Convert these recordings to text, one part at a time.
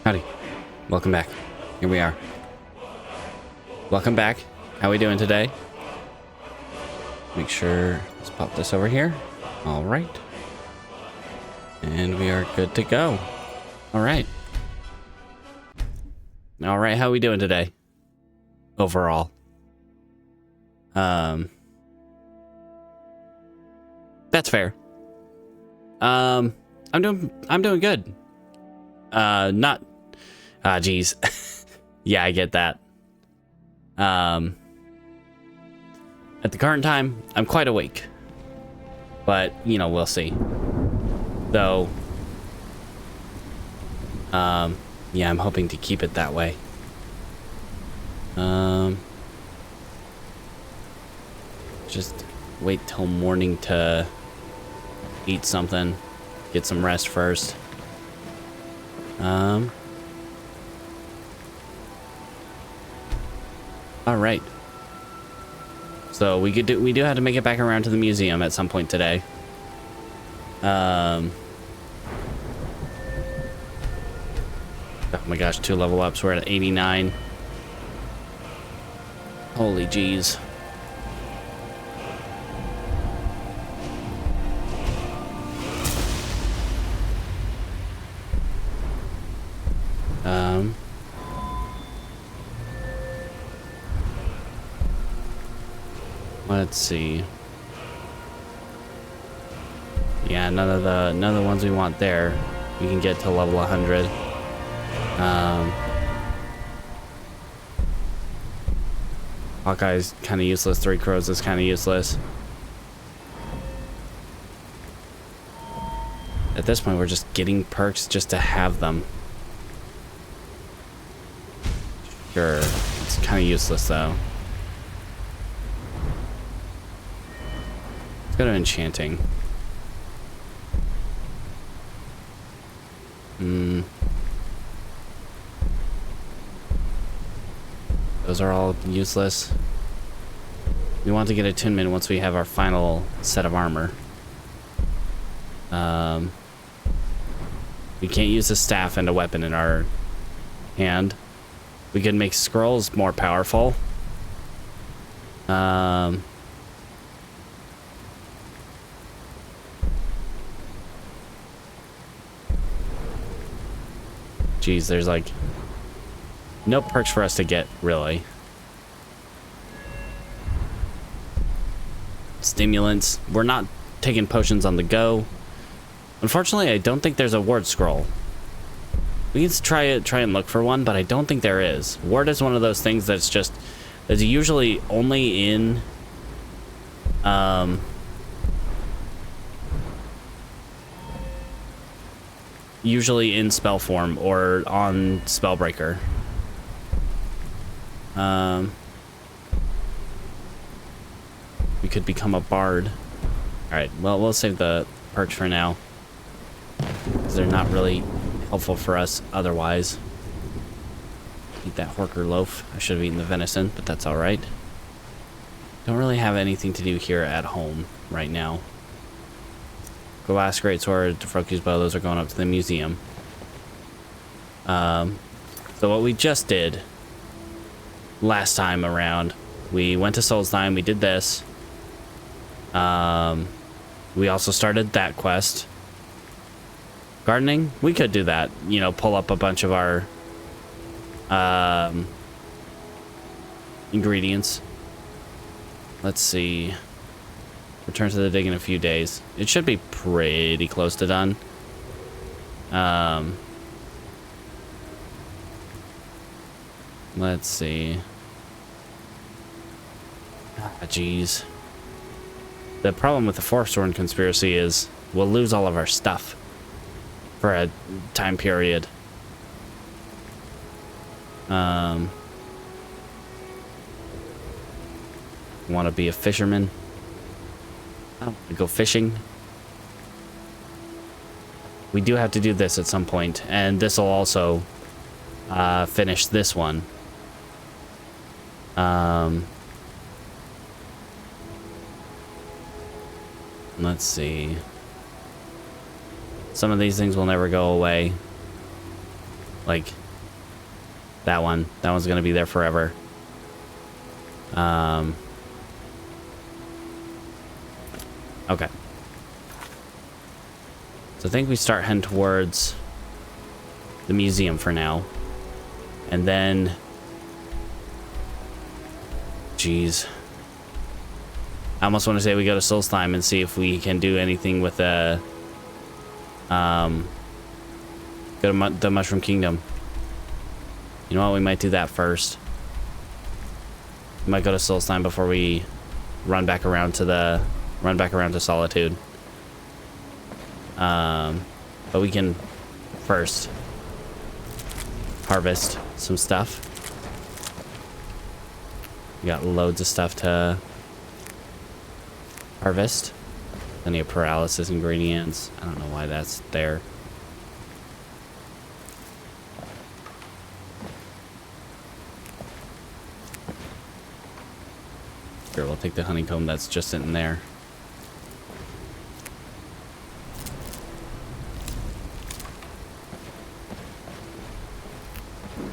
Howdy. Welcome back. Here we are. Welcome back. How we doing today? Make sure, let's pop this over here. All right. And we are good to go. All right. All right, how we doing today? Overall. That's fair. I'm doing good. Geez. Yeah, I get that. At the current time, I'm quite awake. But, you know, we'll see. Though, yeah, I'm hoping to keep it that way. Just wait till morning to eat something. Get some rest first. All right. So we do have to make it back around to the museum at some point today. Oh my gosh, 2 level ups. We're at 89. Holy jeez. Let's see. Yeah, none of the ones we want there. We can get to level 100. Hawkeye's kind of useless. 3 Crows is kind of useless. At this point, we're just getting perks just to have them. Sure, it's kind of useless though. Let's go to enchanting. Those are all useless. We want to get attunement once we have our final set of armor. We can't use a staff and a weapon in our hand. We could make scrolls more powerful. Geez, there's like no perks for us to get, really. Stimulants. We're not taking potions on the go. Unfortunately, I don't think there's a ward scroll. We can try and look for one, but I don't think there is. Ward is one of those things that's usually only in usually in spell form or on Spellbreaker. We could become a bard. All right, well, we'll save the perks for now, because they're not really helpful for us otherwise. Eat that Horker loaf. I should have eaten the venison, but that's all right. Don't really have anything to do here at home right now. Glass greatsword, Defroki's bow, those are going up to the museum. So what we just did last time around, we went to Solstheim, we did this. We also started that quest. Gardening, we could do that, you know, pull up a bunch of our ingredients. Let's see. Return to the dig in a few days. It should be pretty close to done. Let's see. Jeez. The problem with the Forsworn conspiracy is we'll lose all of our stuff for a time period. Want to be a fisherman? I don't want to go fishing. We do have to do this at some point, and this will also finish this one. Let's see. Some of these things will never go away. Like That one. That one's gonna be there forever. Okay. So I think we start heading towards the museum for now. And then... Jeez. I almost want to say we go to Solstheim and see if we can do anything with the... go to the Mushroom Kingdom. You know what? We might do that first. We might go to Solstheim before we run back around to Solitude. But we can first harvest some stuff. We got loads of stuff to harvest. Plenty of paralysis ingredients. I don't know why that's there. Sure, we'll take the honeycomb that's just sitting there.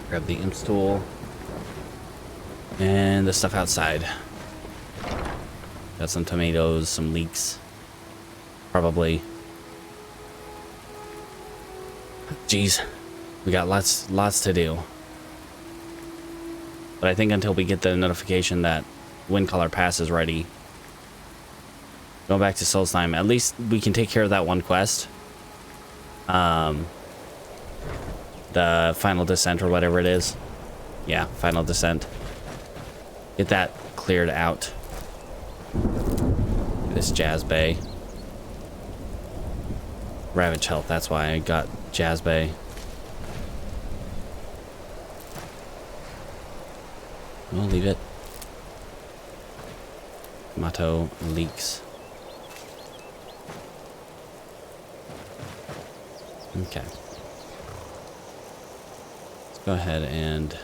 Grab the imp's tool. And the stuff outside. Got some tomatoes, some leeks. Probably. Jeez. We got lots to do. But I think until we get the notification that Windcaller Pass is ready, going back to Solstheim, at least we can take care of that one quest. The Final Descent or whatever it is. Yeah, Final Descent. Get that cleared out. This Jazz Bay. Ravage Health, that's why I got Jazz Bay. We'll leave it. Tomato leeks. Okay. Let's go ahead and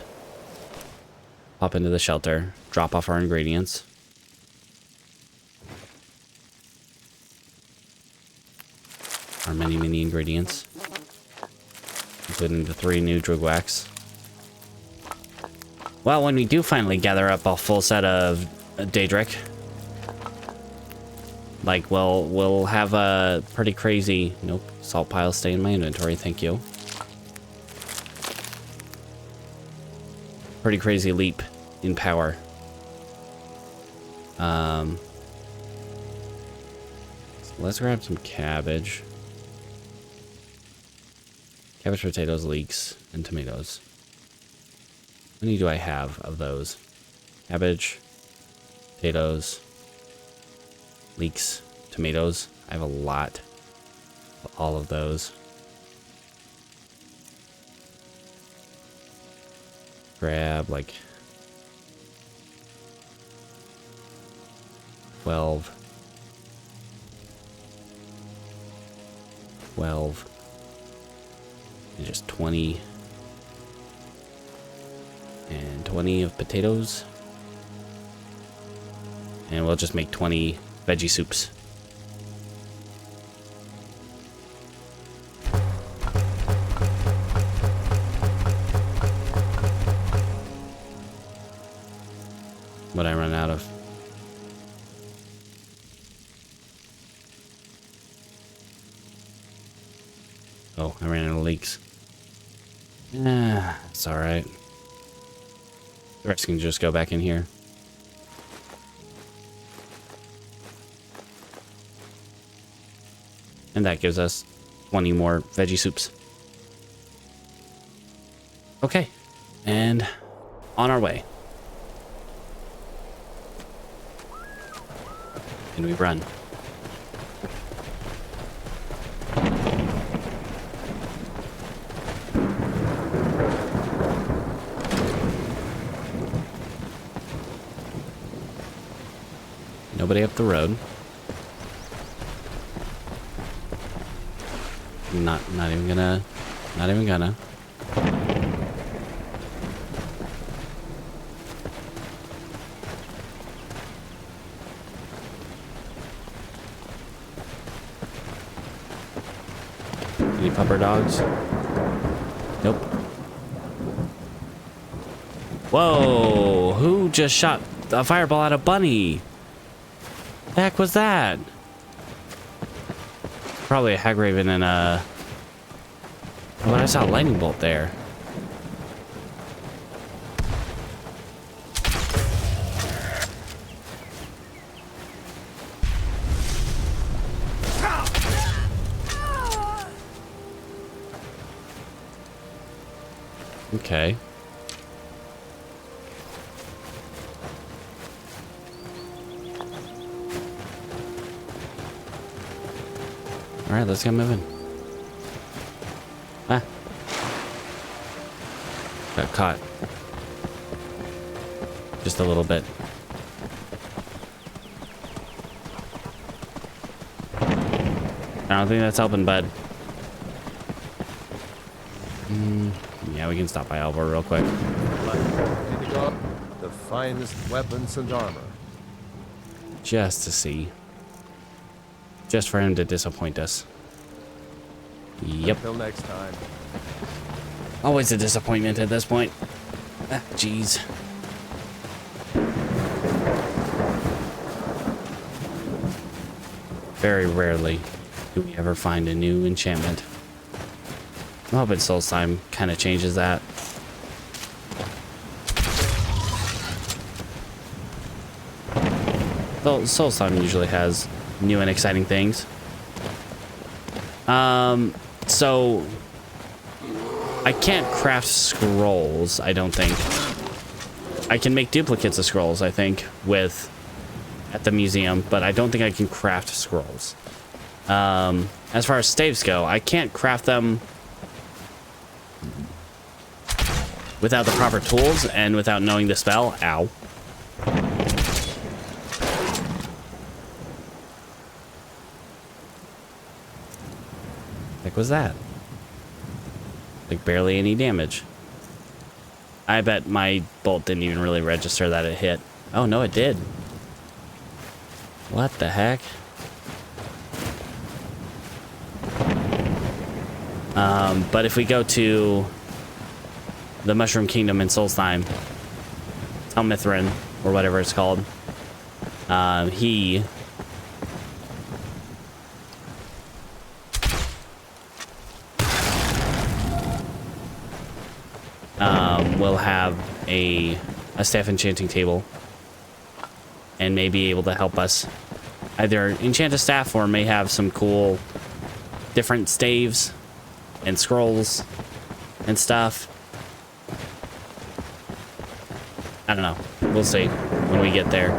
pop into the shelter, drop off our ingredients. Our many ingredients, including the 3 new Drugwax. Well, when we do finally gather up a full set of Daedric, like, we'll have a pretty crazy... Nope, salt pile, stay in my inventory, thank you. Pretty crazy leap in power. So let's grab some cabbage. Cabbage, potatoes, leeks, and tomatoes. How many do I have of those? Cabbage, potatoes, leeks, tomatoes. I have a lot of all of those. Grab like 12, and just 20, and 20 of potatoes, and we'll just make 20 veggie soups. What I run out of. Oh, I ran out of leeks. It's alright. The rest can just go back in here. And that gives us 20 more veggie soups. Okay. And on our way. And we run. Nobody up the road. Not even gonna. Any pupper dogs? Nope. Whoa, who just shot a fireball at a bunny? The heck was that? Probably a hag raven and a... Oh, I saw a lightning bolt there. Okay. All right, let's get moving. Ah. Got caught. Just a little bit. I don't think that's helping, bud. Yeah, we can stop by Alvor real quick. The finest weapons and armor. Just to see. Just for him to disappoint us. Yep. Until next time. Always a disappointment at this point. Ah, jeez. Very rarely do we ever find a new enchantment. I'm hoping Soul's Time kind of changes that. Though Soul's Time usually has new and exciting things. So I can't craft scrolls, I don't think. I can make duplicates of scrolls, I think, at the museum, but I don't think I can craft scrolls. As far as staves go, I can't craft them without the proper tools and without knowing the spell. Ow. What was that? Like barely any damage. I bet my bolt didn't even really register that it hit. Oh no, it did. What the heck? But if we go to the Mushroom Kingdom in Solstheim, Mithrin, or whatever it's called, he will have a staff enchanting table and may be able to help us either enchant a staff or may have some cool different staves and scrolls and stuff. I don't know. We'll see when we get there.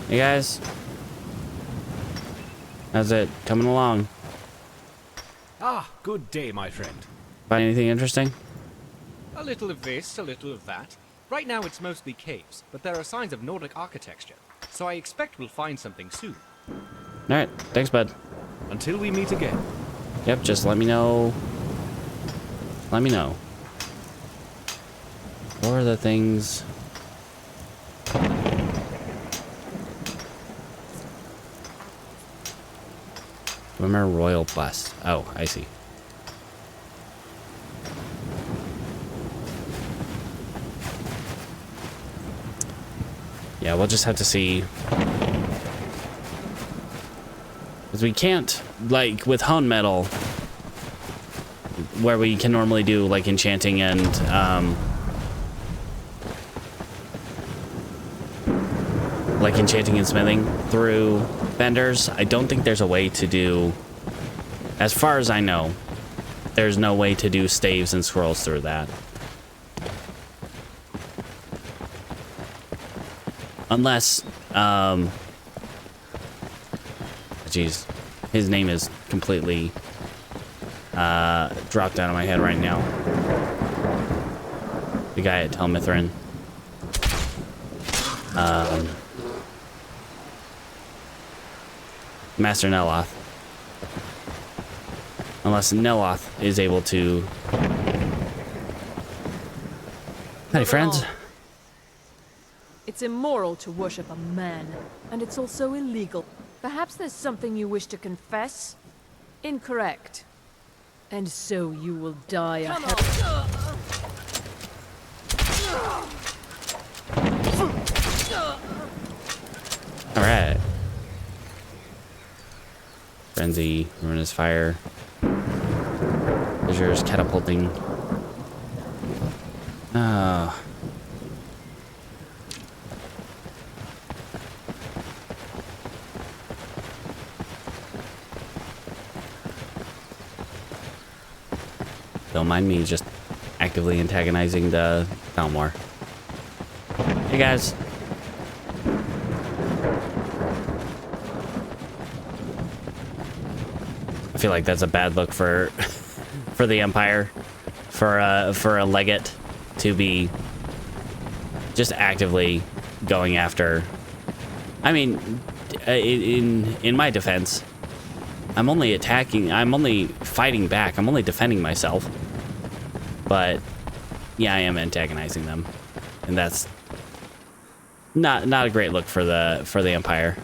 Hey guys. How's it coming along? Ah, good day, my friend. Find anything interesting? A little of this, a little of that. Right now it's mostly caves, but there are signs of Nordic architecture, so I expect we'll find something soon. Alright, thanks, bud. Until we meet again. Yep, just let me know. Let me know. What are the things? Swimmer Royal Bust. Oh, I see. Yeah, we'll just have to see. Because we can't, like, with Hone Metal, where we can normally do, like, enchanting and, like, enchanting and smithing through vendors. I don't think there's a way to do, as far as I know, there's no way to do staves and scrolls through that. Unless, jeez, his name is completely dropped out of my head right now. The guy at Telmithrin. Master Neloth. Unless Neloth is able to... Hey, friends. It's immoral to worship a man, and it's also illegal. Perhaps there's something you wish to confess? Incorrect. And so you will die a Alright. Frenzy, Ruinous Fire. Fissures, Catapulting. Oh. Don't mind me just actively antagonizing the Falmor. Hey guys. I feel like that's a bad look for for the Empire, for a legate to be just actively going after. I mean, in my defense, I'm only attacking. I'm only fighting back. I'm only defending myself. But yeah, I am antagonizing them, and that's not a great look for the Empire.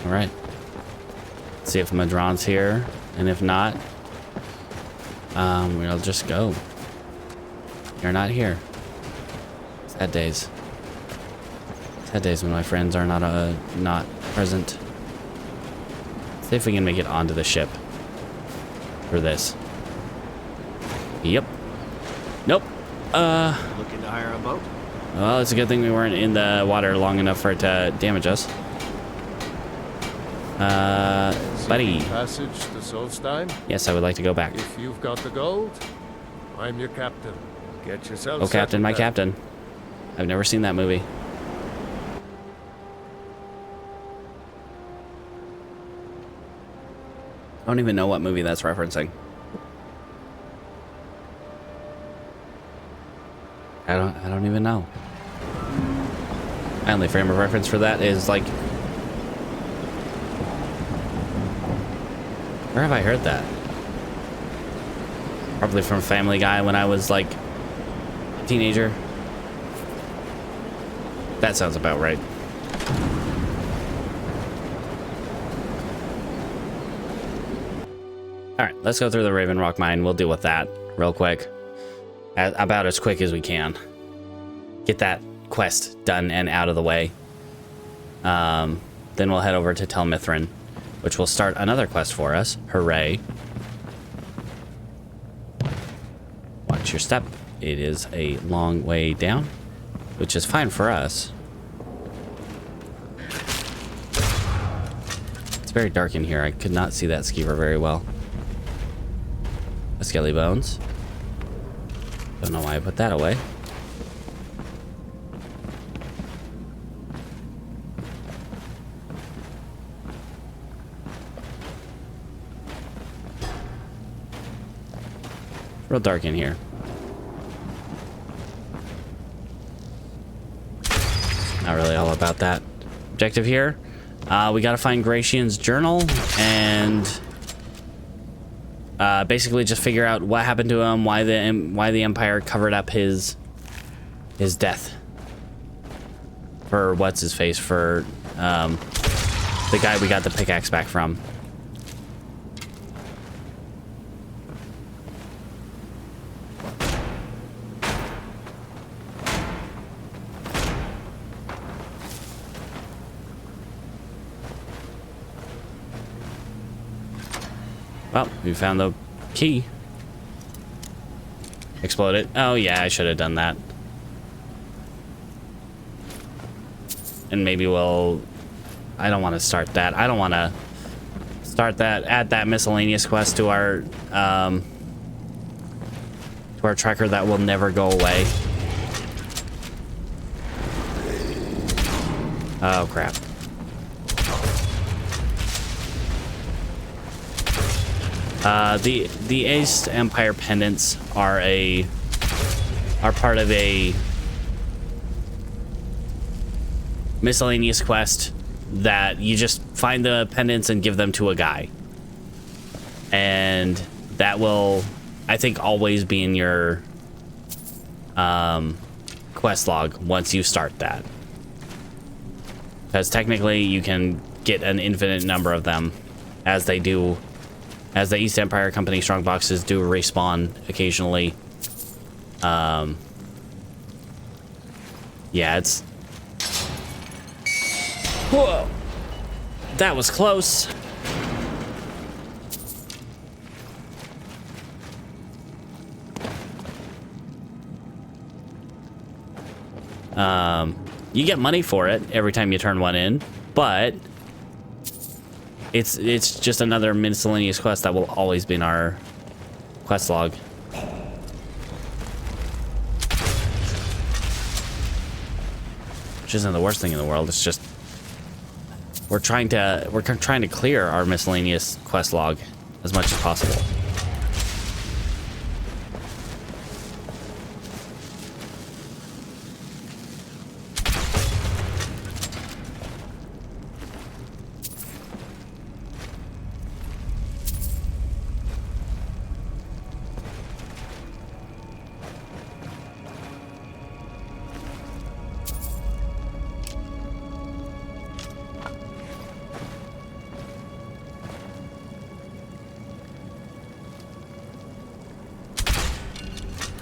All right. Let's see if Madron's here, and if not, we'll just go. You're not here. Sad days. Sad days when my friends are not present. See if we can make it onto the ship for this. Yep. Nope. Looking to hire a boat? Well, it's a good thing we weren't in the water long enough for it to damage us. Buddy. Passage to Solstein? Yes, I would like to go back. If you've got the gold, I'm your captain. Get yourself Oh, Captain, my settled there. Captain. I've never seen that movie. I don't even know what movie that's referencing. I don't even know. My only frame of reference for that is like, where have I heard that? Probably from Family Guy when I was like a teenager. That sounds about right. All right, let's go through the Raven Rock mine. We'll deal with that real quick. About as quick as we can. Get that quest done and out of the way. Then we'll head over to Tel Mithrin, which will start another quest for us. Hooray. Watch your step. It is a long way down, which is fine for us. It's very dark in here. I could not see that skeever very well. A skelly bones. Don't know why I put that away. Real dark in here. Not really all about that. Objective here. We gotta find Gratian's journal and basically just figure out what happened to him, why the Empire covered up his death. For what's his face, for the guy we got the pickaxe back from. Well, we found the key. Exploded. Oh yeah, I should have done that. And maybe we'll... I don't want to start that. I don't want to start that. Add that miscellaneous quest to our tracker that will never go away. Oh crap. The Ace Empire pendants are part of a miscellaneous quest that you just find the pendants and give them to a guy. And that will, I think, always be in your quest log once you start that. Because technically you can get an infinite number of them as they do, as the East Empire Company strong boxes do respawn occasionally. Yeah, it's... Whoa! That was close. You get money for it every time you turn one in, but it's just another miscellaneous quest that will always be in our quest log. Which isn't the worst thing in the world. It's just we're trying to clear our miscellaneous quest log as much as possible.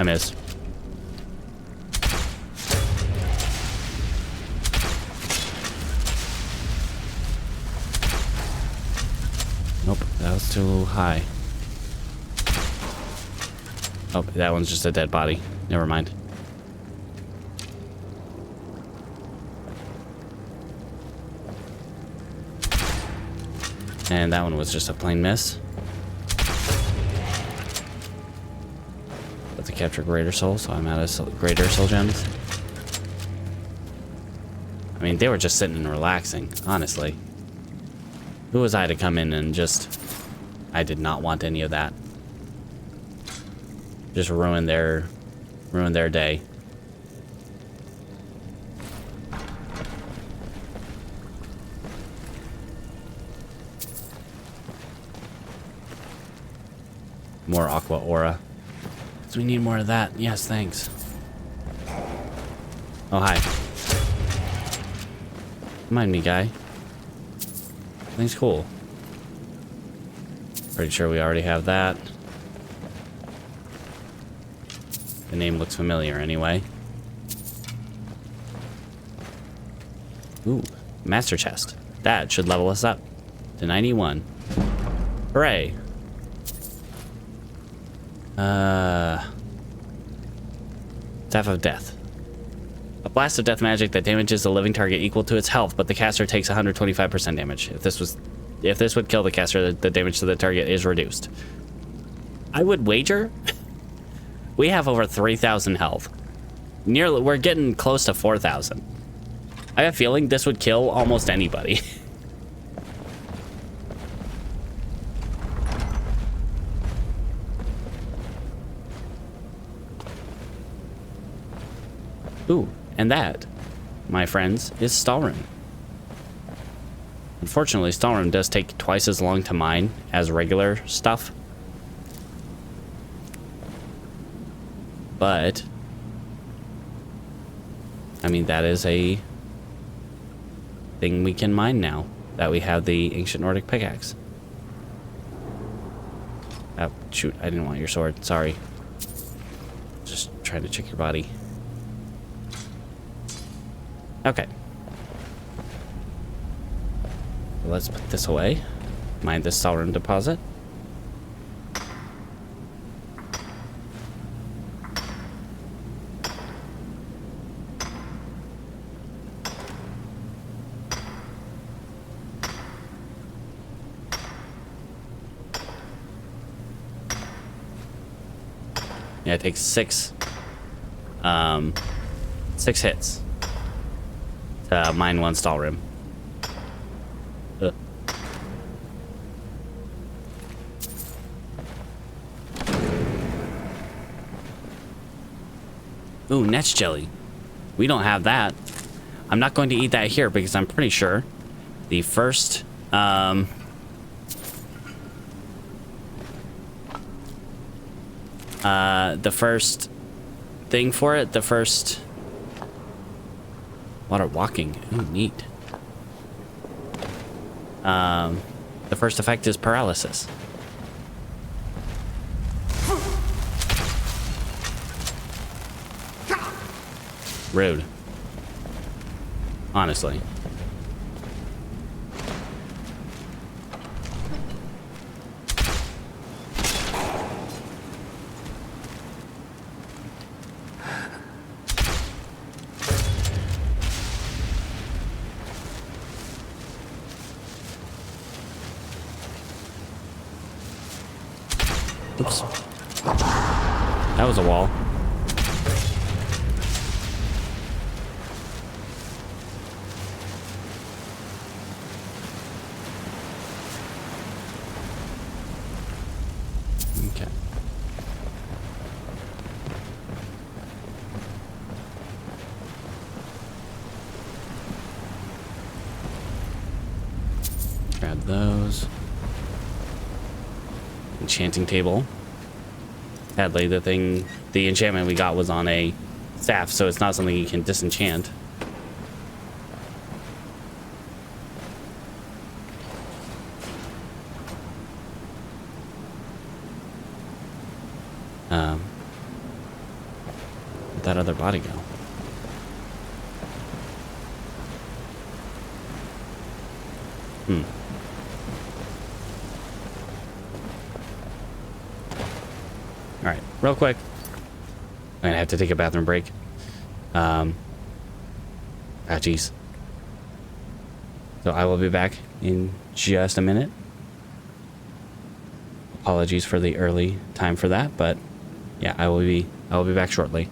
I miss. Nope, that was too high. Oh, that one's just a dead body. Never mind. And that one was just a plain miss. To capture greater soul, so I'm out of greater soul gems. I mean, they were just sitting and relaxing, honestly. Who was I to come in and just... I did not want any of that. Just ruin their day. More aqua aura. So we need more of that. Yes, thanks. Oh, hi. Mind me, guy. Thing's cool. Pretty sure we already have that. The name looks familiar anyway. Ooh, master chest. That should level us up to 91. Hooray. Staff of Death. A blast of death magic that damages the living target equal to its health, but the caster takes 125% damage. If this would kill the caster, the damage to the target is reduced. I would wager we have over 3,000 health. We're getting close to 4,000. I have a feeling this would kill almost anybody. Ooh, and that, my friends, is Stalrim. Unfortunately, Stalrim does take twice as long to mine as regular stuff. But, I mean, that is a thing we can mine now that we have the ancient Nordic pickaxe. Oh, shoot, I didn't want your sword. Sorry. Just trying to check your body. Okay. Let's put this away. Mine this Stalrim deposit. Yeah, it takes six hits to mine one Stalrim. Ugh. Ooh, netch jelly. We don't have that. I'm not going to eat that here because I'm pretty sure the first thing for it. The first... Water walking. Ooh, neat. The first effect is paralysis. Rude. Honestly. Oops. That was a wall. Okay. Grab those. Enchanting table. Sadly, the enchantment we got was on a staff, so it's not something you can disenchant. Where'd that other body go? All right, real quick. I'm gonna have to take a bathroom break. Geez. So I will be back in just a minute. Apologies for the early time for that, but yeah, I will be back shortly.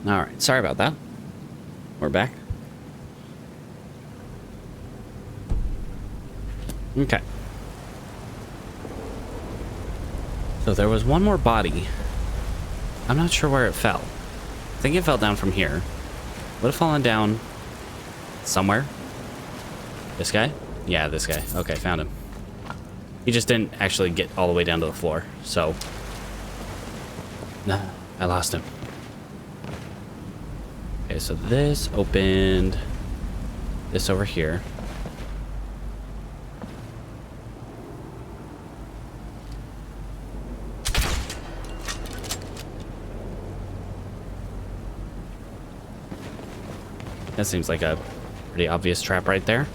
Alright, sorry about that. We're back. Okay. So there was one more body. I'm not sure where it fell. I think it fell down from here. Would have fallen down somewhere. This guy? Yeah, this guy. Okay, found him. He just didn't actually get all the way down to the floor, so... Nah, I lost him. Okay, so this opened this over here. That seems like a pretty obvious trap right there.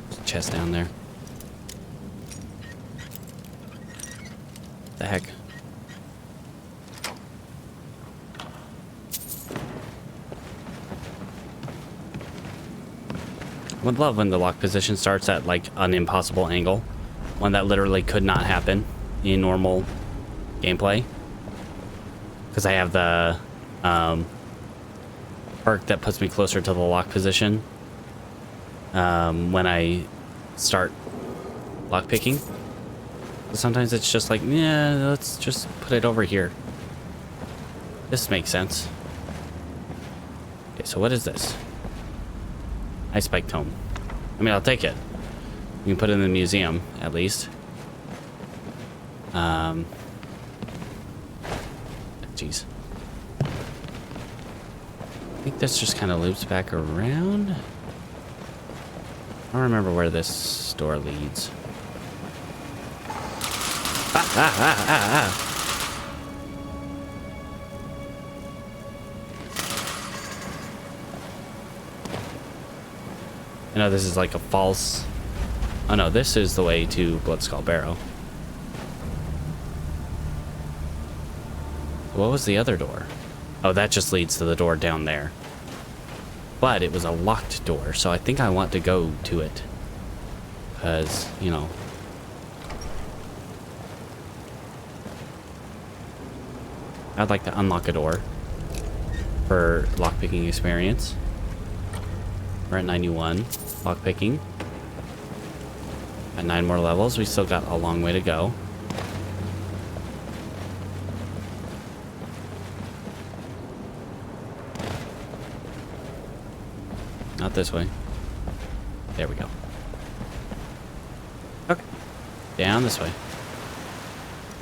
There's a chest down there. What the heck? I would love when the lock position starts at like an impossible angle. One that literally could not happen in normal gameplay. Because I have the perk that puts me closer to the lock position when I start lockpicking. Sometimes it's just like, yeah, let's just put it over here. This makes sense. Okay, so what is this? Ice spike tome. I mean, I'll take it. You can put it in the museum, at least. Jeez. I think this just kind of loops back around. I don't remember where this door leads. I know this is like a false... Oh no, this is the way to Bloodskull Barrow. What was the other door? Oh, that just leads to the door down there. But it was a locked door, so I think I want to go to it. Because, you know... I'd like to unlock a door for lockpicking experience. We're at 91. Lockpicking. At 9 more levels, we still got a long way to go. Not this way. There we go. Okay. Down this way.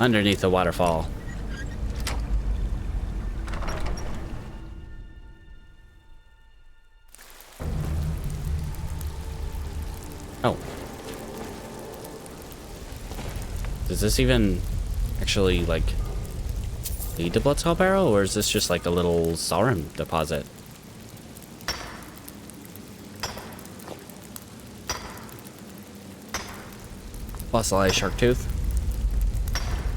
Underneath the waterfall. Oh. Does this even actually, like, lead to Bloodskull Barrow, or is this just like a little Skyrim deposit? Fossilized shark tooth,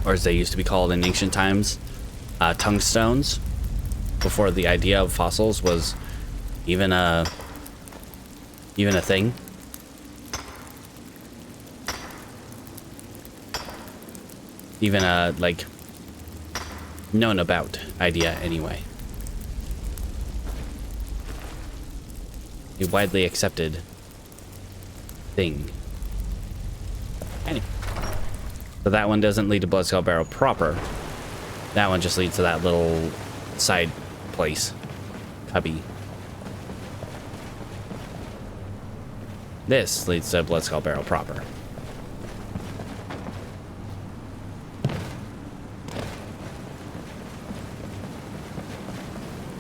or as they used to be called in ancient times, tungstones, before the idea of fossils was even a thing. Even a, like, known about idea anyway. A widely accepted thing. Anyway. So that one doesn't lead to Bloodskull Barrow proper. That one just leads to that little side place. Cubby. This leads to Bloodskull Barrow proper.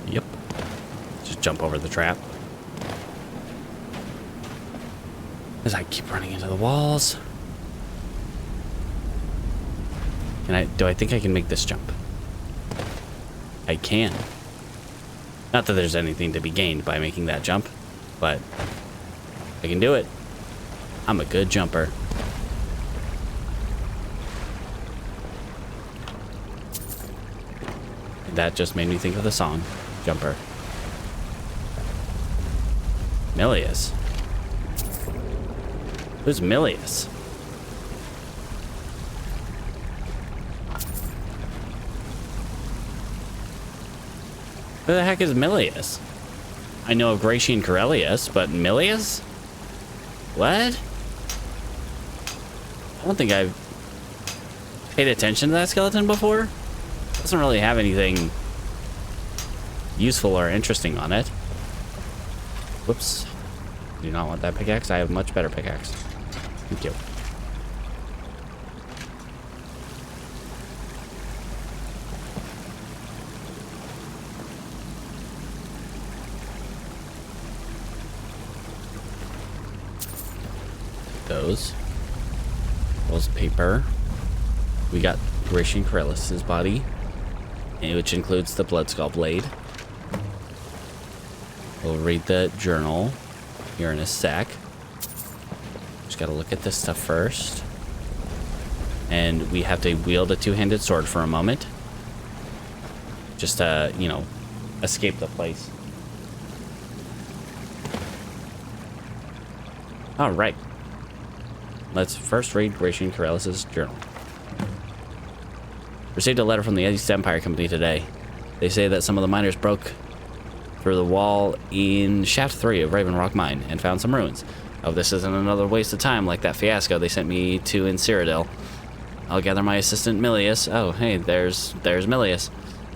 Yep. Just jump over the trap. As I keep running into the walls. Do I think I can make this jump? I can. Not that there's anything to be gained by making that jump, but I can do it. I'm a good jumper. That just made me think of the song, Jumper. Milius. Who's Milius? Who the heck is Milius? I know of Gratian Corellius, but Milius? What? I don't think I've paid attention to that skeleton before. Doesn't really have anything useful or interesting on it. Whoops. Do not want that pickaxe. I have a much better pickaxe. Thank you. Those. Rolls of paper. We got Gratian Corellis' body, which includes the blood skull blade. We'll read the journal here in a sec. Just gotta look at this stuff first. And we have to wield a two-handed sword for a moment. Just to, you know, escape the place. Alright. Let's first read Gratian Corellis' journal. Received a letter from the East Empire Company today. They say that some of the miners broke through the wall in Shaft 3 of Raven Rock Mine and found some ruins. Oh, this isn't another waste of time like that fiasco they sent me to in Cyrodiil. I'll gather my assistant Milius. Oh, hey, there's Milius.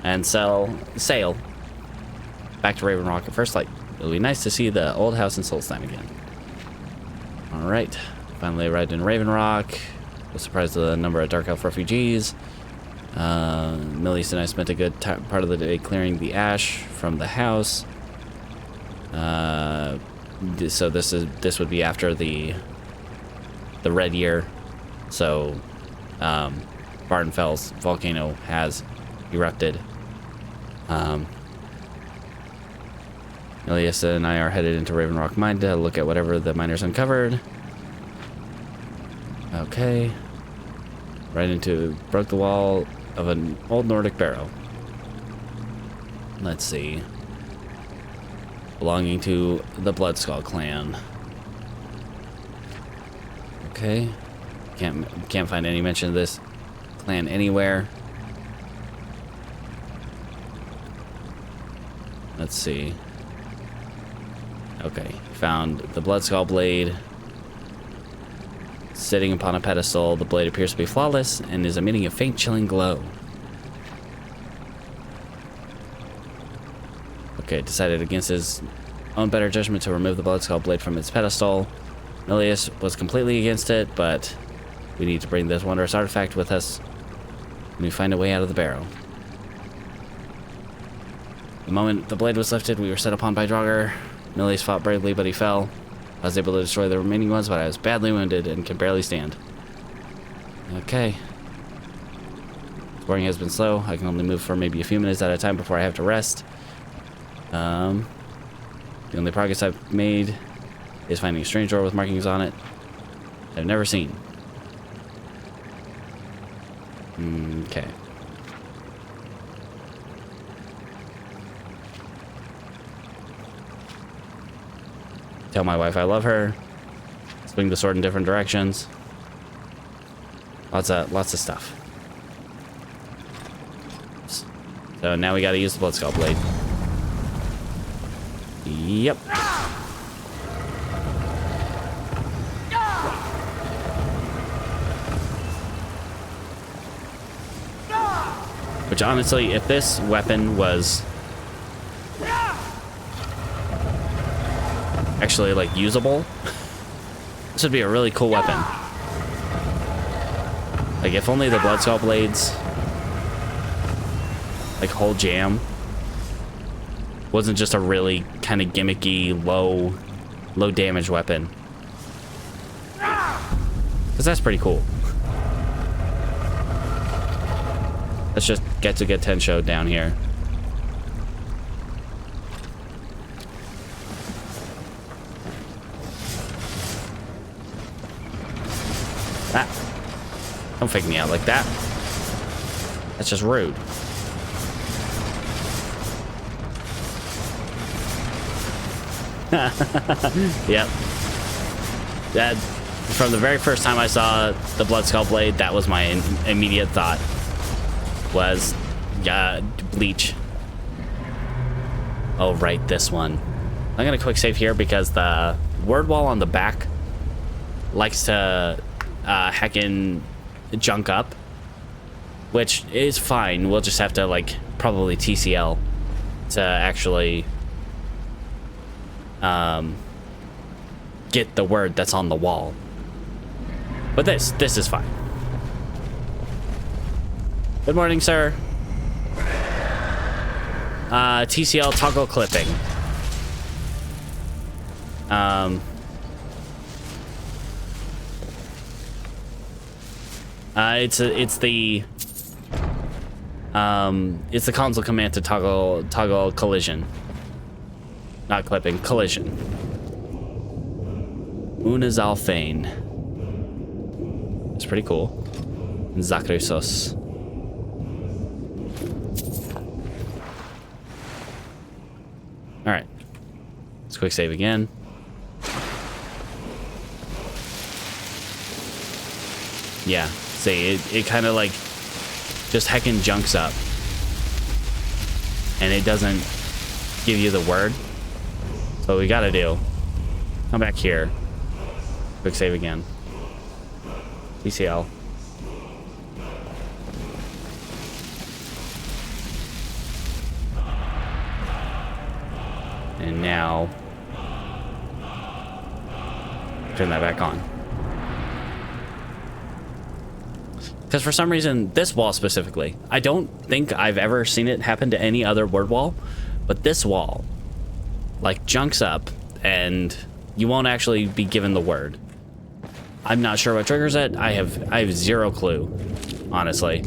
And sail back to Raven Rock at first light. It'll be nice to see the old house in Solstheim again. Alright. Finally arrived in Raven Rock. Was surprised at the number of Dark Elf refugees. Milius and I spent a good part of the day clearing the ash from the house. So this would be after the red year. So Vardenfell's volcano has erupted. Milius and I are headed into Raven Rock Mine to look at whatever the miners uncovered. Okay. Broke the wall of an old Nordic barrow. Let's see. Belonging to the Bloodskull clan. Okay. Can't find any mention of this clan anywhere. Let's see. Okay. Found the Bloodskull blade. Sitting upon a pedestal, the blade appears to be flawless and is emitting a faint, chilling glow. Okay, decided against his own better judgment to remove the Bloodskull blade from its pedestal. Milius was completely against it, but we need to bring this wondrous artifact with us when we find a way out of the barrow. The moment the blade was lifted, we were set upon by Draugr. Milius fought bravely, but he fell. I was able to destroy the remaining ones, but I was badly wounded and can barely stand. Okay. Exploring has been slow. I can only move for maybe a few minutes at a time before I have to rest. The only progress I've made is finding a strange door with markings on it I've never seen. Okay. Tell my wife I love her. Swing the sword in different directions. Lots of stuff. So now we gotta use the Bloodskull blade. Yep. Which honestly, if this weapon was actually like usable, this would be a really cool weapon. Like if only the Bloodskull blades like whole jam wasn't just a really kind of gimmicky low damage weapon, because that's pretty cool. Let's just get to Tensho down here. Don't fake me out like that. That's just rude. Yep. That, from the very first time I saw the Bloodskull blade, that was my immediate thought. Was bleach. Oh, right, this one. I'm gonna quick save here because the word wall on the back likes to heckin' junk up, which is fine. We'll just have to, like, probably TCL to actually get the word that's on the wall. But this is fine. Good morning, sir. TCL toggle clipping. It's the console command to toggle collision. Not clipping, collision. Unazalfane. It's pretty cool. Zakrysos. Alright. Let's quick save again. Yeah, see, it kind of like just heckin' junks up. And it doesn't give you the word. So what we gotta do, come back here. Quick save again. TCL. And now turn that back on. Because for some reason, this wall specifically, I don't think I've ever seen it happen to any other word wall, but this wall, like, junks up and you won't actually be given the word. I'm not sure what triggers it. I have zero clue, honestly.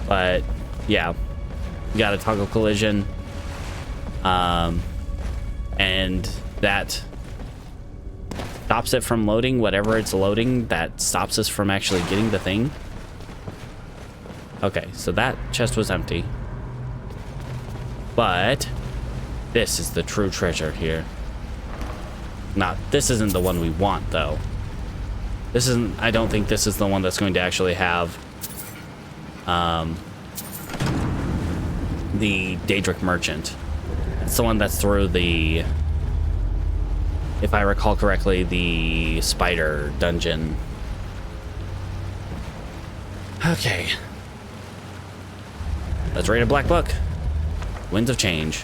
But yeah, you got a toggle collision, and that stops it from loading whatever it's loading. That stops us from actually getting the thing. Okay, so that chest was empty, but this is the true treasure here. Not, this isn't the one we want, though. This isn't, I don't think this is the one that's going to actually have the Daedric Merchant. It's the one that's through the, if I recall correctly, the spider dungeon. Okay. Let's read a black book. Winds of Change.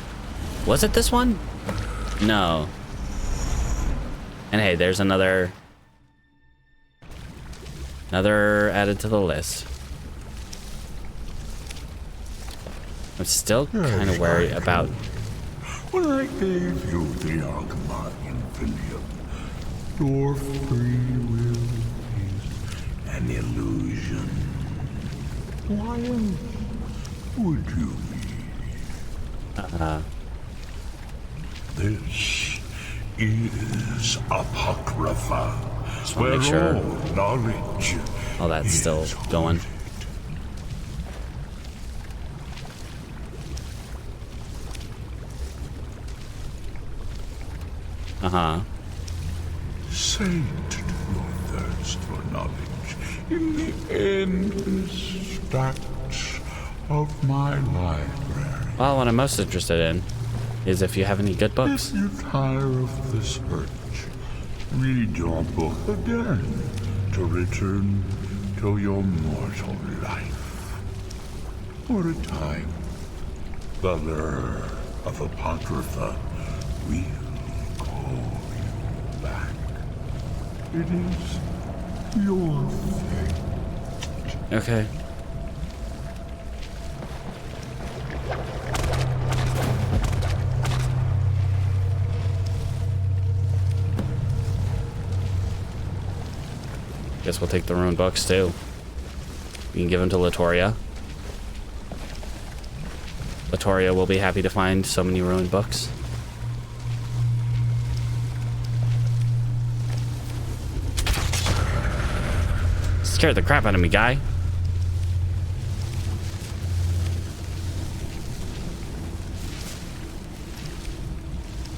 Was it this one? No. And hey, there's another added to the list. I'm still kind of worried about. When I gave you the Argama Infinium, your free will is an illusion. Why would you be? This is Apocrypha, Just want to where make sure. all knowledge Oh, that's still is going. hoarded. Sate your thirst for knowledge in the endless stacks of my library. Well, what I'm most interested in is if you have any good books. If you tire of the search, read your book again to return to your mortal life. For a time, the lure of Apocrypha will call you back. It is your fate. Okay. Guess we'll take the rune books too. We can give them to Latoria. Latoria will be happy to find so many ruined books. Scared the crap out of me, guy.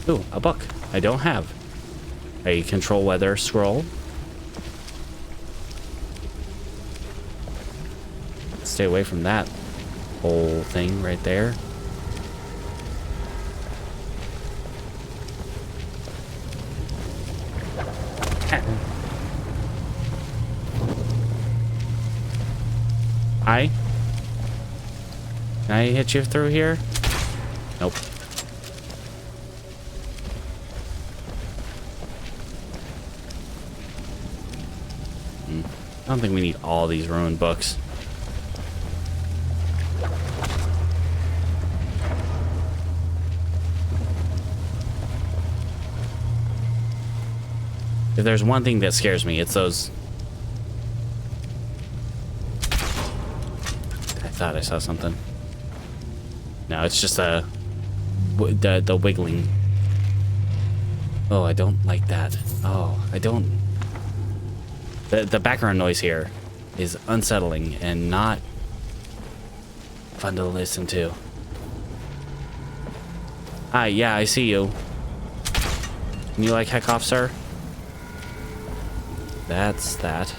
Ooh, a book I don't have. A control weather scroll. Stay away from that. whole thing right there. Hi. Can I hit you through here? Nope. I don't think we need all these ruined books. If there's one thing that scares me, it's those... I thought I saw something. No, it's just the wiggling. Oh, I don't like that. Oh, I don't... The background noise here is unsettling and not fun to listen to. Hi, yeah, I see you. Can you like heck off, sir? That's that.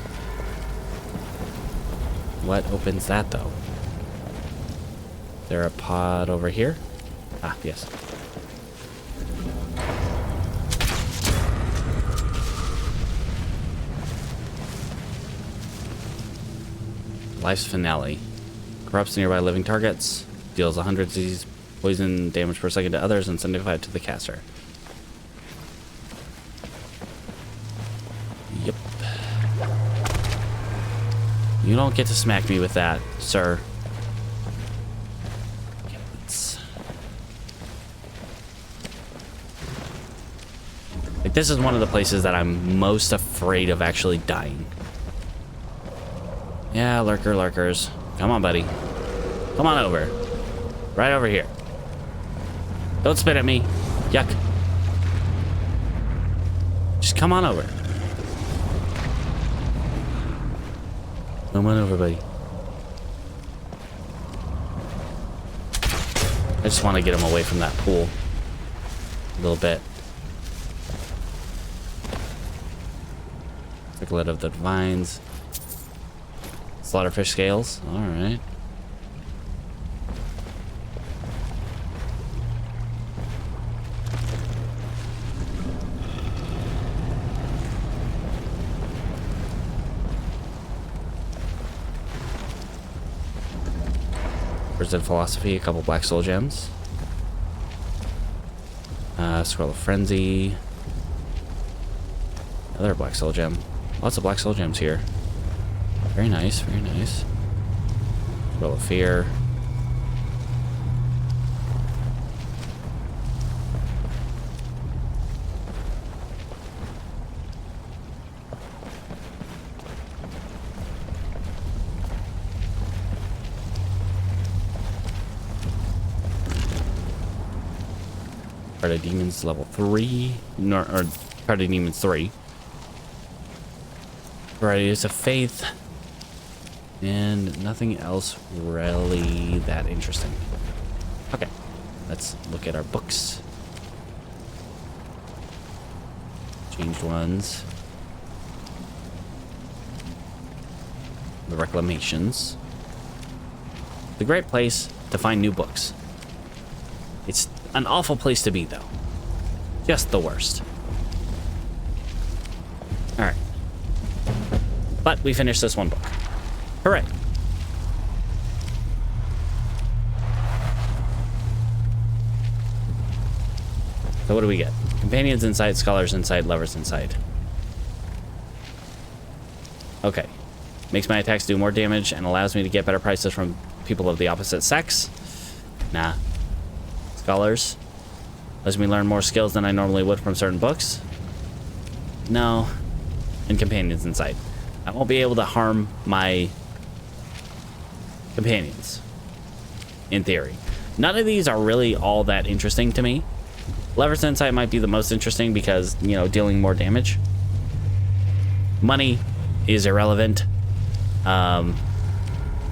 What opens that, though? Is there a pod over here? Ah, yes. Life's finale. Corrupts nearby living targets. Deals 100 disease poison damage per second to others and 75 to the caster. Yep. You don't get to smack me with that, sir. Okay, like, this is one of the places that I'm most afraid of actually dying. Yeah, lurkers. Come on, buddy. Come on over. Right over here. Don't spit at me. Yuck. Just come on over. Come on over, buddy. I just want to get him away from that pool. A little bit. Circlet of the vines. Slaughterfish scales. Alright. Where's philosophy? A couple black soul gems. Scroll of frenzy. Another black soul gem. Lots of black soul gems here. Very nice, very nice. Scroll of fear. Part of Demons level 3. No, or Part of Demons 3. Varieties of Faith. And nothing else really that interesting. Okay, let's look at our books. Changed ones. The reclamations. The great place to find new books. It's an awful place to be, though. Just the worst. Alright. But we finished this one book. Hooray. So what do we get? Companions inside, scholars inside, lovers inside. Okay. Makes my attacks do more damage and allows me to get better prices from people of the opposite sex. Nah. Scholars. Lets me learn more skills than I normally would from certain books. No. And companions inside. I won't be able to harm my companions, in theory. None of these are really all that interesting to me. Lever's Insight might be the most interesting because, you know, dealing more damage. Money is irrelevant.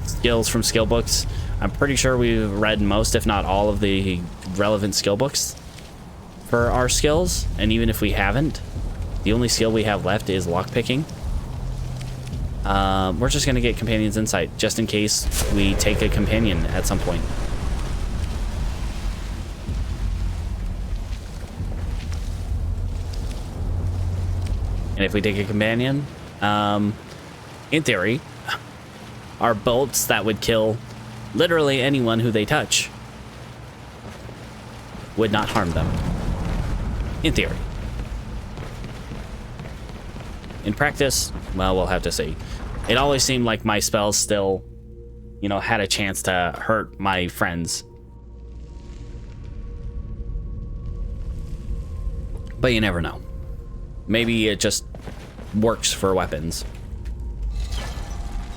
Skills from skill books. I'm pretty sure we've read most, if not all, of the relevant skill books for our skills. And even if we haven't, the only skill we have left is lockpicking. we're just gonna get Companion's Insight, just in case we take a companion at some point. And if we take a companion, in theory, are bolts that would kill literally anyone who they touch would not harm them. In theory. In practice, well, we'll have to see. It always seemed like my spells still, you know, had a chance to hurt my friends. But you never know. Maybe it just works for weapons.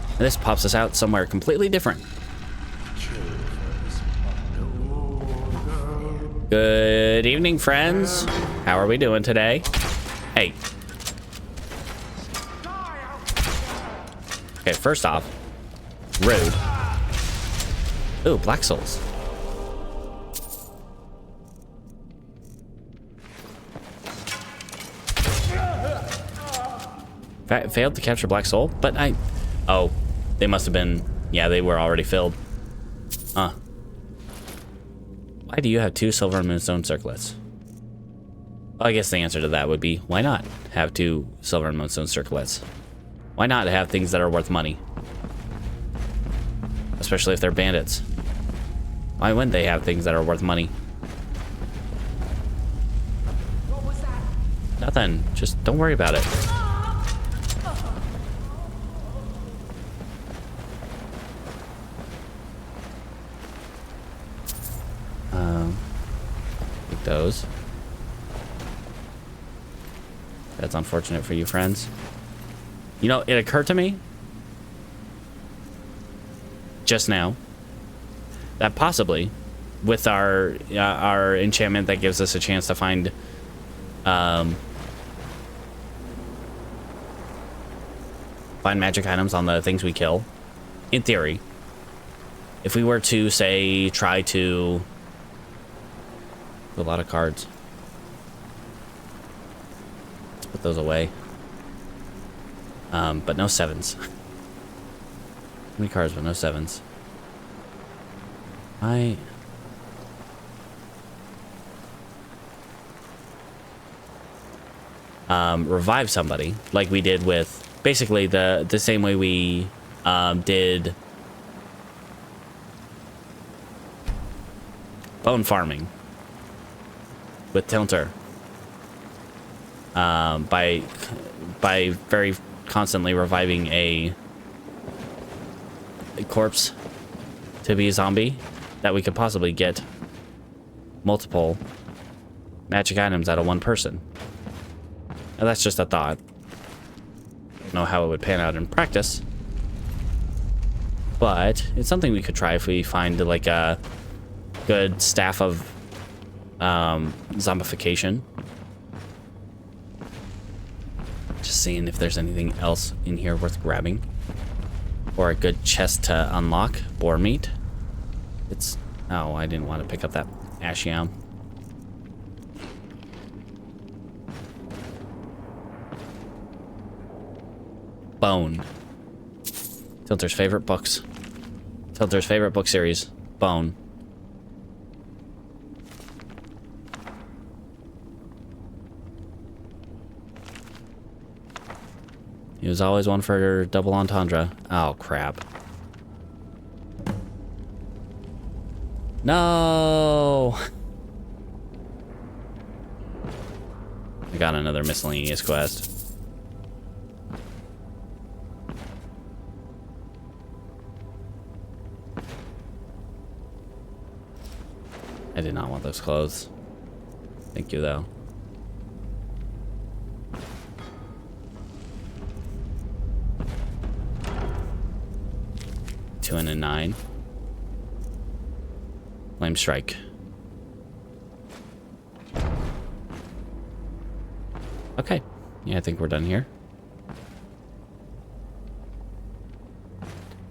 And this pops us out somewhere completely different. Good evening, friends. How are we doing today? Hey. Okay, first off, rude. Ooh, Black Souls. Failed to capture Black Soul, but oh, they must have been, yeah, they were already filled. Huh. Why do you have 2 silver and moonstone circlets? Well, I guess the answer to that would be, why not have 2 silver and moonstone circlets? Why not have things that are worth money? Especially if they're bandits. Why wouldn't they have things that are worth money? What was that? Nothing. Just don't worry about it. Take those. That's unfortunate for you, friends. You know, it occurred to me just now that possibly with our enchantment that gives us a chance to find find magic items on the things we kill, in theory, if we were to say try to a lot of cards, let's put those away. But no 7s. Many cards, but no 7s. Revive somebody like we did with basically the same way we did bone farming with Tilter, by very constantly reviving a corpse to be a zombie, that we could possibly get multiple magic items out of one person. Now that's just a thought. I don't know how it would pan out in practice, but it's something we could try if we find like a good staff of zombification. Just seeing if there's anything else in here worth grabbing, or a good chest to unlock. Boar meat. It's, oh, I didn't want to pick up that ash yam. Bone. Tilter's favorite books. Tilter's favorite book series. Bone. He was always one for double entendre. Oh, crap. No! I got another miscellaneous quest. I did not want those clothes. Thank you, though. Two and a 9. Flame strike. Okay. Yeah, I think we're done here.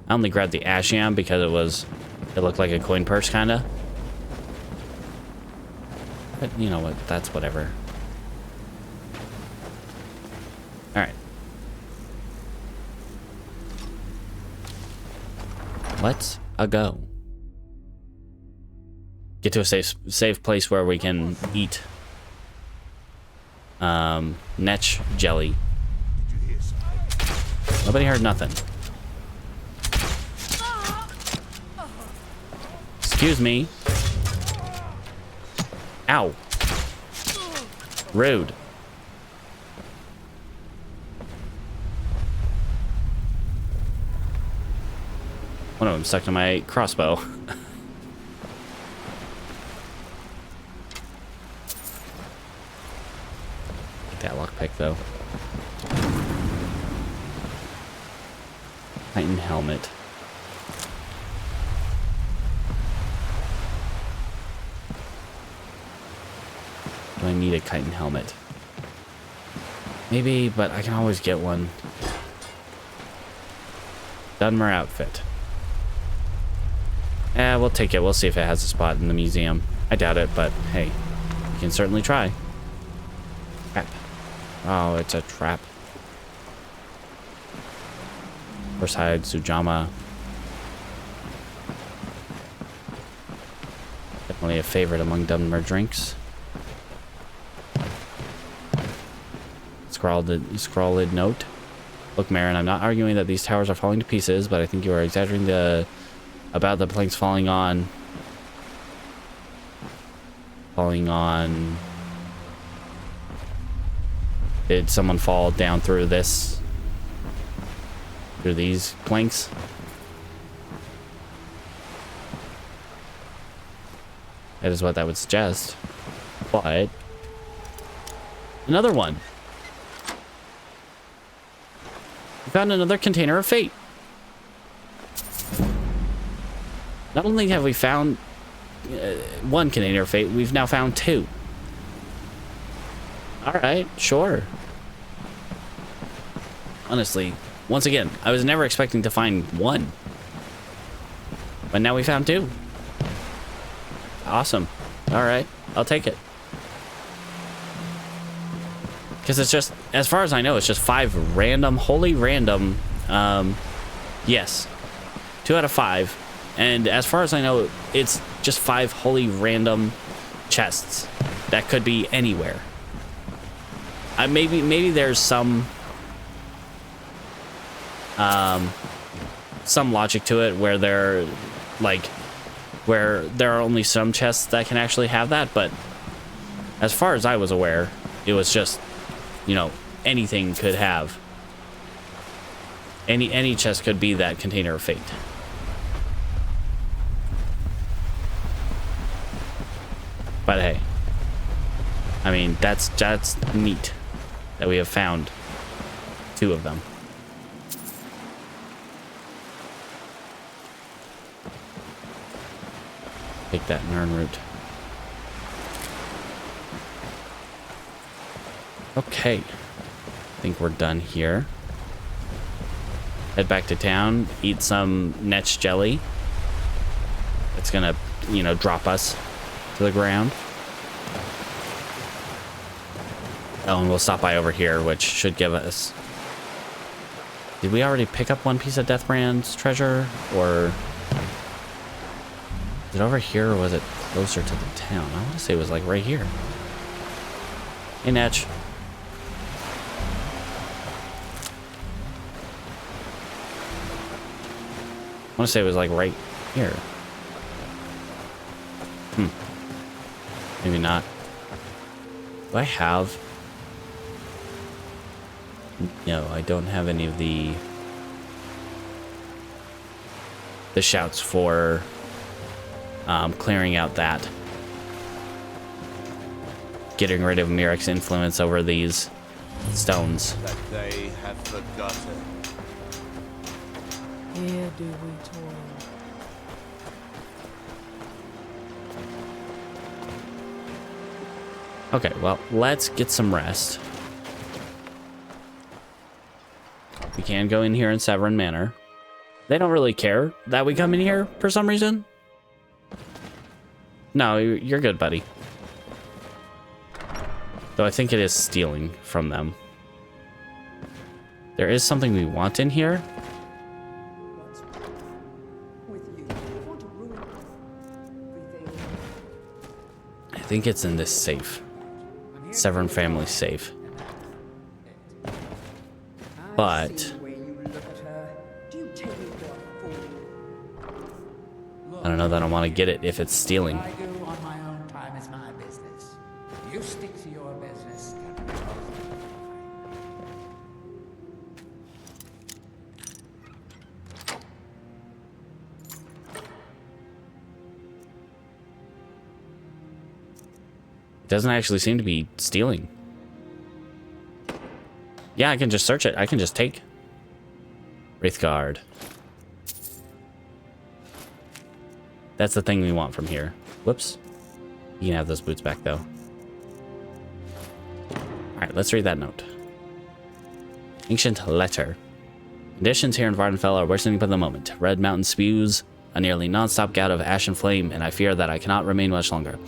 I only grabbed the ash yam because it looked like a coin purse, kinda. But you know what? That's whatever. Alright. Let's go. Get to a safe place where we can eat netch jelly. Nobody heard nothing. Excuse me. Ow. Rude. One of them stuck to my crossbow. Get that lockpick though. Titan helmet. Do I need a chitin helmet? Maybe, but I can always get one. Dunmer outfit. We'll take it. We'll see if it has a spot in the museum. I doubt it, but hey, we can certainly try. Trap. Oh, it's a trap. Horsehide, Sujama. Definitely a favorite among Dunmer drinks. Scrawled note. Look, Marin, I'm not arguing that these towers are falling to pieces, but I think you are exaggerating about the planks falling on. Did someone fall down through this? Through these planks? That is what that would suggest. But another one. We found another container of fate. Not only have we found one container of fate, we've now found two. Alright, sure. Honestly, once again, I was never expecting to find one. But now we found two. Awesome. Alright, I'll take it. Because it's just, as far as I know, it's just 5 random, wholly random, yes. 2 out of 5. And as far as I know, it's just 5 wholly random chests that could be anywhere. Maybe there's some logic to it where there are only some chests that can actually have that, but as far as I was aware, it was just, you know, anything could have. Any chest could be that container of fate. But hey, I mean, that's neat that we have found 2 of them. Take that Nern route. Okay, I think we're done here. Head back to town, eat some netch jelly. It's gonna, you know, drop us to the ground. Oh, and we'll stop by over here, which should give us... Did we already pick up one piece of Deathbrand's treasure? Or... is it over here, or was it closer to the town? I want to say it was like right here. Hey, Netch. I want to say it was like right here. Maybe not. Do I have... No, I don't have any of the shouts for clearing out that. Getting rid of Mirek's influence over these stones. That they have forgotten. Here do we toil. Okay, well, let's get some rest. We can go in here in Severin Manor. They don't really care that we come in here for some reason. No, you're good, buddy. Though I think it is stealing from them. There is something we want in here. With think it's in this safe. Severn family safe. But I don't know that I want to get it if it's stealing. I do on my own time is my business. You stick to your business. It doesn't actually seem to be stealing. Yeah, I can just search it. I can just take Wraithguard. That's the thing we want from here. Whoops. You can have those boots back, though. Alright, let's read that note. Ancient letter. Conditions here in Vardenfell are worsening by the moment. Red Mountain spews a nearly non-stop gout of ash and flame, and I fear that I cannot remain much longer.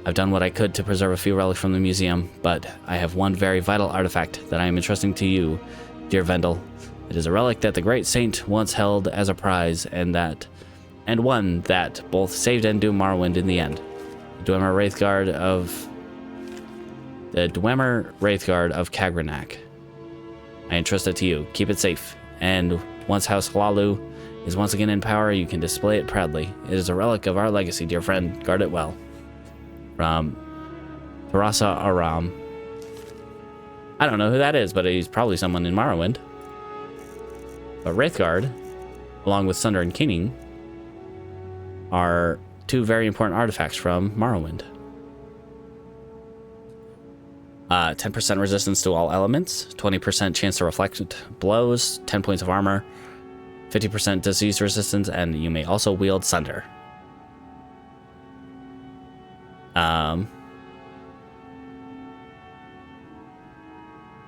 I've done what I could to preserve a few relics from the museum, but I have one very vital artifact that I am entrusting to you, dear Vendel. It is a relic that the great saint once held as a prize, and one that both saved and doomed Morrowind in the end. The Dwemer Wraithguard of Kagranak. I entrust it to you. Keep it safe, and once House Hlalu is once again in power, you can display it proudly. It is a relic of our legacy, dear friend. Guard it well. From Tarasa Aram. I don't know who that is, but he's probably someone in Morrowind. But Wraithguard, along with Sunder and Keening, are two very important artifacts from Morrowind. 10% resistance to all elements, 20% chance to reflect blows, 10 points of armor, 50% disease resistance, and you may also wield Sunder.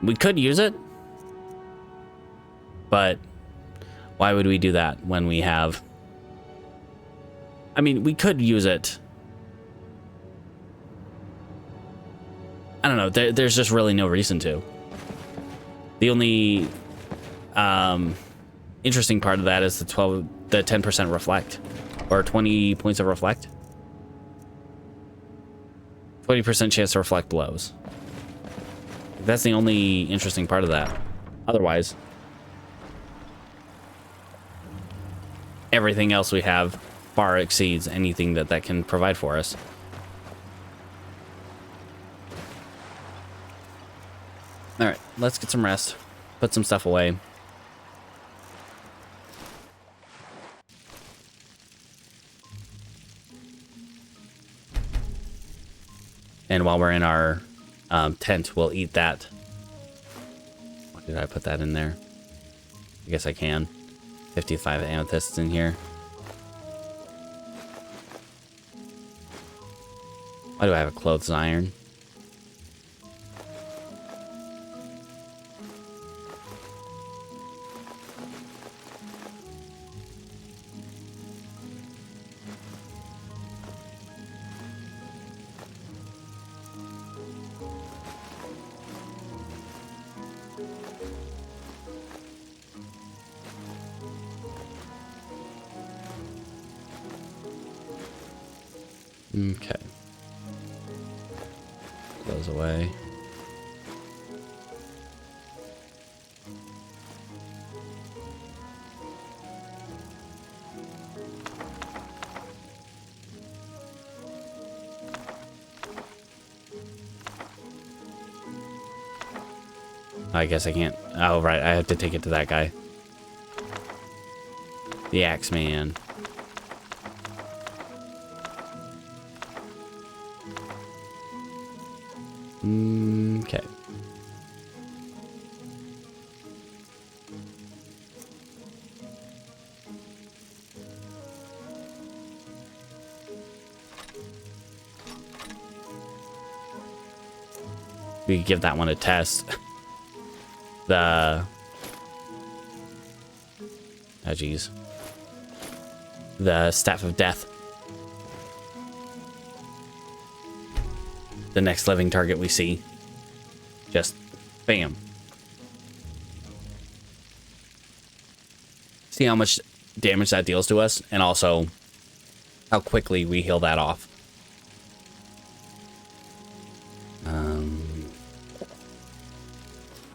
We could use it, but why would we do that when we have... I mean, we could use it. I don't know. There's just really no reason to. The only interesting part of that is the 10% reflect, or 20 points of reflect. 20% chance to reflect blows. That's the only interesting part of that. Otherwise, everything else we have far exceeds anything that can provide for us. All right, let's get some rest. Put some stuff away. And while we're in our tent, we'll eat that. Why did I put that in there? I guess I can. 55 amethysts in here. Why do I have a clothes iron? Okay. Those away. I guess I can't. Oh, right. I have to take it to that guy. The Axe Man. Okay. We could give that one a test. Oh, geez. The Staff of Death. The next living target we see. Just bam. See how much damage that deals to us, and also how quickly we heal that off.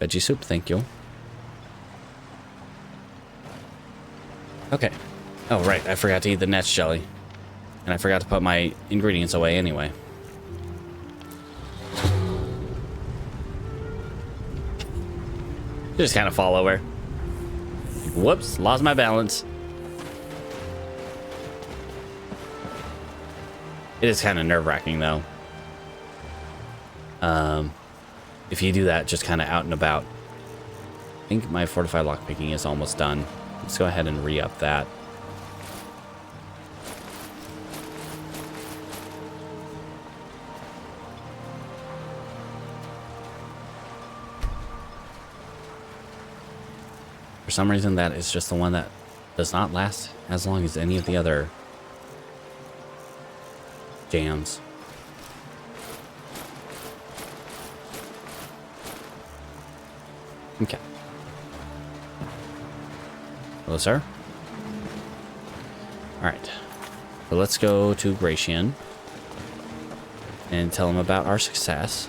Veggie soup, thank you. Okay. Oh, right. I forgot to eat the nest jelly. And I forgot to put my ingredients away anyway. Just kind of fall over. Whoops, lost my balance. It is kind of nerve-wracking, though. If you do that just kind of out and about. I think my fortified lockpicking is almost done. Let's go ahead and re-up that. For some reason, that is just the one that does not last as long as any of the other jams. Okay. Hello, sir. Alright. So let's go to Gratian and tell him about our success.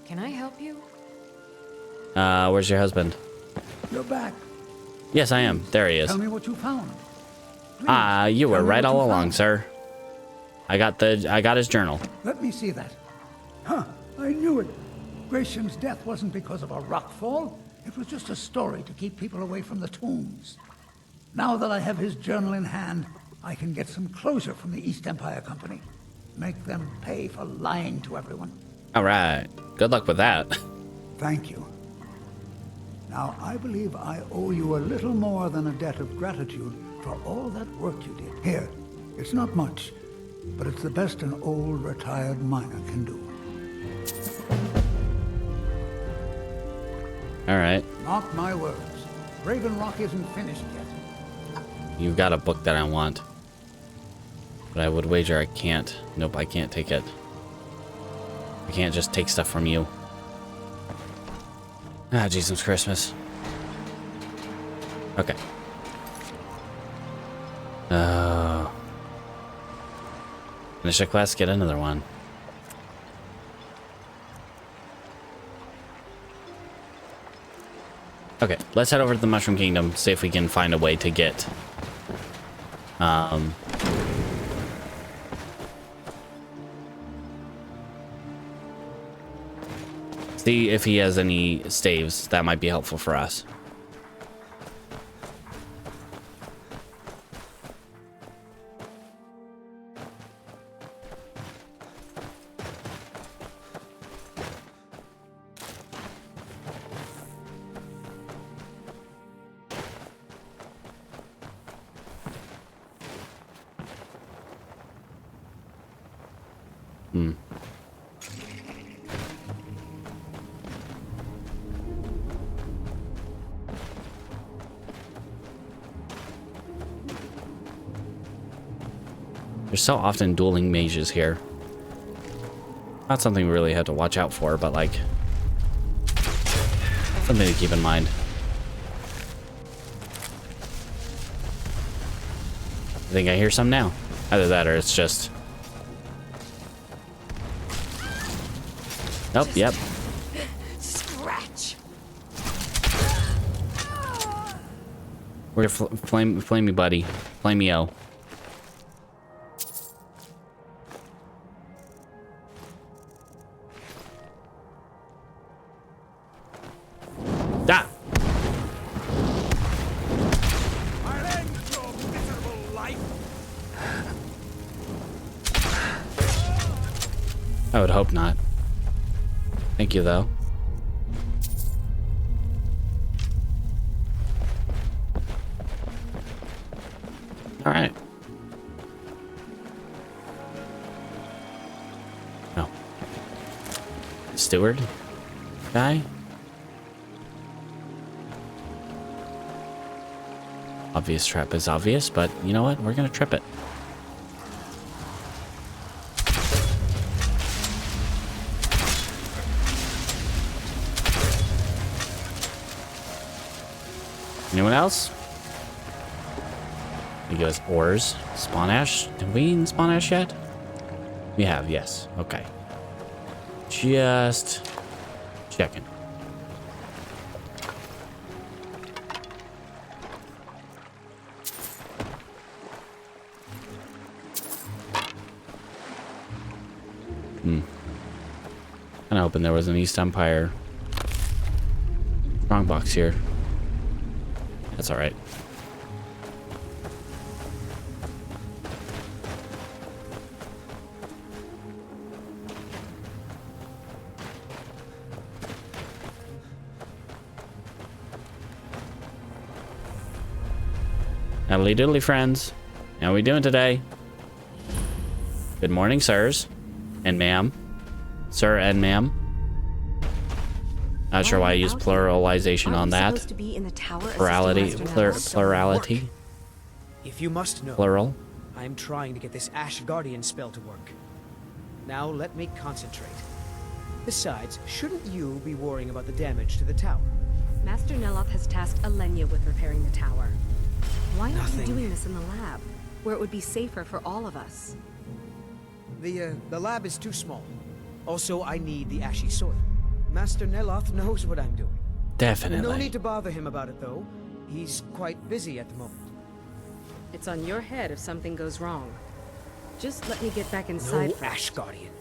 Can I help you? Where's your husband? You're back. Yes, I am. There he is. Tell me what you found. You were tell me right what all you along, found. sir. I got his journal. Let me see that. Huh, I knew it. Gratian's death wasn't because of a rock fall. It was just a story to keep people away from the tombs. Now that I have his journal in hand, I can get some closure from the East Empire Company. Make them pay for lying to everyone. All right. Good luck with that. Thank you. Now, I believe I owe you a little more than a debt of gratitude for all that work you did. Here, it's not much, but it's the best an old retired miner can do. All right. Mark my words. Raven Rock isn't finished yet. You've got a book that I want. But I would wager I can't. Nope, I can't take it. I can't just take stuff from you. Ah, Jesus Christmas. Okay. Finish a quest, get another one. Okay, let's head over to the Mushroom Kingdom, see if we can find a way to get see if he has any staves that might be helpful for us. There's so often dueling mages here. Not something we really had to watch out for, but like something to keep in mind. I think I hear some now. Either that or it's just... Nope, yep. Scratch. We're flame me, buddy. Flame me, oh. Ah! I'll end your miserable life. I would hope not. Thank you, though. All right. Oh. Steward guy? Obvious trap is obvious, but you know what? We're gonna trip it. Anyone else? He goes ores. Spawn ash. Did we eat spawn ash yet? We have, yes. Okay. Just checking. Kind of hoping there was an East Empire strongbox here. That's all right. Howdy doodly, friends. How we doing today? Good morning, sirs and ma'am. Sir and ma'am. Not sure why I use pluralization on that. Plurality. Plurality. If you must know, Plural. I'm trying to get this Ash Guardian spell to work. Now let me concentrate. Besides, shouldn't you be worrying about the damage to the tower? Master Neloth has tasked Alenia with repairing the tower. Why aren't you Nothing. doing this in the lab, where it would be safer for all of us? The lab is too small. Also, I need the ashy soil. Master Neloth knows what I'm doing. Definitely. No need to bother him about it, though. He's quite busy at the moment. It's on your head if something goes wrong. Just let me get back inside No first. Ash Guardian.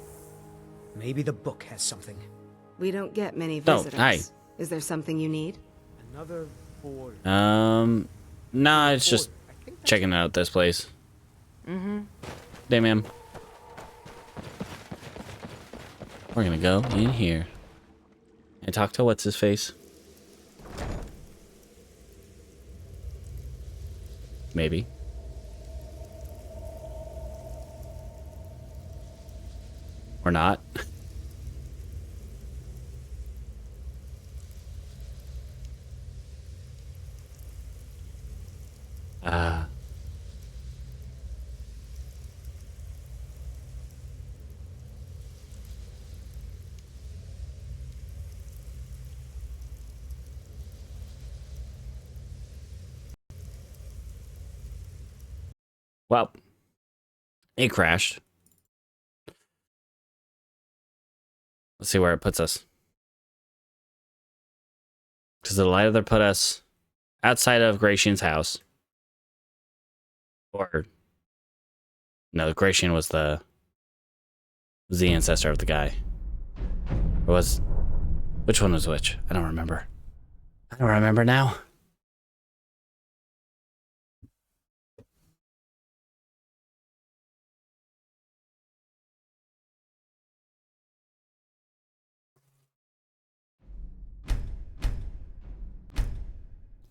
Maybe the book has something. We don't get many Oh, visitors. hi. Is there something you need? Another board. Nah, it's just checking out this place. Mm-hmm. Day, ma'am. We're gonna go in here and talk to what's his face. Maybe. Or not. Well, it crashed. Let's see where it puts us. Because it'll either put us outside of Gratian's house. Or... No, Gratian was the ancestor of the guy. Or was... Which one was which? I don't remember. I don't remember now.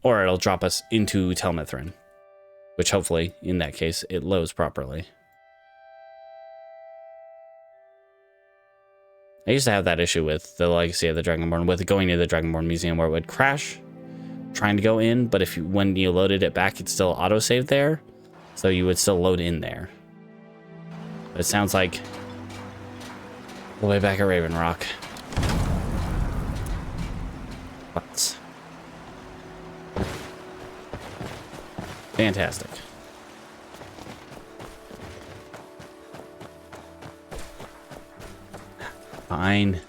Or it'll drop us into Telmithrin. Which hopefully, in that case, it loads properly. I used to have that issue with the Legacy of the Dragonborn, with going to the Dragonborn Museum where it would crash trying to go in, but when you loaded it back, it's still autosaved there. So you would still load in there. But it sounds like the way back at Raven Rock. What? Fantastic. Fine.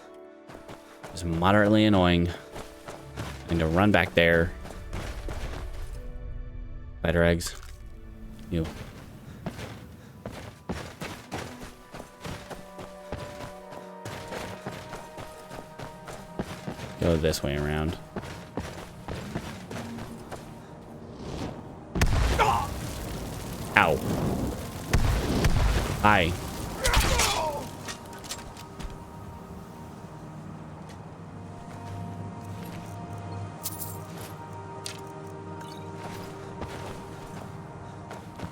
Just moderately annoying. I need to run back there. Spider eggs. You. Go this way around. Ow. Hi.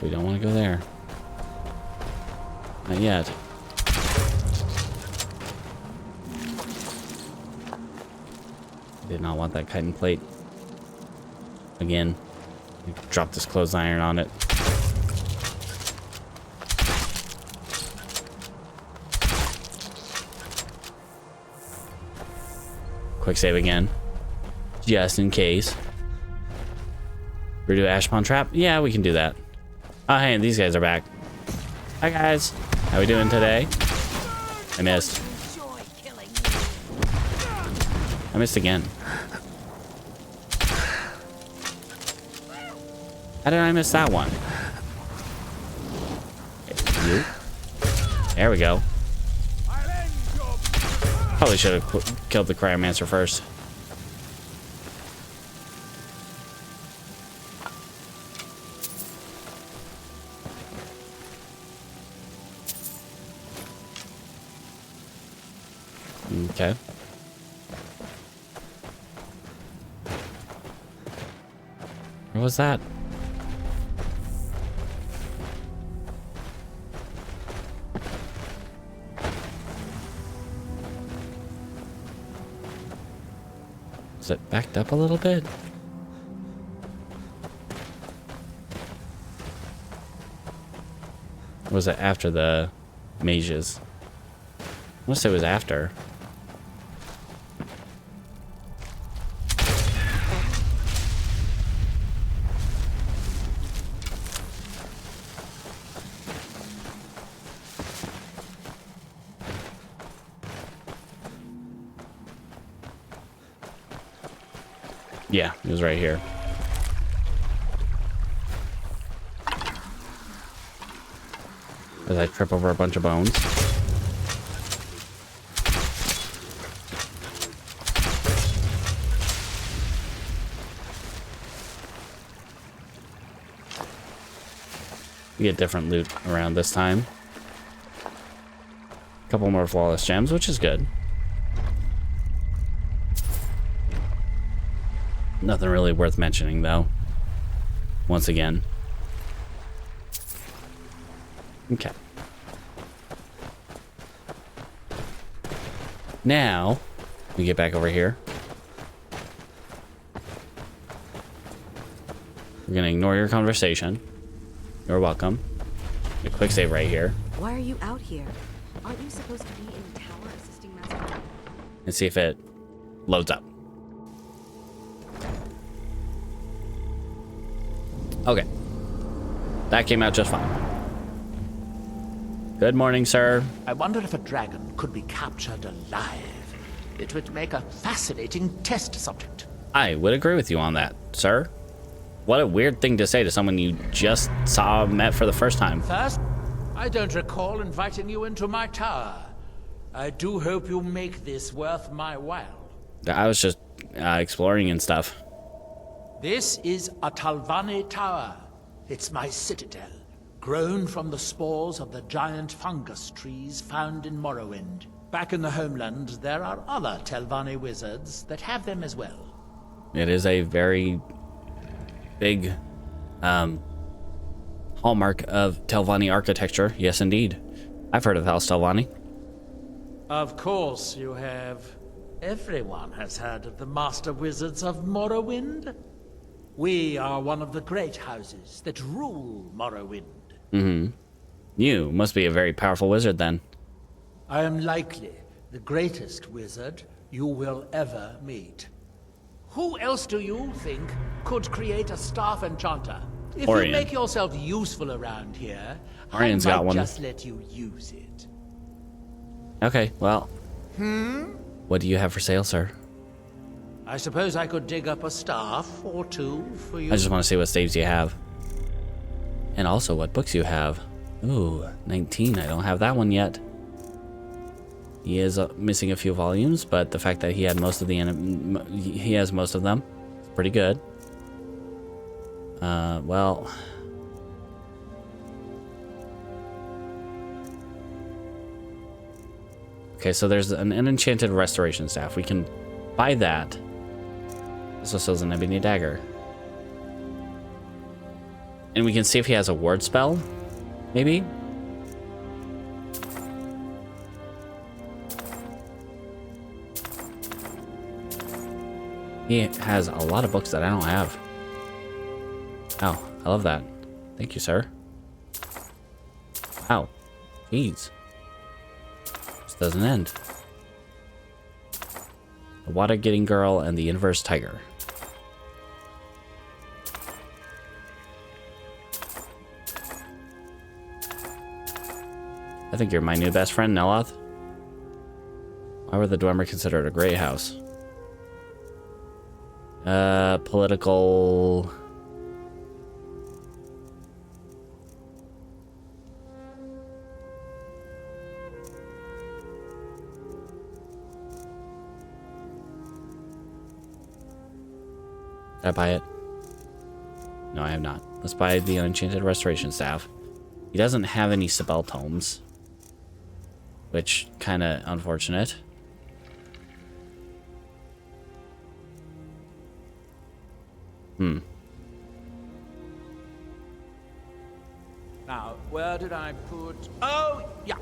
We don't want to go there. Not yet. Did not want that chitin plate. Again. Drop this clothes iron on it. Quick save again. Just in case. Redo Ashpon Trap? Yeah, we can do that. Oh, hey, these guys are back. Hi, guys. How we doing today? I missed. I missed again. How did I miss that one? You. There we go. Probably should have killed the Cryomancer first. Okay. What was that? Is it backed up a little bit? Or was it after the mages? I want to say it was after. Yeah, it was right here. As I trip over a bunch of bones. We get different loot around this time. A couple more flawless gems, which is good. Nothing really worth mentioning, though. Once again. Okay. Now, we get back over here. We're gonna ignore your conversation. You're welcome. A quick save right here. Why are you out here? Aren't you supposed to be in the tower assisting Master? And see if it loads up. Okay. That came out just fine. Good morning, sir. I wonder if a dragon could be captured alive. It would make a fascinating test subject. I would agree with you on that, sir. What a weird thing to say to someone you just met for the first time. First, I don't recall inviting you into my tower. I do hope you make this worth my while. I was just exploring and stuff. This is a Talvani tower. It's my citadel, grown from the spores of the giant fungus trees found in Morrowind. Back in the homeland, there are other Telvanni wizards that have them as well. It is a very big hallmark of Telvanni architecture. Yes, indeed. I've heard of House Telvanni. Of course you have. Everyone has heard of the Master Wizards of Morrowind. We are one of the great houses that rule Morrowind. Mm-hmm. You must be a very powerful wizard, then. I am likely the greatest wizard you will ever meet. Who else do you think could create a staff enchanter? If Orion. you make yourself useful around here, Orion's I got might one. just let you use it. Okay, well. What do you have for sale, sir? I suppose I could dig up a staff or two for you. I just want to see what staves you have. And also what books you have. Ooh, 19. I don't have that one yet. He is missing a few volumes, but the fact that he had most of he has most of them. It's pretty good. Well. Okay, so there's an enchanted restoration staff. We can buy that. This also sells an ebony dagger. And we can see if he has a ward spell, maybe? He has a lot of books that I don't have. Oh, I love that. Thank you, sir. Wow. Jeez. This doesn't end. The water-getting girl and the inverse tiger. I think you're my new best friend, Neloth. Why would the Dwemer consider it a great house? Political... Did I buy it? No, I have not. Let's buy the Unenchanted Restoration Staff. He doesn't have any Sibel tomes, which kind of unfortunate. Now, where did I put... Oh, yeah.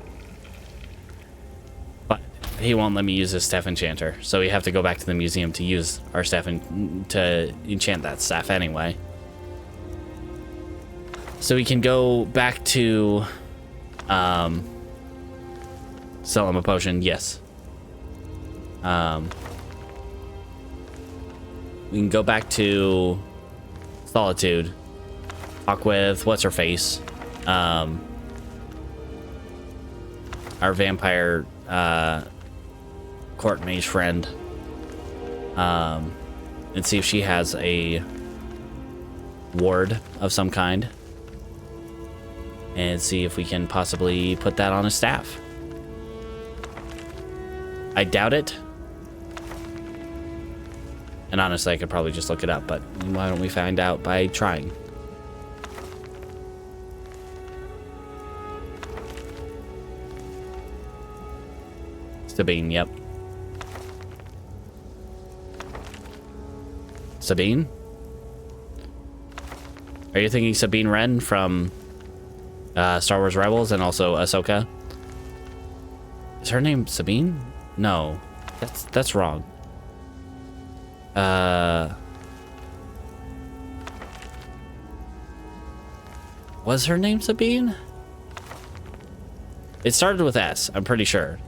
But he won't let me use his staff enchanter, so we have to go back to the museum to use our staff to enchant that staff anyway. So we can go back to sell him a potion. Yes. We can go back to Solitude, talk with what's her face, our vampire court mage friend, and see if she has a ward of some kind, and see if we can possibly put that on a staff. I doubt it. And honestly, I could probably just look it up, but why don't we find out by trying? Sabine, yep. Sabine? Are you thinking Sabine Wren from Star Wars Rebels and also Ahsoka? Is her name Sabine? No, that's wrong. Was her name Sabine? It started with S, I'm pretty sure.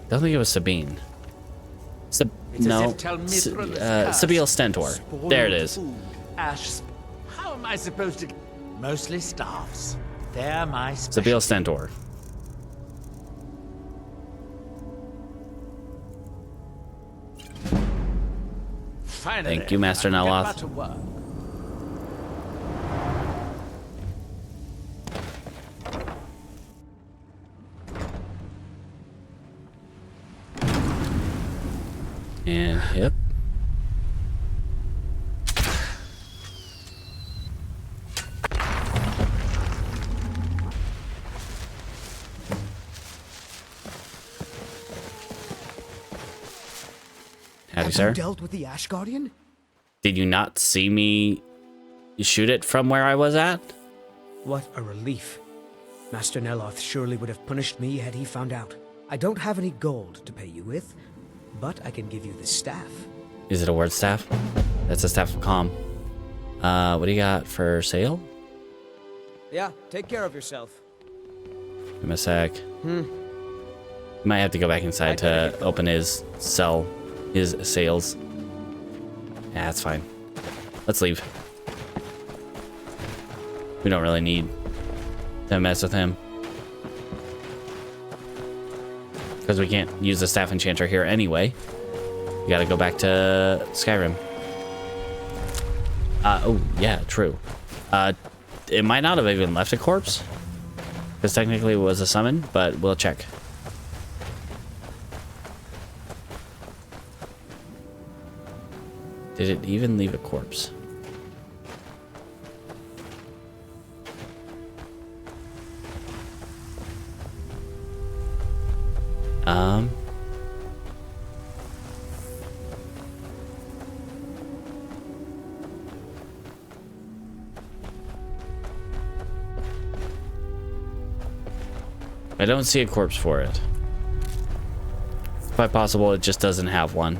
Don't think it was Sabine. No, Sabine Stentor. There it is. Ash. How am I supposed to... Mostly staffs. They're my Sabine Stentor. Finally, thank you, Master Naloth. And hip. Howdy, sir. Have you dealt with the Ash Guardian? Did you not see me shoot it from where I was at? What a relief. Master Neloth surely would have punished me had he found out. I don't have any gold to pay you with, but I can give you the staff. Is it a word staff? That's a staff of calm. What do you got for sale? Yeah, take care of yourself. Give me a sec. Might have to go back inside to open his sales. Yeah, that's fine. Let's leave. We don't really need to mess with him, because we can't use the staff enchanter here anyway. We gotta go back to Skyrim. Oh, yeah, true. It might not have even left a corpse, because technically it was a summon, but we'll check. Did it even leave a corpse? I don't see a corpse for it. It's quite possible it just doesn't have one.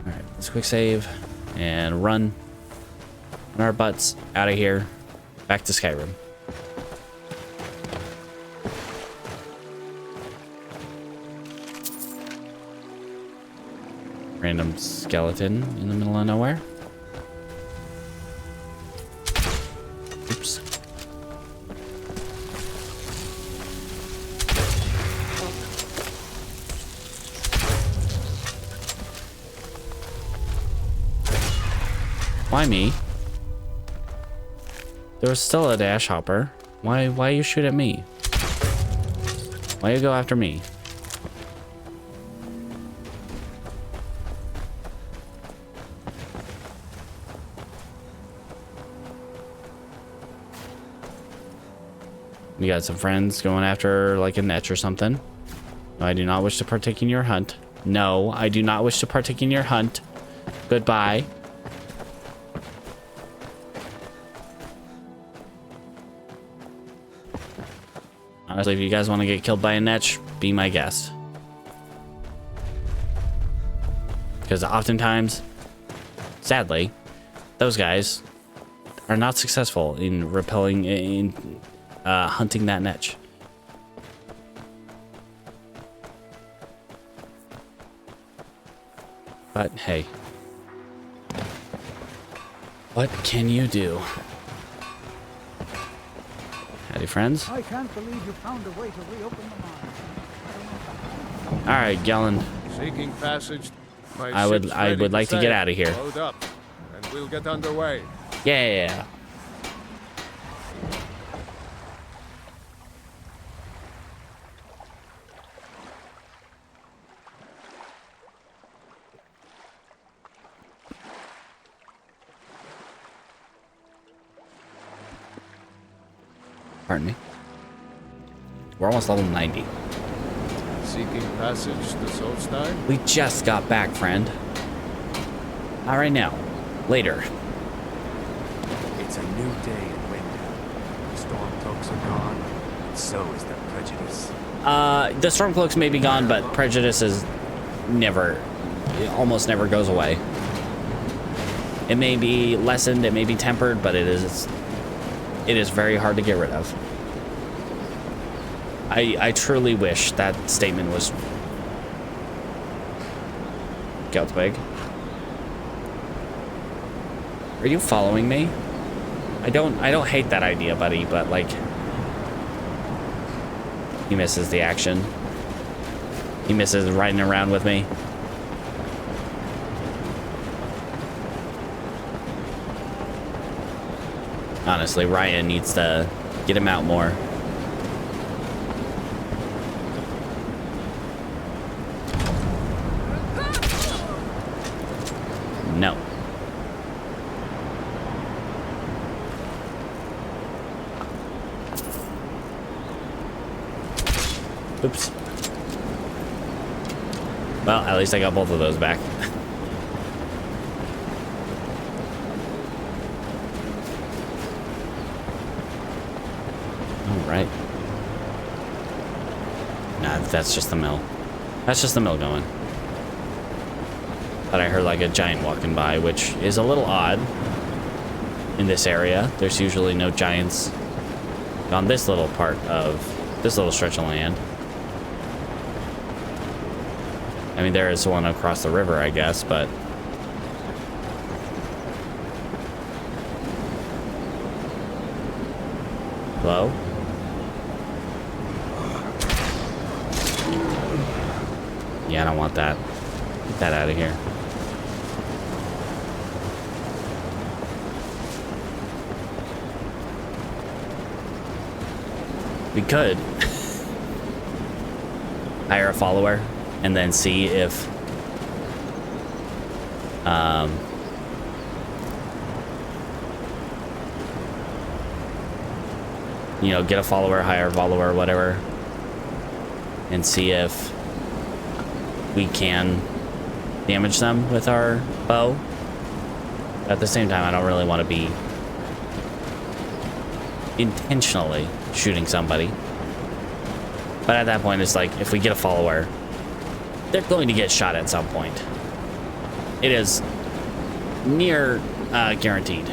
Alright, let's quick save and run on our butts out of here, back to Skyrim. Random skeleton in the middle of nowhere. Oops. Why me? There was still a dash hopper. Why you shoot at me? Why you go after me? You got some friends going after like a netch or something. No, I do not wish to partake in your hunt. No, I do not wish to partake in your hunt. Goodbye. Honestly, if you guys want to get killed by a netch, be my guest. Because oftentimes, sadly, those guys are not successful in repelling, hunting that netch. But hey, what can you do? Howdy, friends. I can't believe you found a way to reopen the mine. All right, Gellin. Seeking passage. My I would like to get out of here. Load up, and we'll get underway. Yeah. Pardon me. We're almost level 90. Seeking passage to Solstein? We just got back, friend. Not right now. Later. It's a new day in Windham. The Stormcloaks are gone, and so is the prejudice. The Stormcloaks may be gone, but prejudice is it almost never goes away. It may be lessened, it may be tempered, but it is very hard to get rid of. I truly wish that statement was Geltwig. Are you following me? I don't hate that idea, buddy, but like he misses the action. He misses riding around with me. Honestly, Ryan needs to get him out more. No. Oops. Well, at least I got both of those back. Right. Nah, that's just the mill. That's just the mill going. But I heard like a giant walking by, which is a little odd in this area. There's usually no giants on this little part of this little stretch of land. I mean, there is one across the river, I guess, but hello? Yeah, I don't want that. Get that out of here. We could hire a follower and then see if you know, get a follower, hire a follower, whatever, and see if we can damage them with our bow. But at the same time, I don't really want to be intentionally shooting somebody. But at that point, it's like, if we get a follower, they're going to get shot at some point. It is near guaranteed.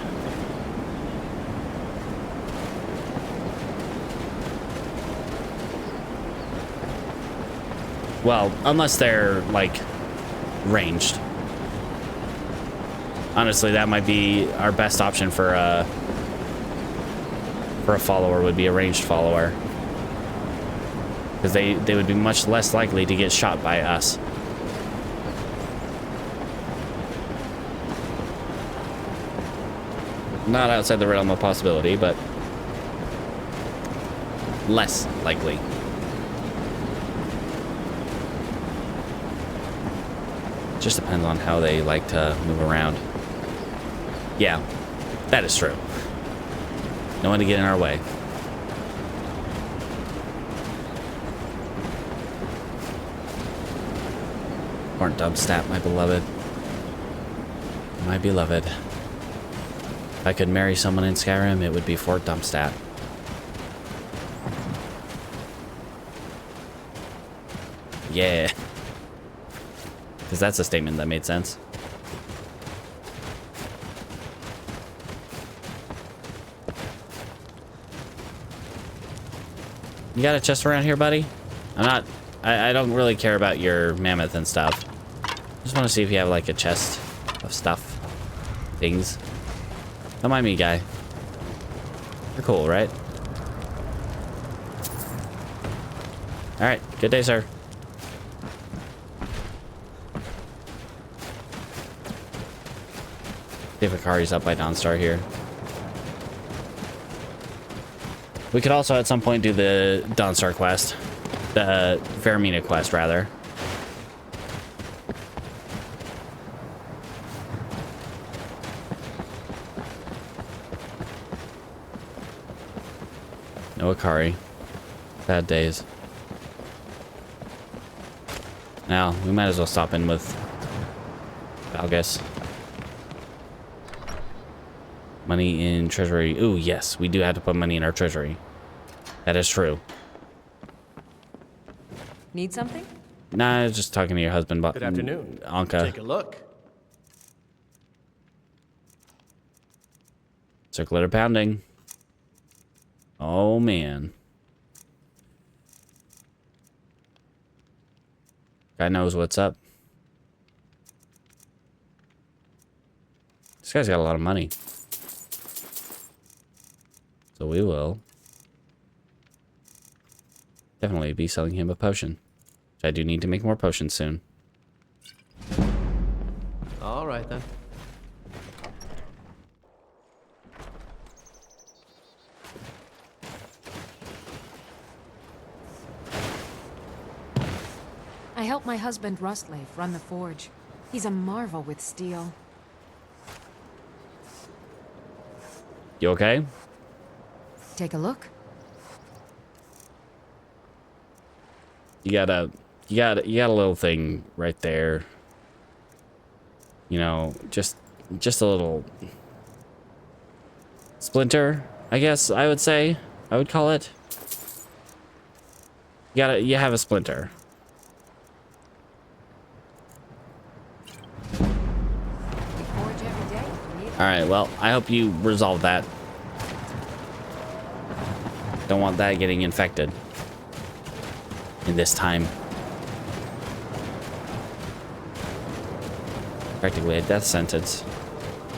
Well, unless they're, like, ranged. Honestly, that might be our best option for a follower, would be a ranged follower. Because they would be much less likely to get shot by us. Not outside the realm of possibility, but less likely. Just depends on how they like to move around. Yeah, that is true. No one to get in our way. Or dubstep, my beloved. My beloved. If I could marry someone in Skyrim, it would be Fort Dumpstat. Yeah. Because that's a statement that made sense. You got a chest around here, buddy? I don't really care about your mammoth and stuff. Just want to see if you have like a chest of stuff. Things. Don't mind me, guy. You're cool, right? Alright, good day, sir. See if Akari's up by Dawnstar here. We could also at some point do the Dawnstar quest. The Faramina quest, rather. No Akari. Bad days. Now, we might as well stop in with Valgus. Money in treasury. Ooh, yes, we do have to put money in our treasury. That is true. Need something? Nah, I was just talking to your husband, but Good afternoon. Anka. Take a look. Circular pounding. Oh, man. Guy knows what's up. This guy's got a lot of money. So we will definitely be selling him a potion. Which I do need to make more potions soon. All right, then. I help my husband Rustlave run the forge. He's a marvel with steel. You okay? Take a look. You got a little thing right there. You know, just a little splinter, I guess I would say. I would call it. You have a splinter. Alright, well, I hope you resolve that. Don't want that getting infected in this time. Practically a death sentence.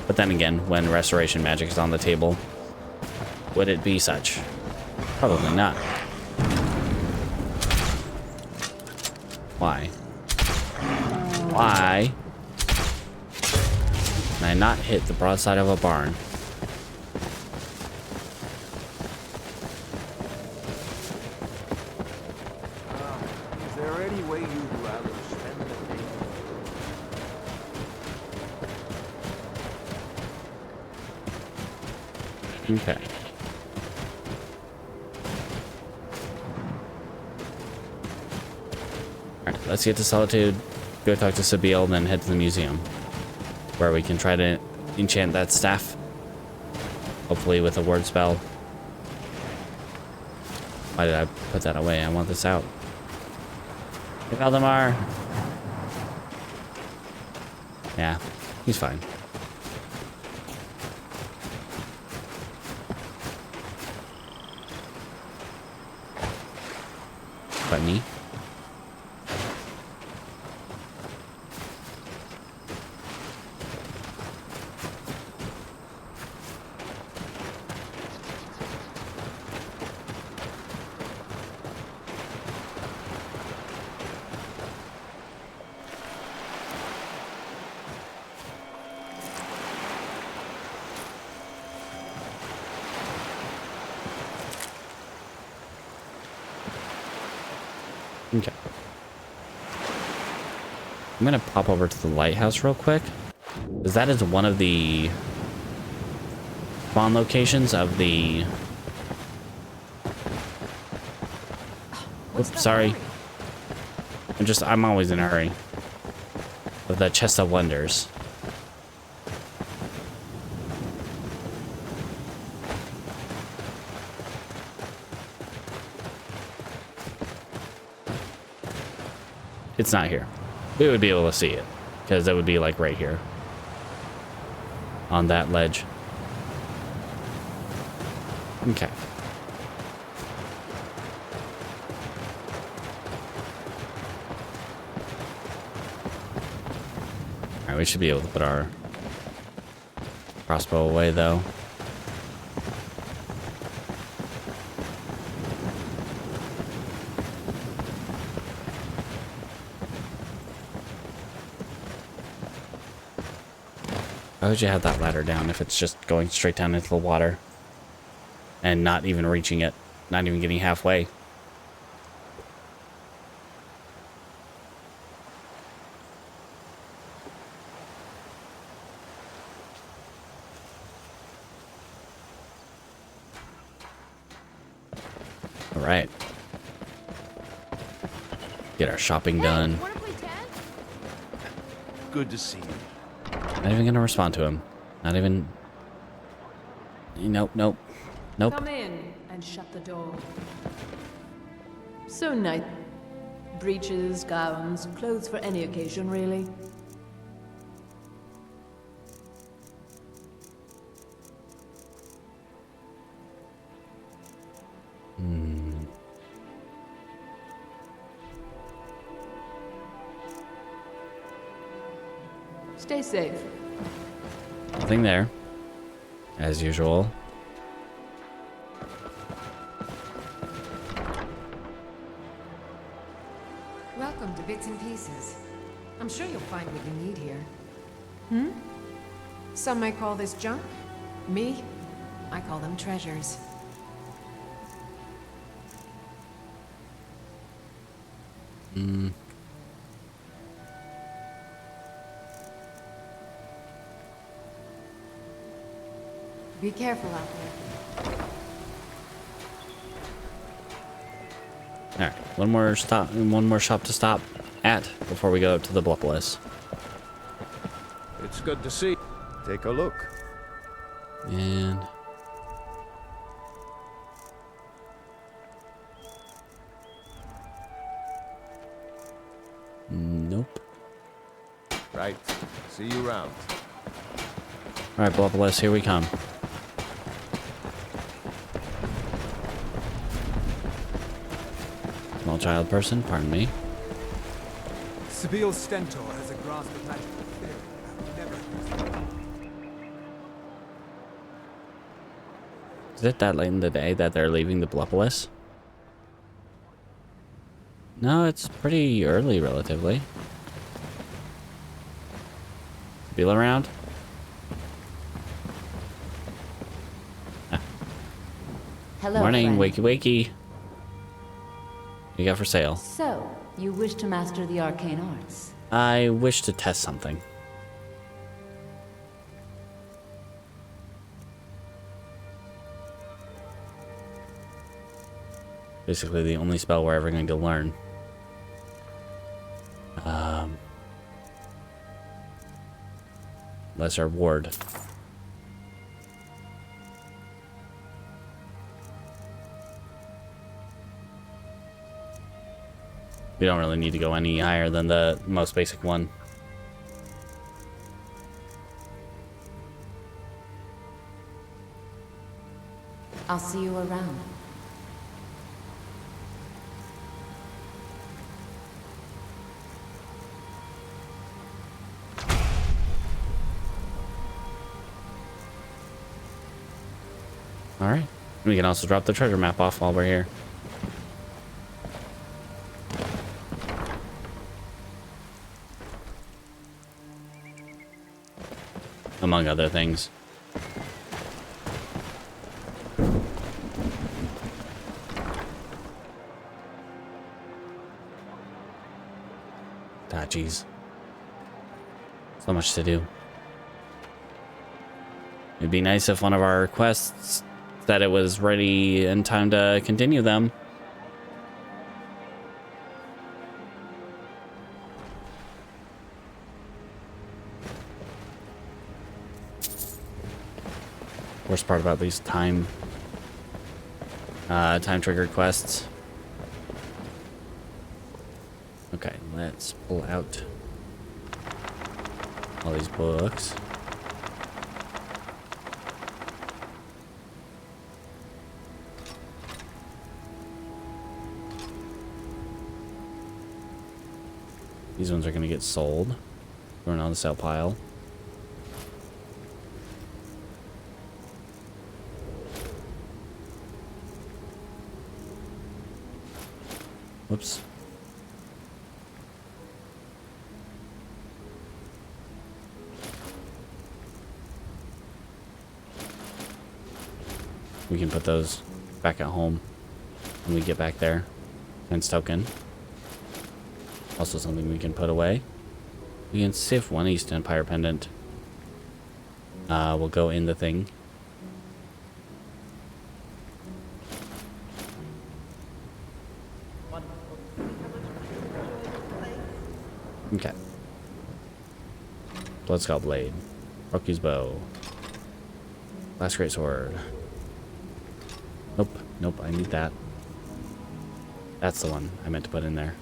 But then again, when restoration magic is on the table, would it be such? Probably not. Why? Why? Can I not hit the broadside of a barn? Is there any way you'd rather spend the day? Okay. Alright, let's get to Solitude, go talk to Sabil, then head to the museum, where we can try to enchant that staff. Hopefully with a word spell. Why did I put that away? I want this out. Hey, Valdemar. Yeah, he's fine. Bunny. Okay. I'm gonna pop over to the lighthouse real quick, because that is one of the spawn locations of the... Oops, sorry. I'm always in a hurry. Of the chest of wonders. It's not here. We would be able to see it, because it would be like right here on that ledge. Okay. Alright, we should be able to put our crossbow away though. Why would you have that ladder down if it's just going straight down into the water and not even reaching it, not even getting halfway? All right. Get our shopping done. Good to see you. Not even gonna respond to him. Not even. Nope, nope, nope. Come in and shut the door. So nice. Breeches, gowns, clothes for any occasion, really. Stay safe. Nothing there, as usual. Welcome to Bits and Pieces. I'm sure you'll find what you need here. Hmm? Some may call this junk. Me, I call them treasures. Hmm. Be careful out there. All right, one more shop to stop at before we go up to the Blupolis. It's good to see. Take a look. And nope. Right. See you round. All right, Blupolis, here we come. Small child person, pardon me. Sibyl Stentor has a grasp of magical theory. I've never Is it that late in the day that they're leaving the Blupolis? No, it's pretty early, relatively. Feel around? Hello, Morning, friend. wakey wakey. What you got for sale? So, you wish to master the arcane arts? I wish to test something. Basically the only spell we're ever going to learn. Lesser Ward. We don't really need to go any higher than the most basic one. I'll see you around. Alright. We can also drop the treasure map off while we're here. Among other things. jeez. So much to do. It'd be nice if one of our quests said it was ready in time to continue them. Worst part about these time triggered quests. Okay, let's pull out all these books. These ones are going to get sold. Throwing on the sell pile. Whoops. We can put those back at home when we get back there. Fence token. Also something we can put away. We can see if one East Empire pendant will go in the thing. Okay. Blood-Scald Blade. Roku's Bow. Last Great Sword. Nope. Nope, I need that. That's the one I meant to put in there.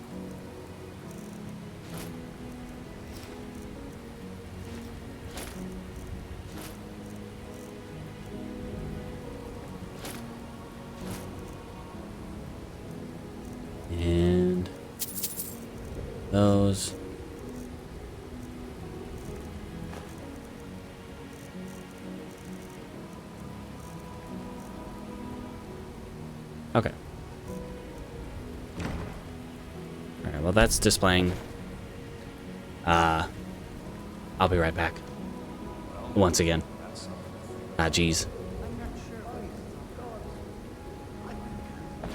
And those. Okay. Alright, well that's displaying. I'll be right back. Once again. Ah, geez.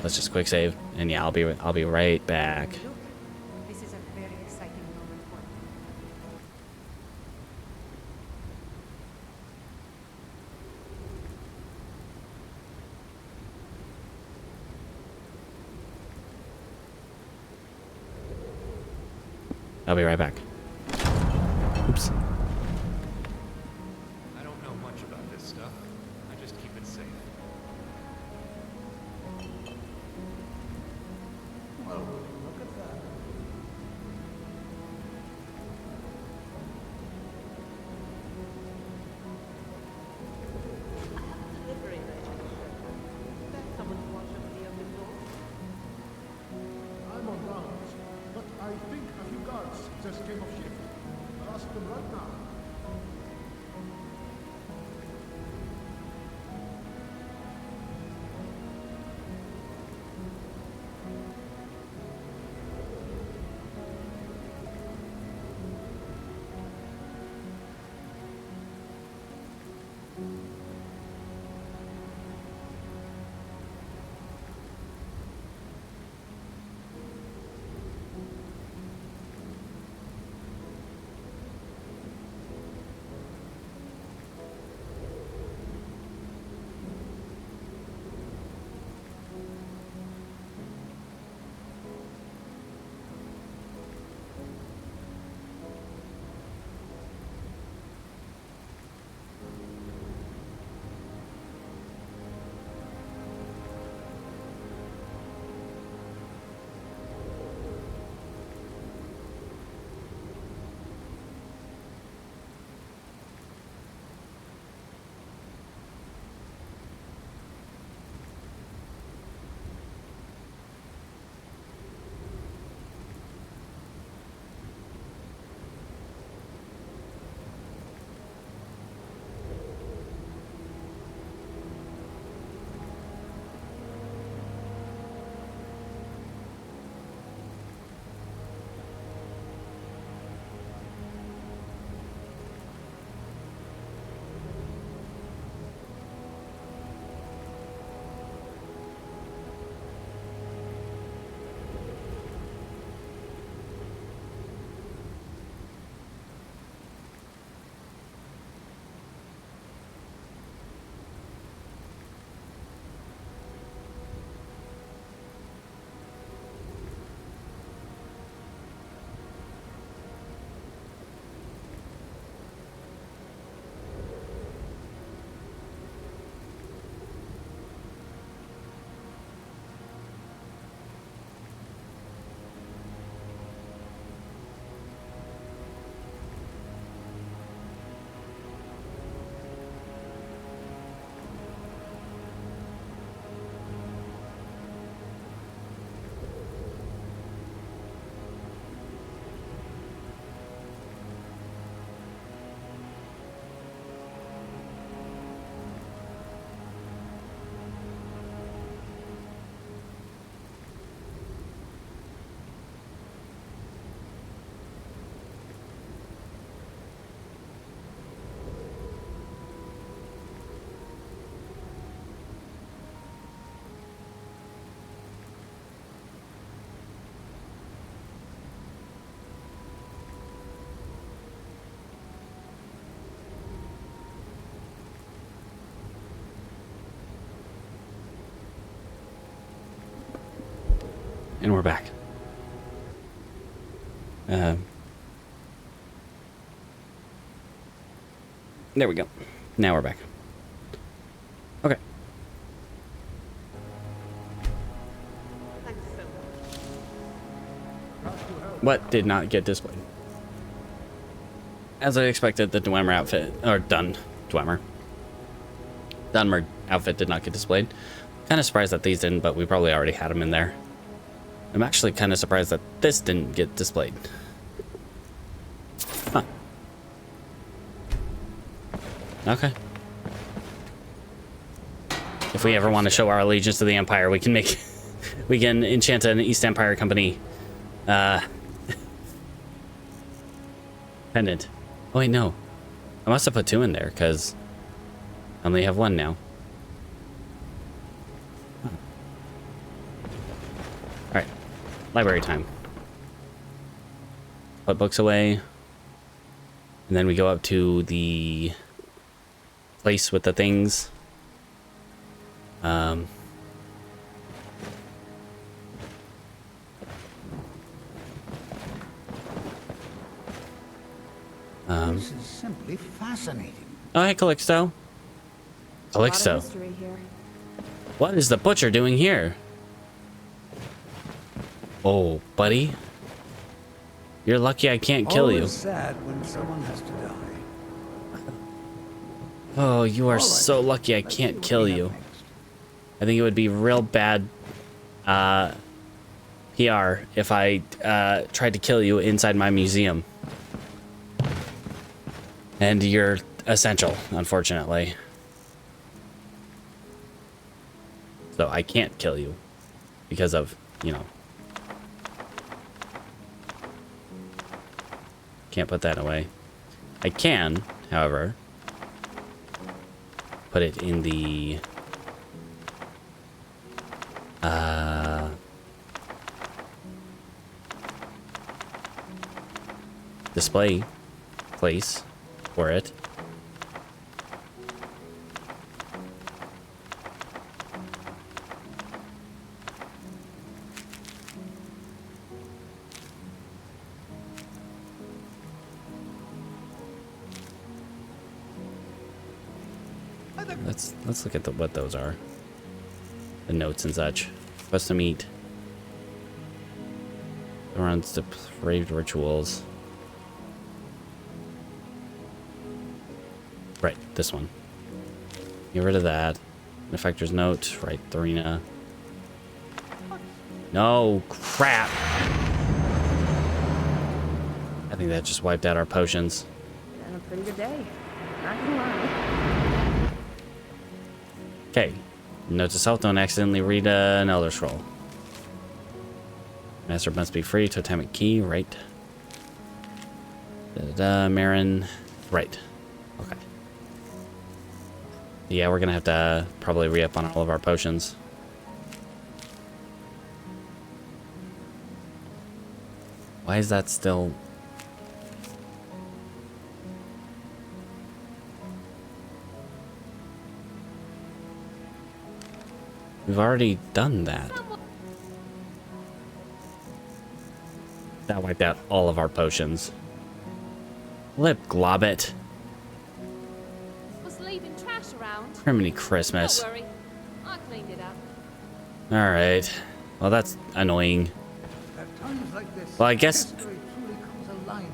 Let's just quick save, and yeah, I'll be right back. This is a very exciting moment for me. I'll be right back. Oops. I don't know much about this stuff. I just keep it safe. Well, look at that. I'm on rounds, but I think a few guards just came off shift. I'll ask them right now. And we're back. There we go. Now we're back. Okay. What did not get displayed? As I expected, the Dwemer outfit, or Dunmer outfit did not get displayed. Kind of surprised that these didn't, but we probably already had them in there. I'm actually kind of surprised that this didn't get displayed. Huh. Okay. If we ever want to show our allegiance to the Empire, we can make... we can enchant an East Empire Company pendant. Oh wait, no. I must have put 2 in there, because I only have 1 now. Huh. Alright. Library time. Put books away. And then we go up to the place with the things. This is simply fascinating. Oh, hey, Calixto. Calixto. What is the butcher doing here? Oh, buddy. You're lucky I can't kill you. Always sad when someone has to die. Oh, you are so lucky I can't kill you. I think it would be real bad PR if I tried to kill you inside my museum. And you're essential, unfortunately. So I can't kill you because of, you know. Can't put that away. I can, however, put it in the display place for it. Let's look at what those are. The notes and such. Custom eat. Runs depraved rituals. Right, this one. Get rid of that. Benefactor's note. Right, Thorina. No, crap. I think that just wiped out our potions. Been a pretty good day. Not gonna lie. Okay. Note to self, don't accidentally read an Elder Scroll. Master must be free. Totemic key, right. Marin, right. Okay. Yeah, we're gonna have to probably re-up on all of our potions. Why is that still... We've already done that. That wiped out all of our potions. Lip Globbit. Was leaving trash around. Criminy Christmas. Don't worry. I cleaned it up. Alright. Well, that's annoying. At times like this, Well, I guess... history truly comes alive.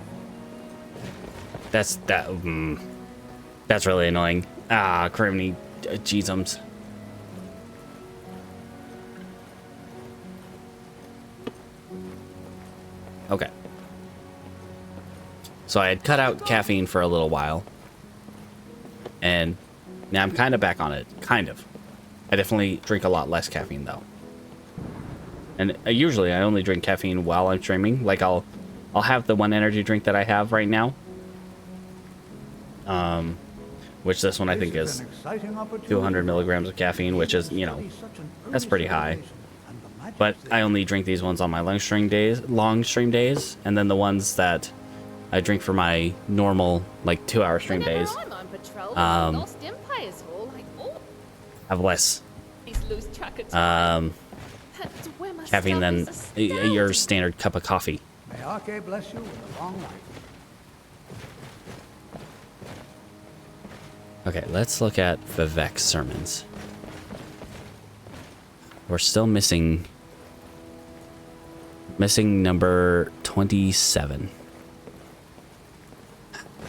That's really annoying. Ah, criminy jeezums. Okay. So I had cut out caffeine for a little while. And now I'm kind of back on it. Kind of. I definitely drink a lot less caffeine, though. And usually I only drink caffeine while I'm streaming. Like, I'll have the one energy drink that I have right now. Which this one I think is 200 milligrams of caffeine, which is, you know, that's pretty high. But I only drink these ones on my long stream days, and then the ones that I drink for my normal, like, 2-hour stream days, have less caffeine than your standard cup of coffee. May Arche bless you with a long life. Okay, let's look at Vivek's sermons. We're still missing number 27.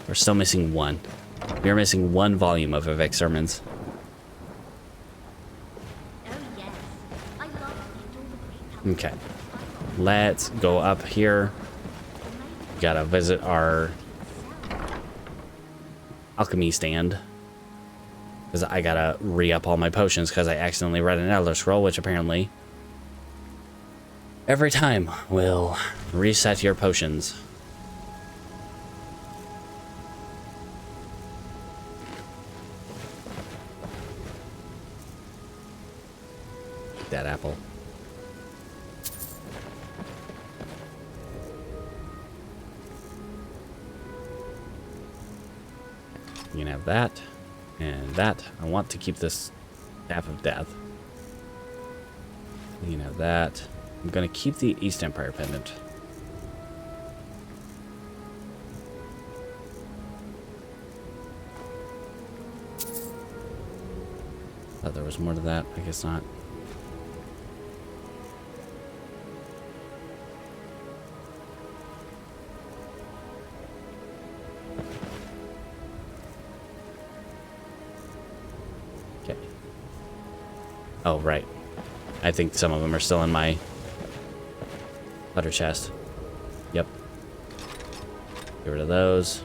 We're still missing one. We are missing one volume of Vivek's sermons. Okay, let's go up here. Gotta visit our alchemy stand, because I gotta re-up all my potions because I accidentally read an Elder Scroll, which apparently every time will reset your potions. Eat that apple. You can have that and that. I want to keep this Staff of Death. You can have that. I'm gonna keep the East Empire pendant. Thought there was more to that. I guess not. Oh, right. I think some of them are still in my clutter chest. Yep. Get rid of those.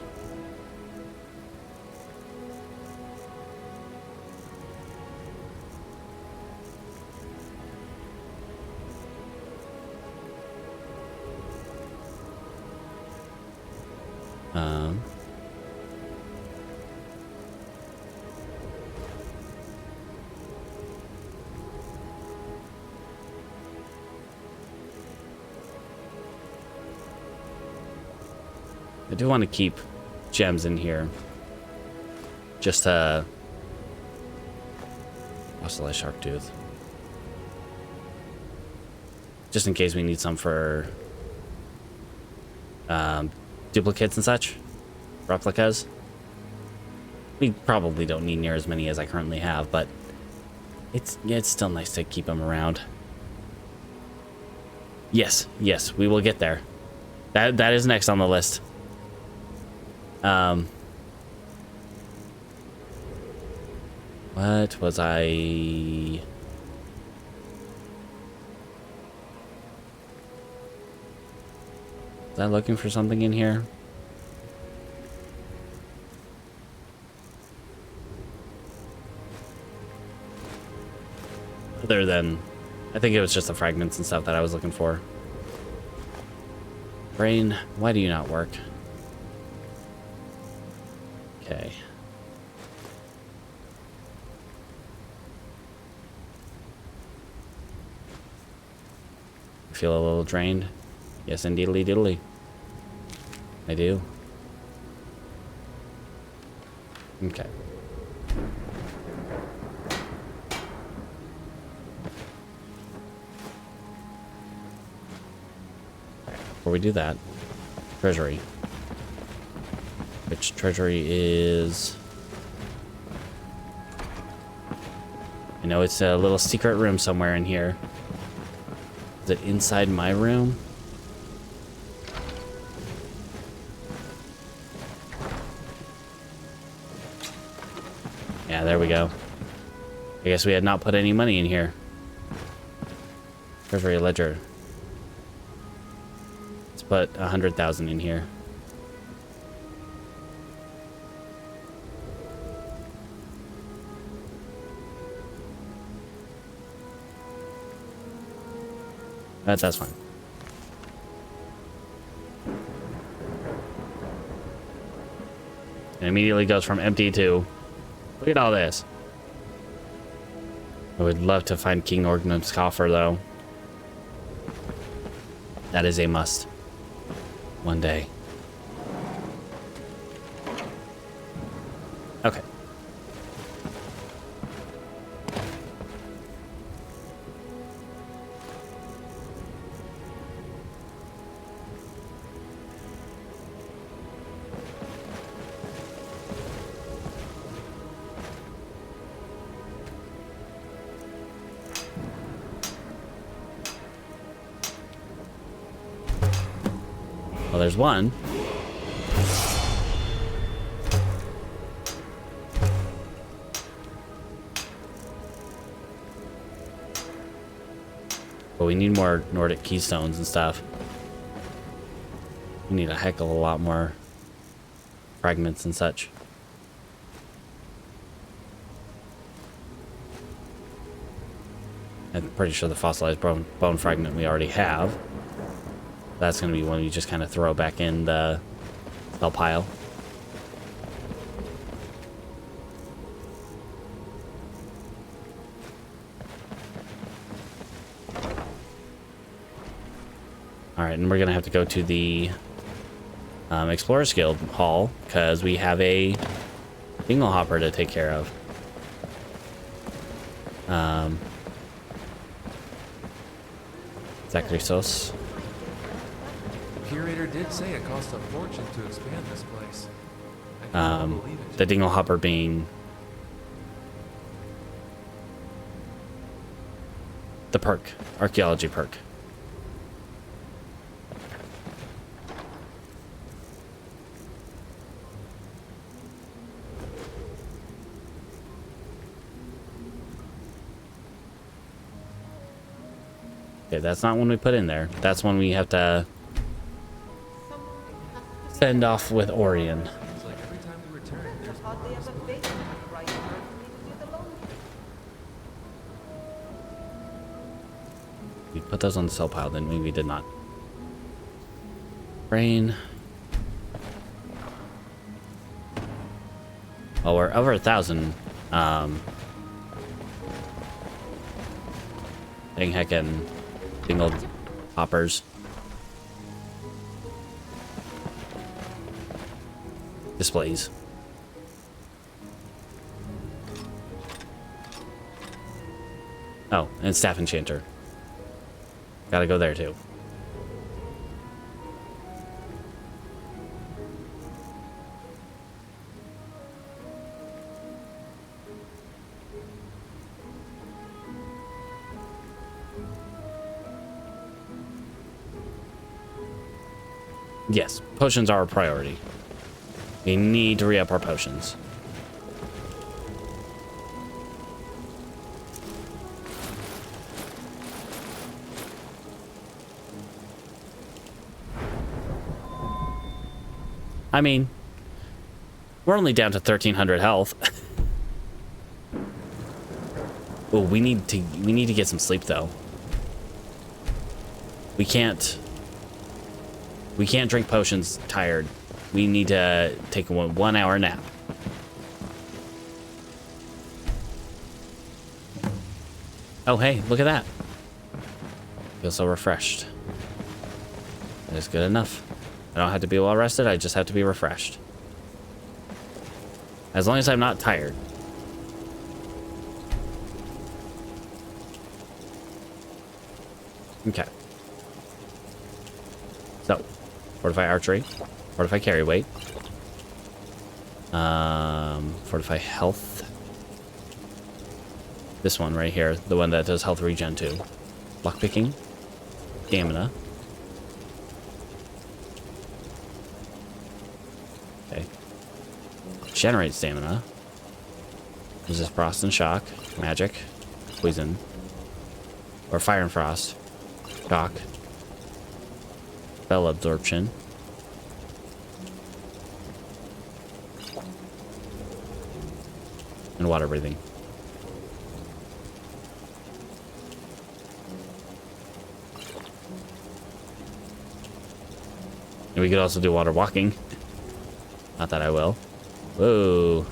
I do want to keep gems in here. Just to... Fossilized shark tooth. Just in case we need some for... duplicates and such. Replicas. We probably don't need near as many as I currently have, but... It's still nice to keep them around. Yes, we will get there. That is next on the list. What was I... Was I looking for something in here? Other than... I think it was just the fragments and stuff that I was looking for. Brain, why do you not work? Okay. Feel a little drained? Yes, indeedly diddly. I do. Okay. Before we do that, treasury. Which treasury is... I know it's a little secret room somewhere in here. Is it inside my room? Yeah, there we go. I guess we had not put any money in here. Treasury ledger. Let's put 100,000 in here. That's fine. It immediately goes from empty to... Look at all this. I would love to find King Orgnum's coffer, though. That is a must. One day. Okay. Well, there's one. But we need more Nordic keystones and stuff. We need a heck of a lot more fragments and such. I'm pretty sure the fossilized bone fragment we already have. That's going to be one you just kind of throw back in the spell pile. Alright, and we're going to have to go to the Explorers Guild Hall because we have a dingle hopper to take care of. Zakrisos. Curator did say it cost a fortune to expand this place. I can't believe it. The dingle hopper being the perk, archaeology perk. Okay, that's not one we put in there. That's one we have to send off with Orion. It's like every time we return, there's We put those on the sell pile, then we did not. Brain. Well, we're over 1,000. Dang heckin' dingle hoppers. Displays. Oh, and staff enchanter. Gotta go there too. Yes, potions are a priority. We need to re-up our potions. I mean, we're only down to 1,300 health. Oh, we need to get some sleep though. We can't drink potions tired. We need to take a 1 hour nap. Oh, hey, look at that. Feel so refreshed. That is good enough. I don't have to be well rested, I just have to be refreshed. As long as I'm not tired. Okay. So, fortify archery, fortify carry weight, fortify health. This one right here, the one that does health regen too. Lockpicking, stamina. Okay. Generate stamina. Resist frost and shock, magic, poison, or fire and frost, shock. Spell absorption. And water breathing. And we could also do water walking. Not that I will. Whoa.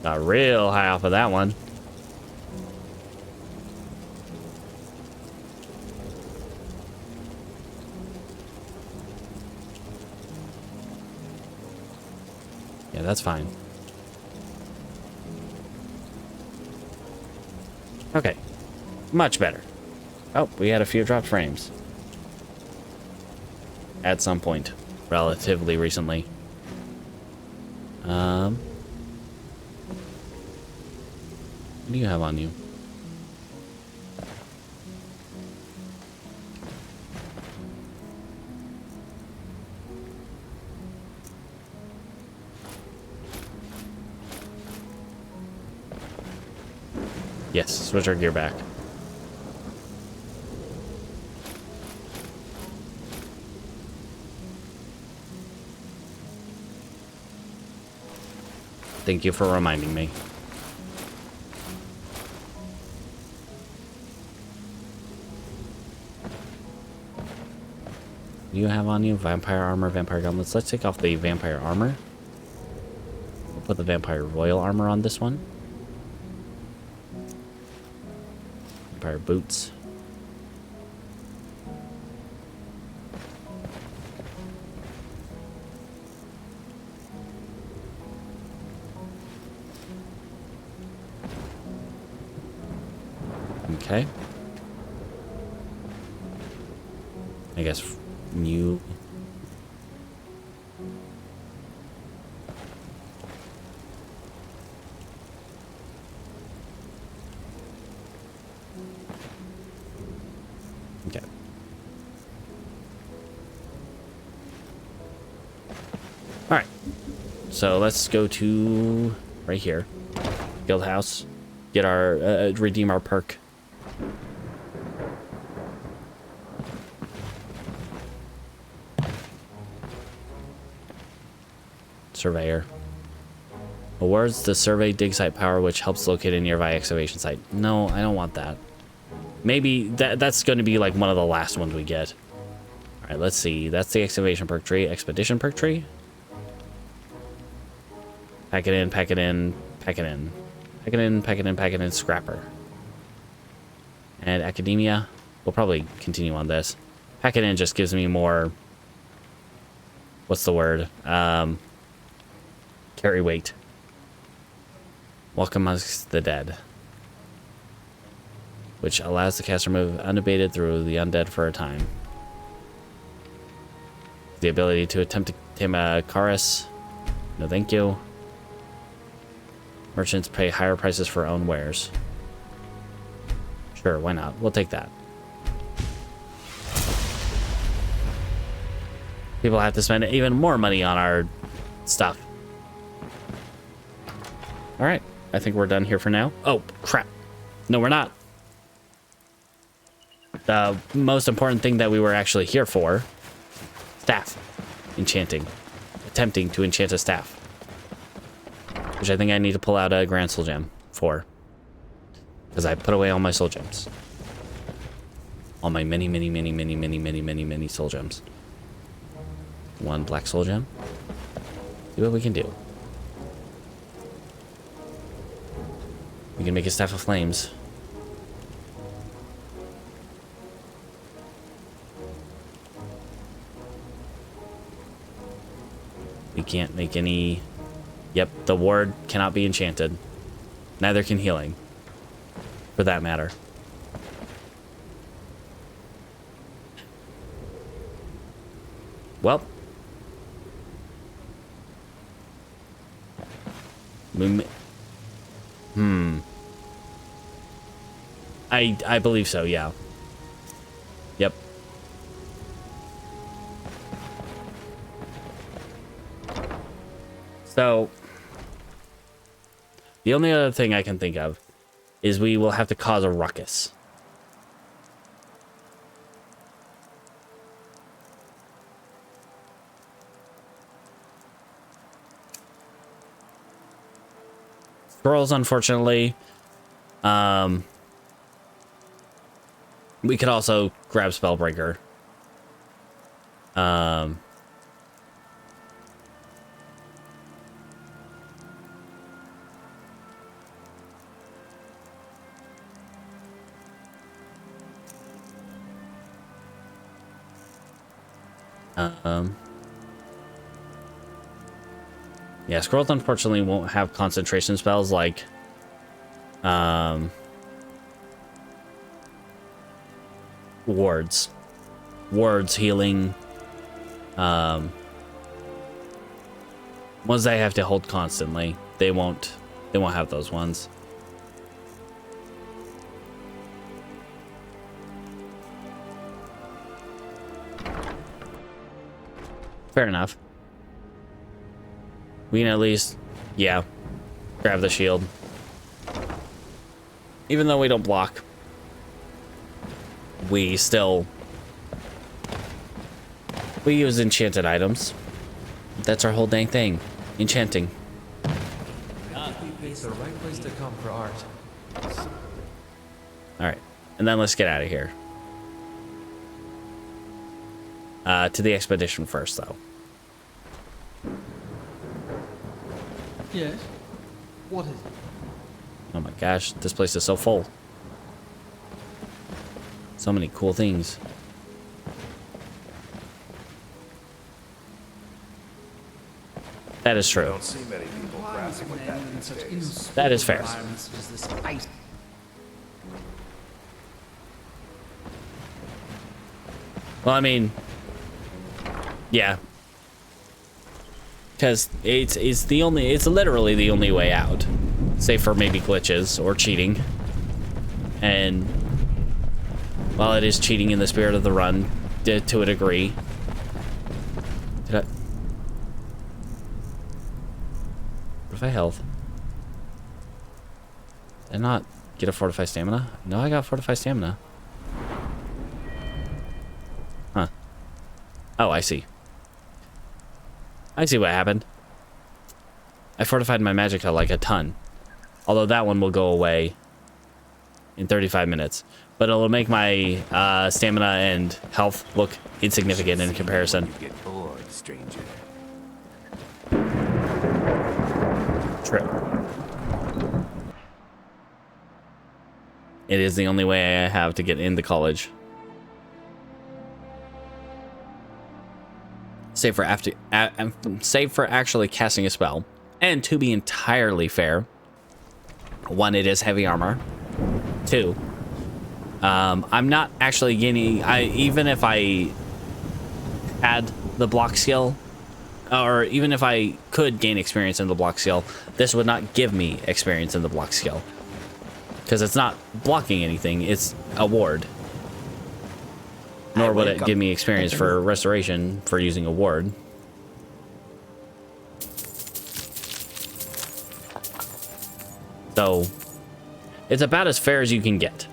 Got real high off of that one. Yeah, that's fine. Okay. Much better. Oh, we had a few dropped frames. At some point. Relatively recently. What do you have on you? Yes, switch our gear back. Thank you for reminding me. You have on you vampire armor, vampire gauntlets. Let's take off the vampire armor. We'll put the vampire royal armor on this one. Vampire boots. Okay. I guess new. Okay. All right. So let's go to right here, guild house, get our redeem our perk. Surveyor. Awards the survey dig site power, which helps locate a nearby excavation site. No, I don't want that. Maybe that's going to be like one of the last ones we get. All right, let's see. That's the excavation perk tree. Expedition perk tree. Pack it in, pack it in, pack it in. Pack it in, pack it in, pack it in. Scrapper. And academia. We'll probably continue on this. Pack it in just gives me more... What's the word? Carry weight. Walk amongst the dead. Which allows the caster to move unabated through the undead for a time. The ability to attempt to tame a Karis. No thank you. Merchants pay higher prices for own wares. Sure, why not? We'll take that. People have to spend even more money on our stuff. Alright, I think we're done here for now. Oh, crap. No, we're not. The most important thing that we were actually here for. Staff. Enchanting. Attempting to enchant a staff. Which I think I need to pull out a Grand Soul Gem for. Because I put away all my Soul Gems. All my many Soul Gems. One Black Soul Gem. See what we can do. We can make a Staff of Flames. We can't make any... Yep, the ward cannot be enchanted. Neither can healing. For that matter. Well. I believe so, yeah. Yep. So, the only other thing I can think of is we will have to cause a ruckus. Scrolls, unfortunately. We could also grab Spellbreaker. Yeah, Scrolls unfortunately won't have concentration spells like wards, healing, ones that I have to hold constantly. They won't have those ones. Fair enough. We can at least, yeah, grab the shield. even though we don't block, we still... we use enchanted items. That's our whole dang thing. Enchanting. It's the right place to come for art. Alright. And then let's get out of here. To the expedition first, though. Yes? What is it? Oh my gosh, this place is so full. So many cool things. That is true. Don't see many people crafting like that these days. That is fair. Well, I mean, yeah, because it's literally the only way out, save for maybe glitches or cheating. And while it is cheating in the spirit of the run, to a degree. What if I health? Did I not get a fortified stamina? No, I got fortified stamina. Huh. Oh, I see. I see what happened. I fortified my magicka like a ton. Although that one will go away in 35 minutes. But it'll make my stamina and health look insignificant in comparison. You get bored, stranger. True. It is the only way I have to get into college. Save for actually casting a spell. And to be entirely fair, 1, it is heavy armor. 2, I'm not actually gaining. Even if I had the block skill, or even if I could gain experience in the block skill, this would not give me experience in the block skill. Because it's not blocking anything, it's a ward. Nor would it give me experience for restoration for using a ward. So, it's about as fair as you can get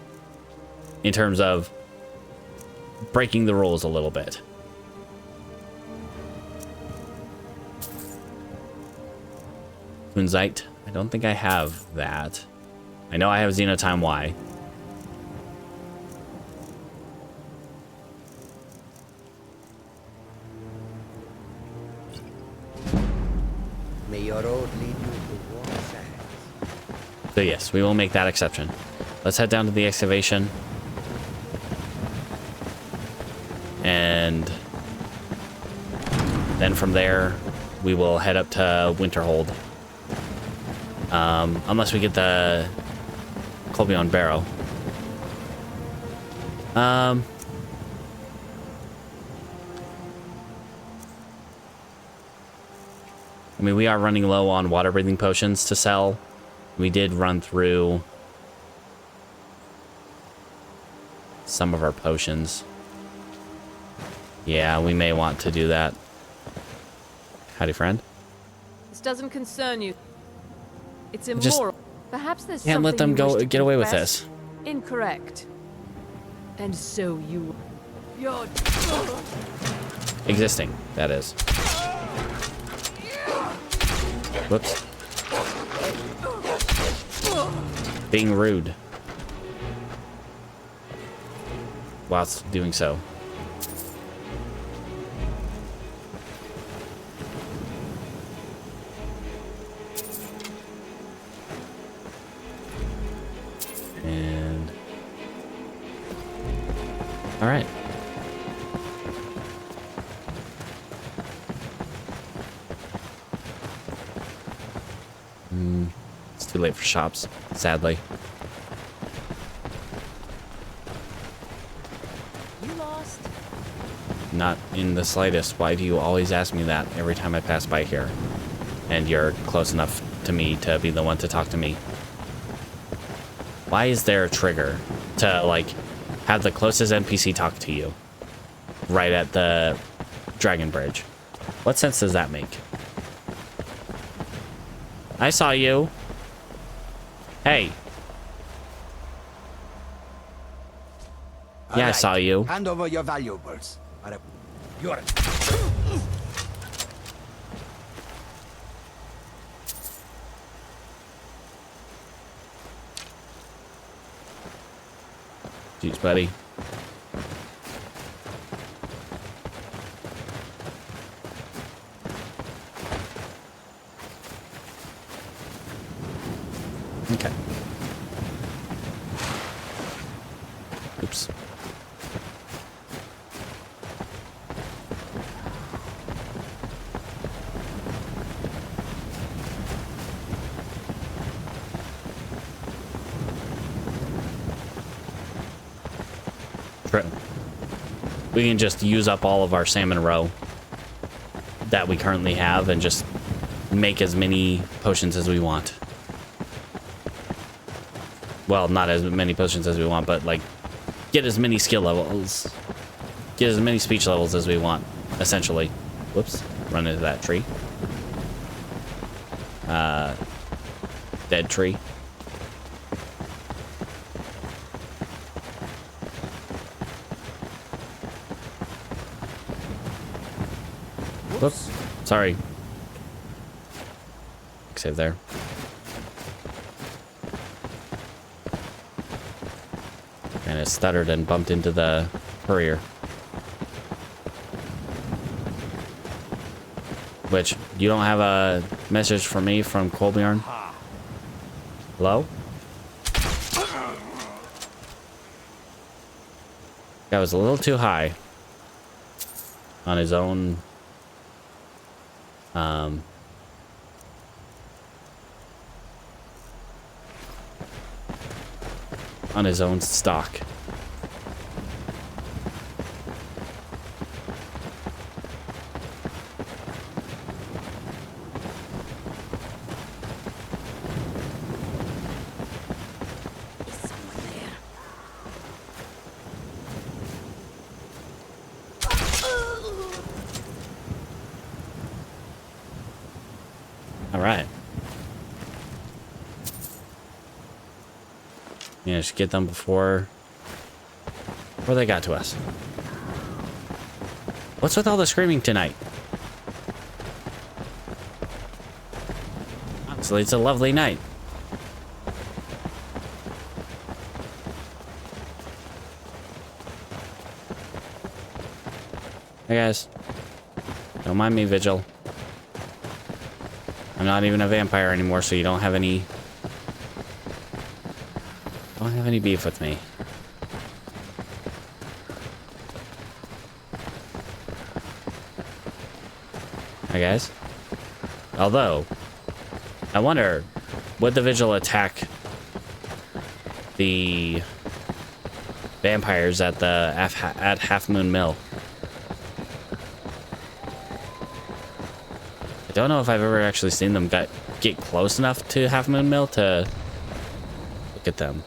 in terms of breaking the rules a little bit. Kunzite, I don't think I have that. I know I have Xenotime Y. May your road lead you to warm sands. So yes, we will make that exception. Let's head down to the excavation. And then from there, we will head up to Winterhold. Unless we get the Colbion Barrow. I mean, we are running low on water-breathing potions to sell. We did run through some of our potions. Yeah, we may want to do that. Howdy, friend. This doesn't concern you. It's Just immoral. Perhaps there's can't let them something you wish to get away with confess. this. Incorrect. And so you... You're... Existing, that is. Whoops. Being rude. Whilst doing so. And... Alright. It's too late for shops, sadly. You lost. Not in the slightest. Why do you always ask me that every time I pass by here? And you're close enough to me to be the one to talk to me. Why is there a trigger to, like, have the closest NPC talk to you? Right at the Dragon Bridge. What sense does that make? I saw you. Hey. Yeah, I saw you. Hand over your valuables. You're... Jeez, buddy. Okay. Oops. We can just use up all of our salmon roe that we currently have and just make as many potions as we want. Well, not as many potions as we want, but like get as many skill levels, get as many speech levels as we want, essentially. Whoops, run into that tree. Dead tree. Whoops. Sorry. Save there. And it stuttered and bumped into the courier. Which, you don't have a message for me from Kolbjorn? Hello? That was a little too high. On his own... on his own stock. All right. Yeah, just get them before they got to us. What's with all the screaming tonight? Honestly, it's a lovely night. Hey guys, don't mind me, Vigil. I'm not even a vampire anymore, so you don't have any beef with me. Hi guys. Although, I wonder, would the Vigil attack the vampires at the at Half Moon Mill? I don't know if I've ever actually seen them get close enough to Half Moon Mill to look at them.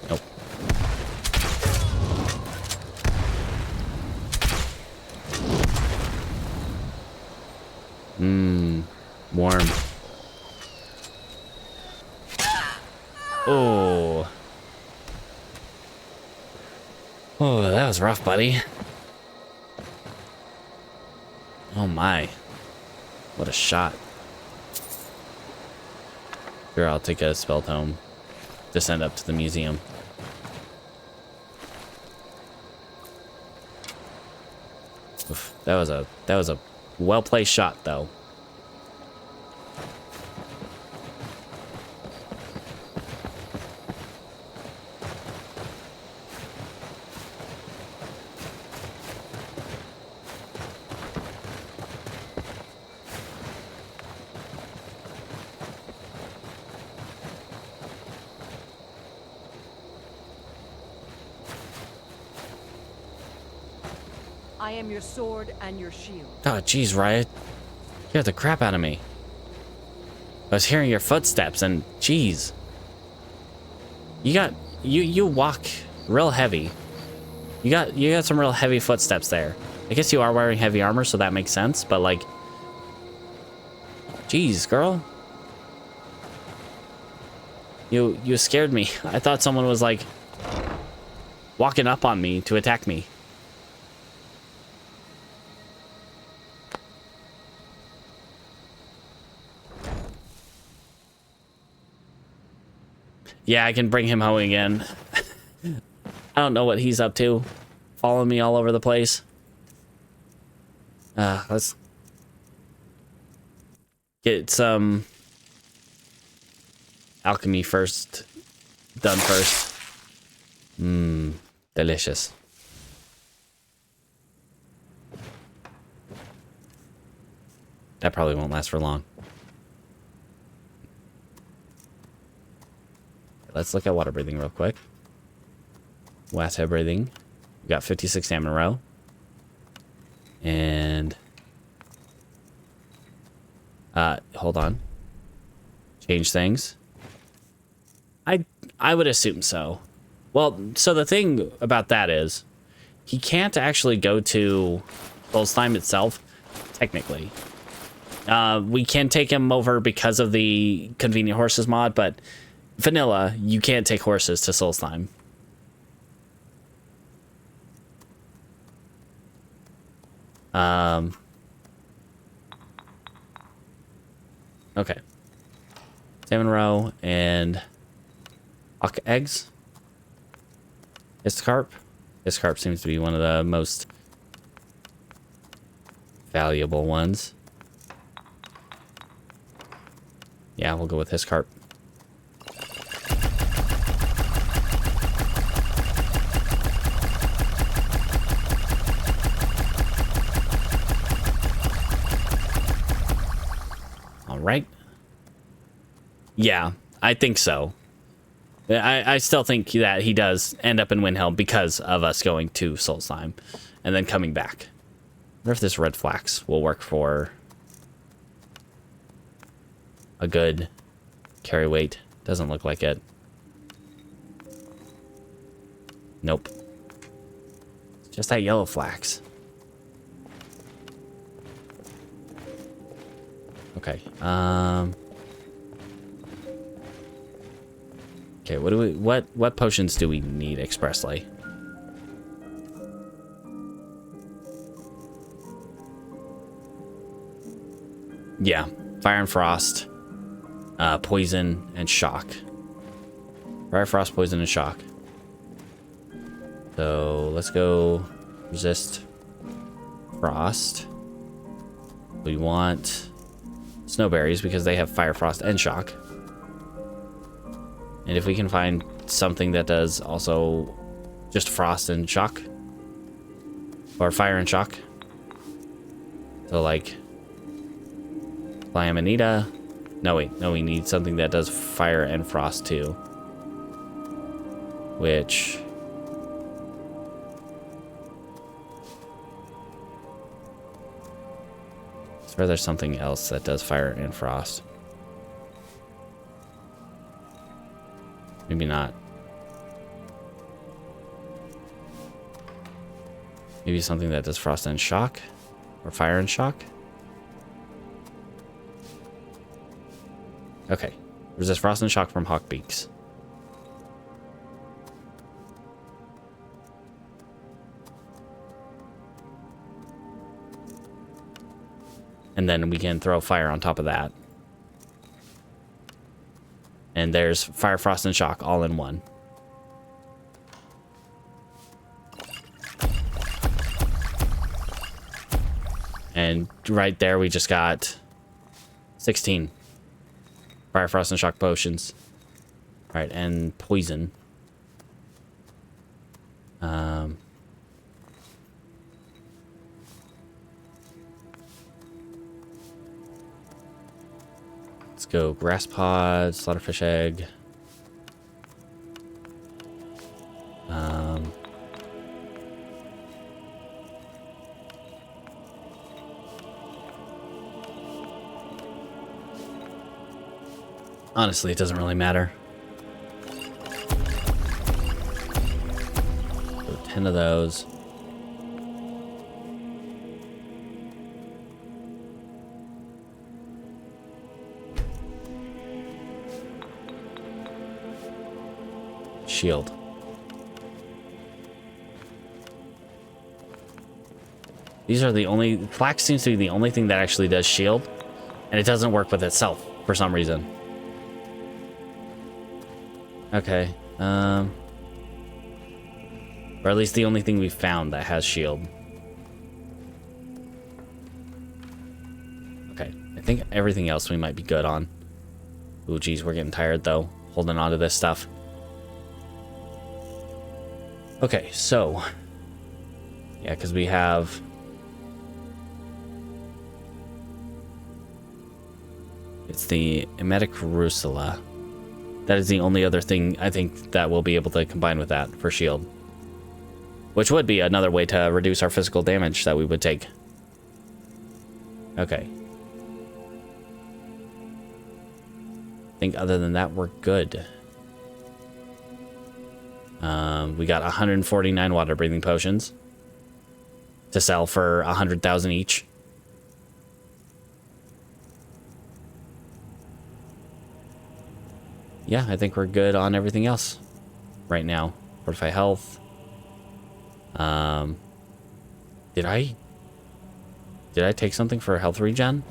Nope. Warm. Oh. Oh, that was rough, buddy. Oh my. What a shot. Here, I'll take a spell tome to send up to the museum. Oof, that was a well-placed shot, though. I am your sword and your shield. Oh, jeez, Riot. You scared the crap out of me. I was hearing your footsteps and, jeez. You walk real heavy. You got some real heavy footsteps there. I guess you are wearing heavy armor, so that makes sense, but like... Jeez, girl. You scared me. I thought someone was like walking up on me to attack me. Yeah, I can bring him home again. I don't know what he's up to. Following me all over the place. Let's get some alchemy done first. Delicious. That probably won't last for long. Let's look at water breathing real quick. Water breathing. We got 56 stamina row. And hold on. Change things. I would assume so. Well, so the thing about that is he can't actually go to Solstheim itself, technically. We can take him over because of the convenient horses mod, but vanilla, you can't take horses to Solstheim. Okay. Salmon roe and eggs. Iscarp. Iscarp seems to be one of the most valuable ones. Yeah, we'll go with Iscarp. All right. Yeah, I think so. I still think that he does end up in Windhelm because of us going to Solstheim and then coming back. I wonder if this red flax will work for a good carry weight. Doesn't look like it. Nope. Just that yellow flax. Okay. Okay, what potions do we need expressly? Yeah, fire and frost, poison and shock. Fire, frost, poison, and shock. So let's go resist frost. We want snowberries because they have fire, frost, and shock. And if we can find something that does also just frost and shock, or fire and shock, so like Amanita. No, wait, no, we need something that does fire and frost too, which I swear there's something else that does fire and frost. Maybe not. Maybe something that does frost and shock? Or fire and shock? Okay. Resist frost and shock from Hawkbeaks. And then we can throw fire on top of that. And there's fire, frost, and shock all in one. And right there, we just got 16 fire, frost, and shock potions. All right, and poison. Let's go grass pod, slaughterfish egg. Honestly, it doesn't really matter. So 10 of those. shield. These are the only... Flax seems to be the only thing that actually does shield. And it doesn't work with itself for some reason. Okay. Or at least the only thing we found that has shield. Okay. I think everything else we might be good on. Ooh, geez, we're getting tired though. Holding on to this stuff. Okay, so... Yeah, because we have... It's the emetic Rusula. That is the only other thing I think that we'll be able to combine with that for shield. Which would be another way to reduce our physical damage that we would take. Okay. I think other than that, we're good. We got 149 water breathing potions to sell for 100,000 each. Yeah, I think we're good on everything else right now. Fortify health. Did I take something for health regen?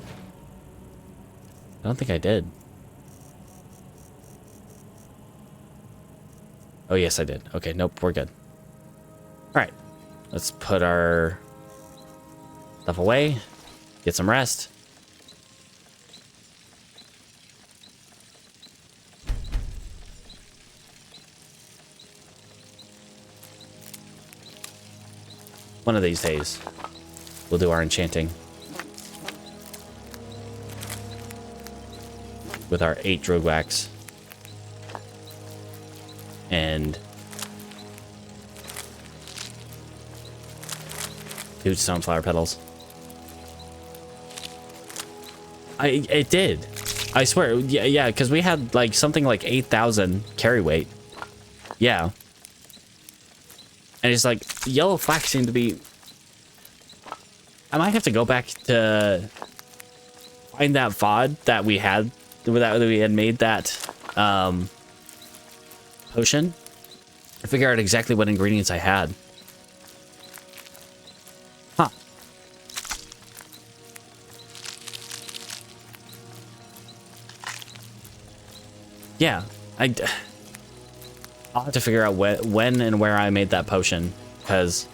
I don't think I did. Oh, yes, I did. Okay, nope, we're good. All right, let's put our stuff away, get some rest. One of these days, we'll do our enchanting with our 8 drogue wax and 2 stoneflower petals. It did. I swear. Yeah, because we had like something like 8,000 carry weight. Yeah. And it's like, yellow flax seemed to be... I might have to go back to find that VOD that we had, that we had made that potion. I figure out exactly what ingredients I had. Huh. Yeah, I'll have to figure out when and where I made that potion, because...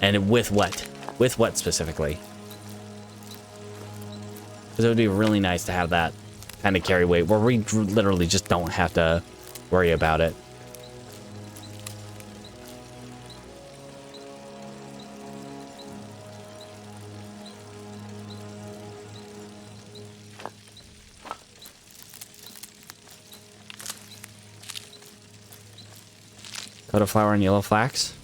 And with what? With what specifically? Because it would be really nice to have that kind of carry weight, where we literally just don't have to worry about it. Coat of flour and yellow flax.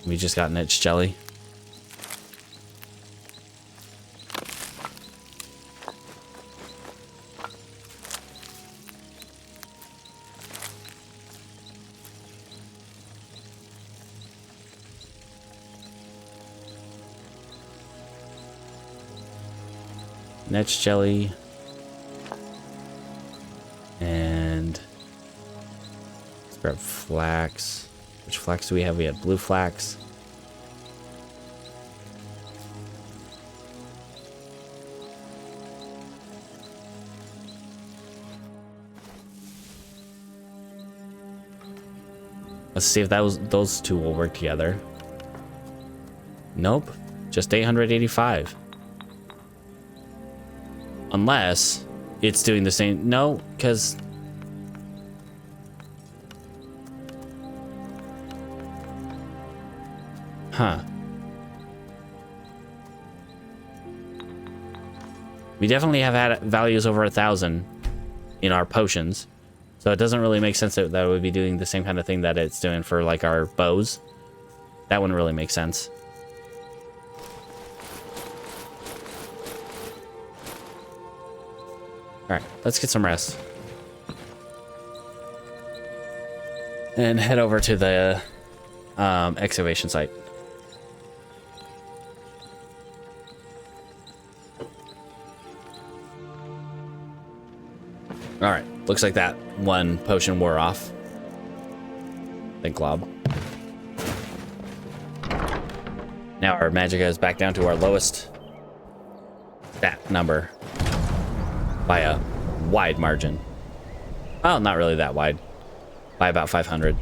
We just got niche jelly. Niche jelly. And let's grab flax. Which flax do we have? We have blue flax. Let's see if those two will work together. Nope, just 885. Unless it's doing the same. No, because... Huh. We definitely have had values over 1,000 in our potions. So it doesn't really make sense that it would be doing the same kind of thing that it's doing for, like, our bows. That wouldn't really make sense. Alright, let's get some rest. And head over to the excavation site. Alright, looks like that one potion wore off. Thank Glob. Now our magicka is back down to our lowest stat number by a wide margin. Well, not really that wide. By about 500.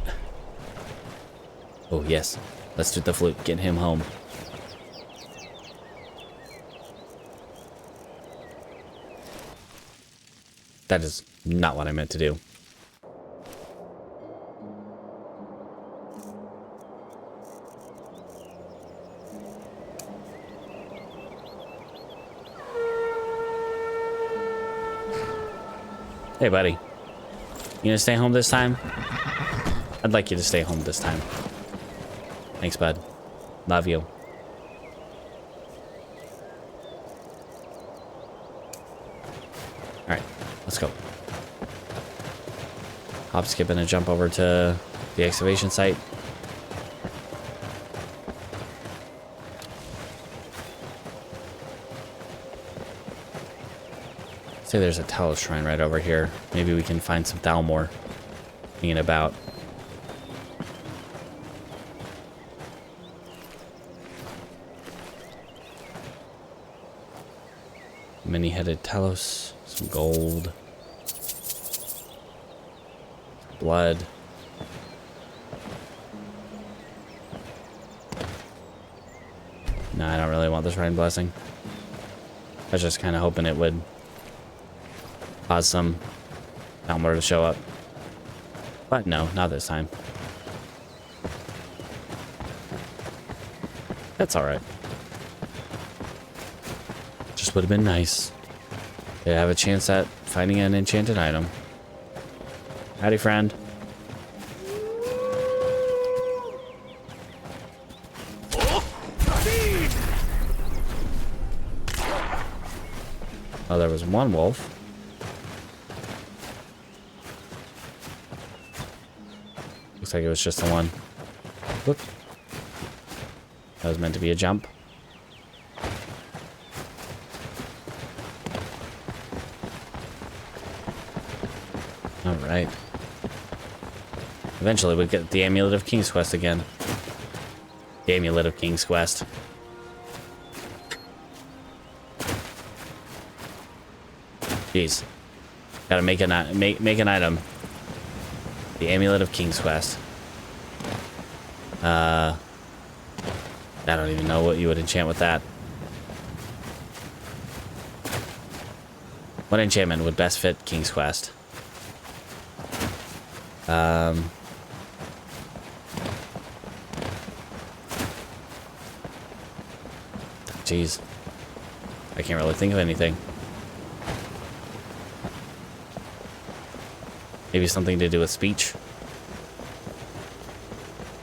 Oh, yes. Let's do the flute. Get him home. That is not what I meant to do. Hey, buddy. You gonna stay home this time? I'd like you to stay home this time. Thanks, bud. Love you. Alright, let's go. Hop, skip, and a jump over to the excavation site. Say there's a Talos shrine right over here. Maybe we can find some Thalmor hanging about. Many-headed Talos, some gold, blood. No, I don't really want the shrine blessing. I was just kind of hoping it would cause some Thalmor to show up. But no, not this time. That's alright. Just would have been nice to have a chance at finding an enchanted item. Howdy, friend. Oh, there was one wolf. Looks like it was just the one. Whoop. That was meant to be a jump. Alright. Eventually we'll get the Amulet of King's Quest again. The Amulet of King's Quest. Jeez. Gotta make an item. The Amulet of King's Quest. I don't even know what you would enchant with that. What enchantment would best fit King's Quest? Jeez. I can't really think of anything. Maybe something to do with speech.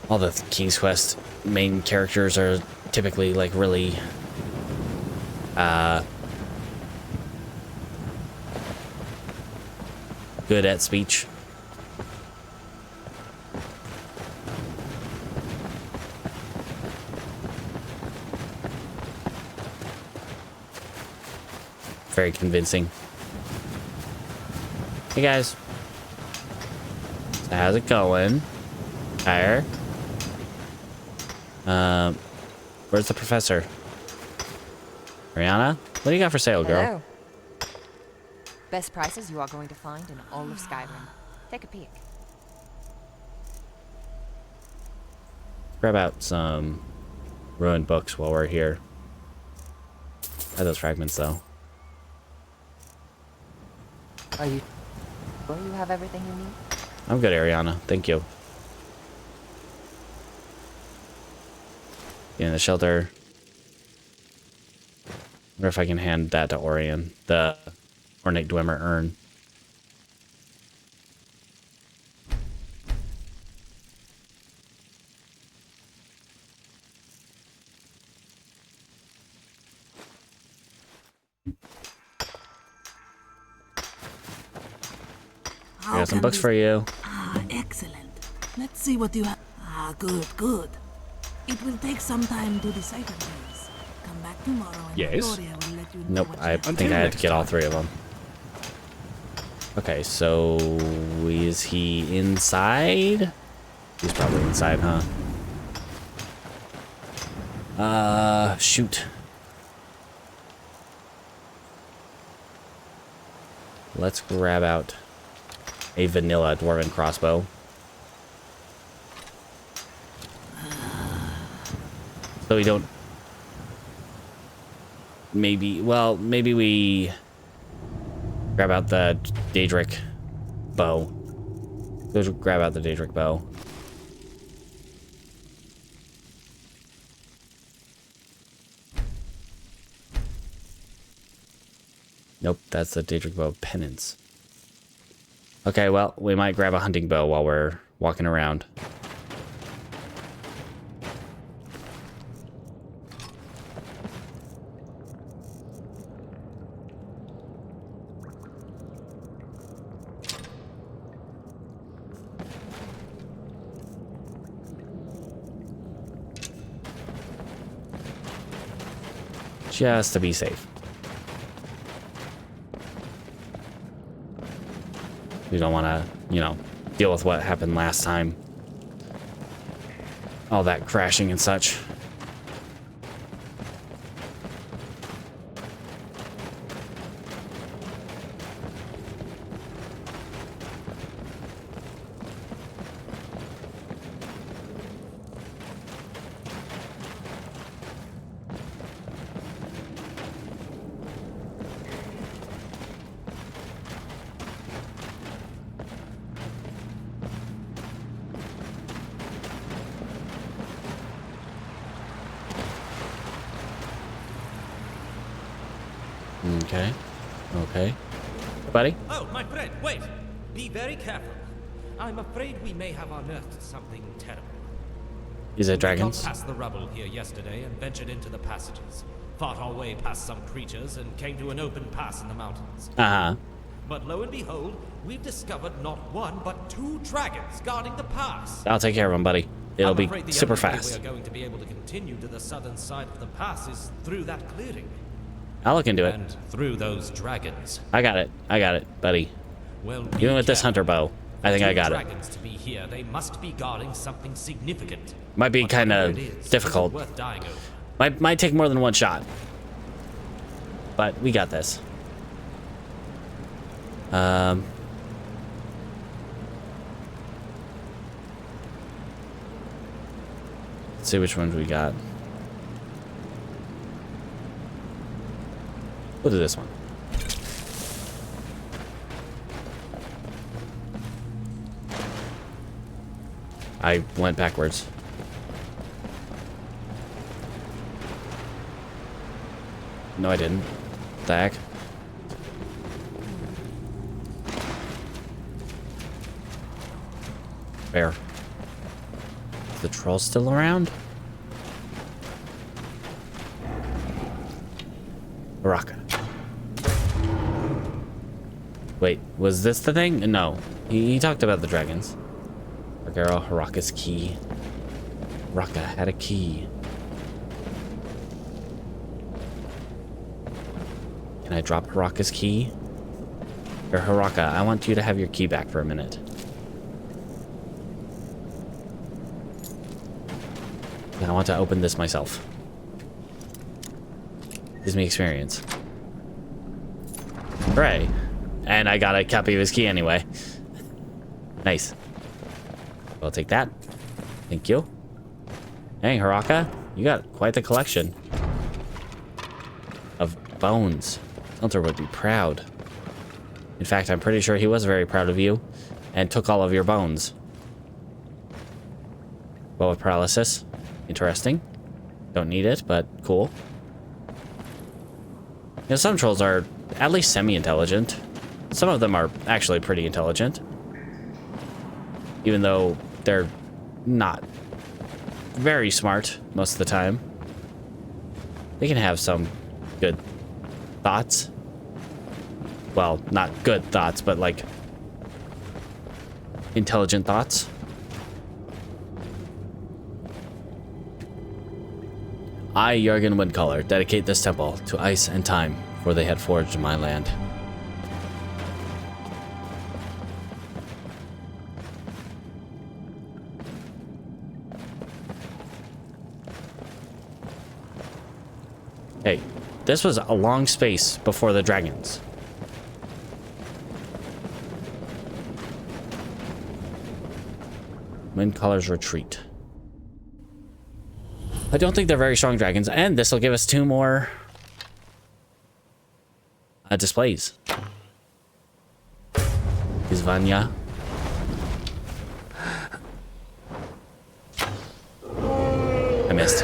All the King's Quest main characters are typically like really good at speech. Very convincing. Hey guys. So how's it going? Higher. Where's the professor? Rihanna? What do you got for sale, girl? Hello. Best prices you are going to find in all of Skyrim. Take a peek. Grab out some ruined books while we're here. Buy those fragments, though. Are you sure you have everything you need? I'm good, Ariana. Thank you. In the shelter. Wonder if I can hand that to Orion. The Ornate Dwemer urn. I got some books for you. Ah, excellent. Let's see what you have. Ah, good, good. It will take some time to decipher these. Come back tomorrow and Yes. Victoria will let you know Nope, what I you have. think I had to get all three of them. Okay, so is he inside? He's probably inside, huh? Shoot. Let's grab out a vanilla dwarven crossbow. So we don't... Maybe we grab out the Daedric bow. Let's grab out the Daedric bow. Nope, that's the Daedric bow of penance. Okay, well, we might grab a hunting bow while we're walking around. Just to be safe. We don't want to, you know, deal with what happened last time. All that crashing and such. Okay. Okay. Buddy? Oh, my friend, wait! Be very careful. I'm afraid we may have unearthed something terrible. Is it dragons? We got past the rubble here yesterday and ventured into the passages. Fought our way past some creatures and came to an open pass in the mountains. Uh-huh. But lo and behold, we've discovered not one, but 2 dragons guarding the pass. I'll take care of them, buddy. It'll be super The only way fast. we are going to be able to continue to the southern side of the pass is through that clearing. I'll look into it. And through those dragons. I got it, buddy. Well, even with this hunter bow, I think I got it. Dragons to be here, they must be guarding something significant. Might be kind of difficult. Worth dying over. Might take more than one shot. But we got this. Let's see which ones we got. We'll do this one. I went backwards. No, I didn't. What the heck? Where? Is the troll still around? Baraka. Wait, was this the thing? No. He talked about the dragons. Argaro, Haraka's key. Haraka had a key. Can I drop Haraka's key? Or Haraka, I want you to have your key back for a minute. I want to open this myself. Gives me experience. Hooray. And I got a copy of his key anyway. Nice. I'll take that. Thank you. Hey, Haraka, you got quite the collection of bones. Hunter would be proud. In fact, I'm pretty sure he was very proud of you and took all of your bones. Well, with paralysis. Interesting. Don't need it, but cool. You know, some trolls are at least semi-intelligent. Some of them are actually pretty intelligent. Even though they're not very smart most of the time. They can have some good thoughts. Well, not good thoughts, but like intelligent thoughts. I, Jurgen Windcaller, dedicate this temple to ice and time, for they had forged my land. Hey, this was a long space before the dragons. Wind Caller's Retreat. I don't think they're very strong dragons, and this will give us 2 more displays. Izvanya. I missed.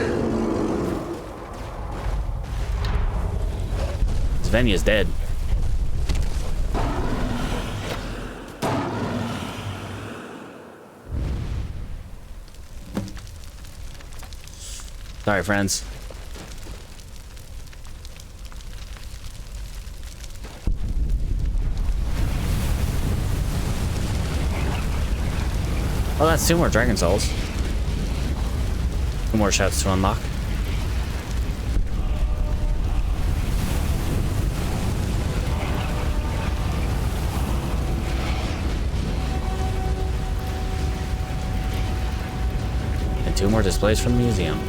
Izvanya's dead. Sorry, friends. Oh, that's 2 more Dragon Souls. 2 more shouts to unlock. And 2 more displays from the museum.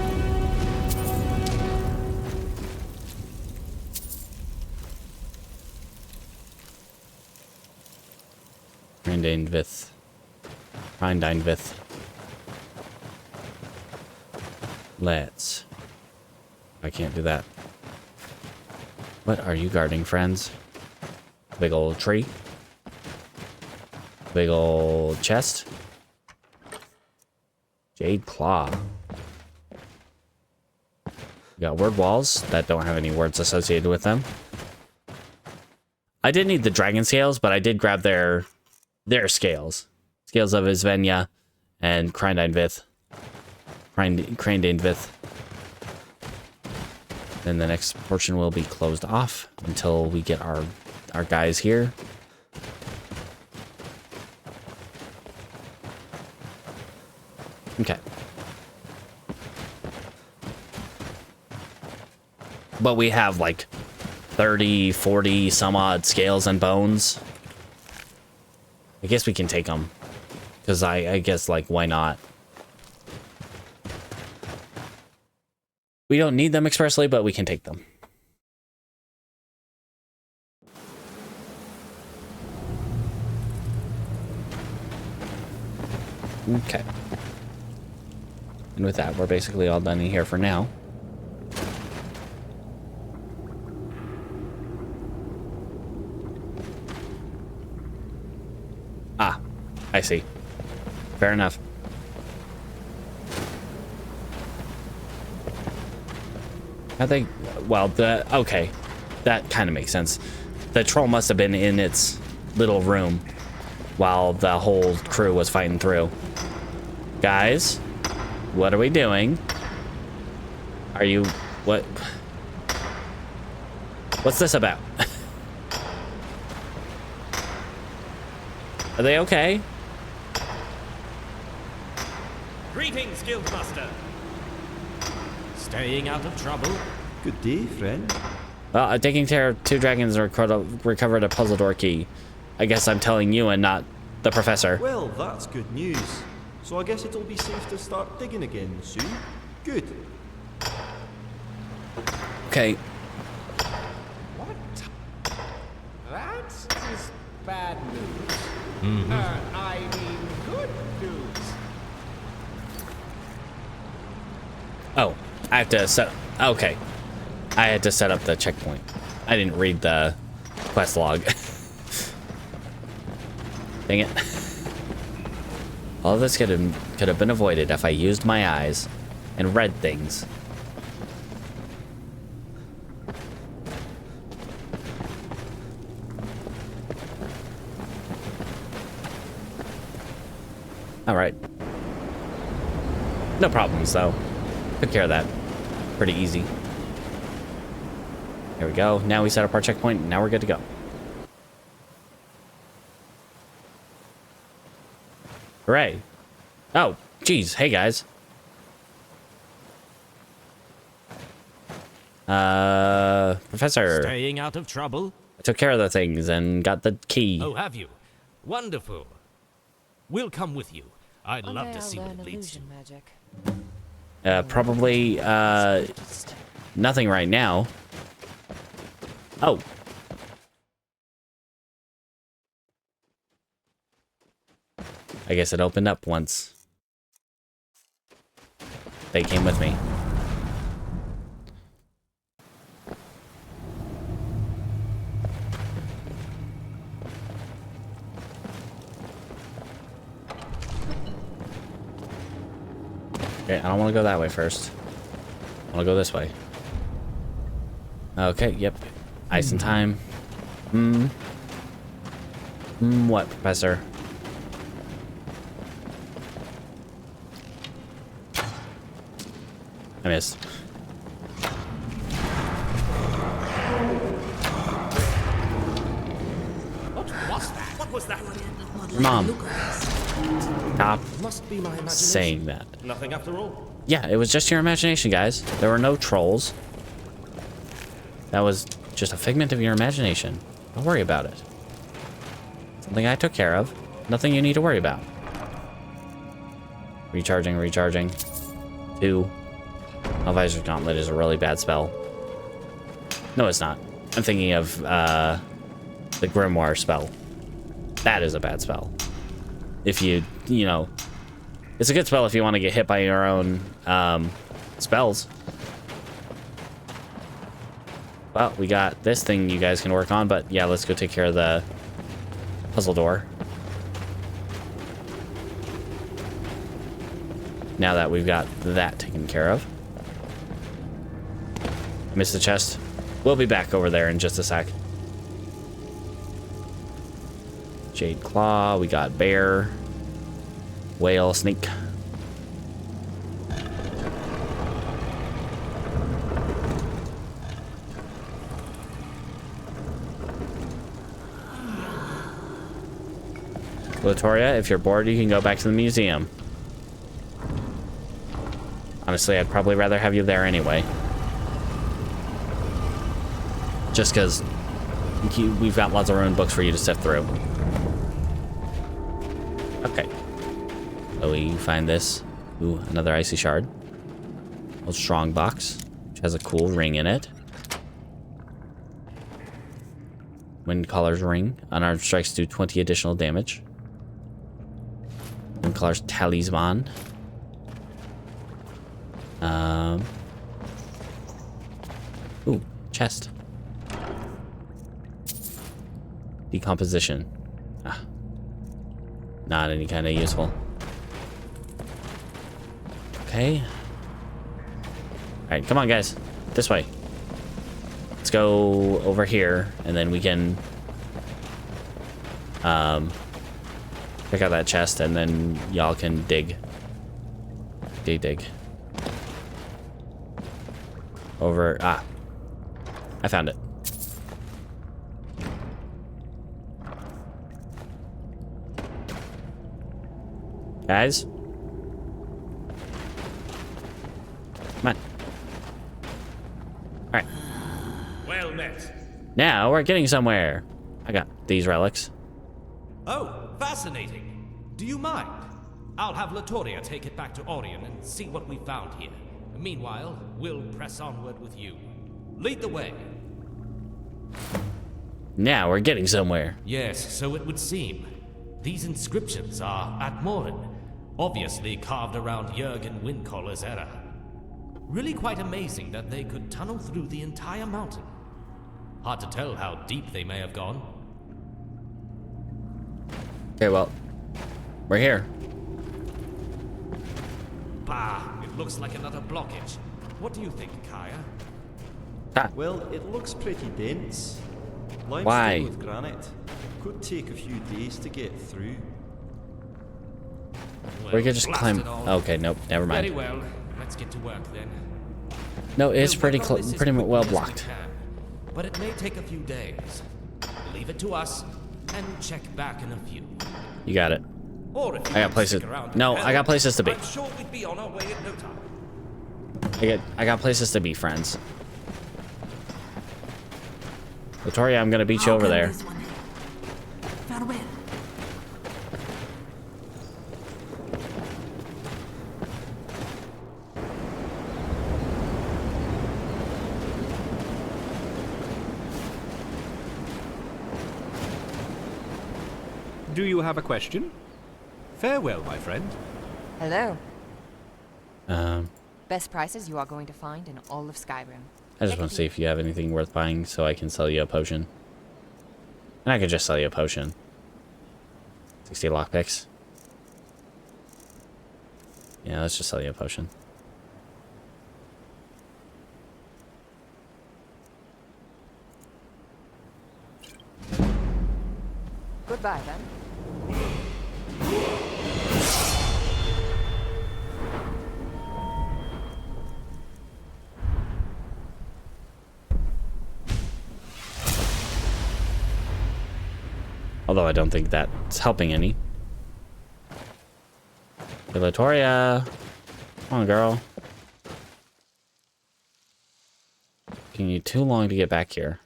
Rindeinvith. Let's. I can't do that. What are you guarding, friends? Big old tree. Big old chest. Jade Claw. We got word walls that don't have any words associated with them. I did need the dragon scales, but I did grab their scales. Scales of Izvenya and Crandeinvith. Then the next portion will be closed off until we get our guys here. Okay. But we have like 30, 40 some odd scales and bones. I guess we can take them. Because I guess, like, why not? We don't need them expressly, but we can take them. Okay. And with that, we're basically all done in here for now. Ah, I see. Fair enough. I think, well, okay. That kind of makes sense. The troll must have been in its little room while the whole crew was fighting through. Guys, what are we doing? Are you, what's this about? Are they okay? Greetings, Guildmaster. Staying out of trouble? Good day, friend. Well, taking care of 2 dragons recovered a puzzle door key. I guess I'm telling you and not the professor. Well, that's good news. So I guess it'll be safe to start digging again soon. Good. Okay. What? That is bad news. Mm-hmm. I mean, good news. Oh, I have to set... Okay. I had to set up the checkpoint. I didn't read the quest log. Dang it. All of this could have been avoided if I used my eyes and read things. All right. No problems, though. Took care of that. Pretty easy. There we go. Now we set up our checkpoint, and now we're good to go. Hooray. Oh, geez. Hey, guys. Professor. Staying out of trouble? I took care of the things and got the key. Oh, have you? Wonderful. We'll come with you. I'd love to see what it leads to. Magic. Probably, nothing right now. Oh. I guess it opened up once. They came with me. Okay, I don't want to go that way first. I want to go this way. Okay, yep. Ice and time. What, Professor? I missed. What was that? What was that? Your mom. Stop Must be my imagination. saying that. Nothing after all. Yeah, it was just your imagination, guys. There were no trolls. That was just a figment of your imagination. Don't worry about it. Something I took care of. Nothing you need to worry about. Recharging, recharging. 2. Visor Gauntlet is a really bad spell. No, it's not. I'm thinking of the Grimoire spell. That is a bad spell. If you know, it's a good spell if you want to get hit by your own spells. Well, we got this thing you guys can work on, but yeah, let's go take care of the puzzle door. Now that we've got that taken care of. Missed the chest. We'll be back over there in just a sec. Jade Claw, we got bear, whale, snake. Latoria, if you're bored, you can go back to the museum. Honestly, I'd probably rather have you there anyway. Just because we've got lots of ruined books for you to sift through. Okay. So we find this. Ooh, another icy shard. Old strong box, which has a cool ring in it. Windcaller's ring. Unarmed strikes do 20 additional damage. Windcaller's talisman. Ooh, chest. Decomposition. Ah. Not any kind of useful. Okay. Alright, come on, guys. This way. Let's go over here, and then we can pick out that chest, and then y'all can dig. Dig. Over. Ah. I found it. Guys? Come on. Alright. Well met. Now we're getting somewhere. I got these relics. Oh, fascinating. Do you mind? I'll have Latoria take it back to Orion and see what we found here. Meanwhile, we'll press onward with you. Lead the way. Now we're getting somewhere. Yes, so it would seem. These inscriptions are Atmoran, obviously carved around Jurgen Windcaller's era. Really quite amazing that they could tunnel through the entire mountain. Hard to tell how deep they may have gone. Okay, well, we're here. Bah, it looks like another blockage. What do you think, Kaya? Well, it looks pretty dense. Limestone Why? with granite. Could take a few days to get through. We could just blast climb. it all. Okay, nope, never mind. Very well. Let's get to work then. No, it's pretty We'll work on this as pretty quickly well as we blocked. can, but it may take a few days. Leave it to us, and check back in a few. You got it. Or if you I got want to places. stick around No, help, I got places to be. I'm sure we'd be on our way in no time. I got places to be, friends. Latoria, I'm gonna beat you over there. Farewell. Do you have a question? Farewell, my friend. Hello. Um, Best prices you are going to find in all of Skyrim. I just want to see if you have anything worth buying so I can sell you a potion. And I could just sell you a potion. 60 lockpicks. Yeah, let's just sell you a potion. Goodbye, then. Although I don't think that's helping any. Hey, Latoria. Come on, girl. Taking you too long to get back here.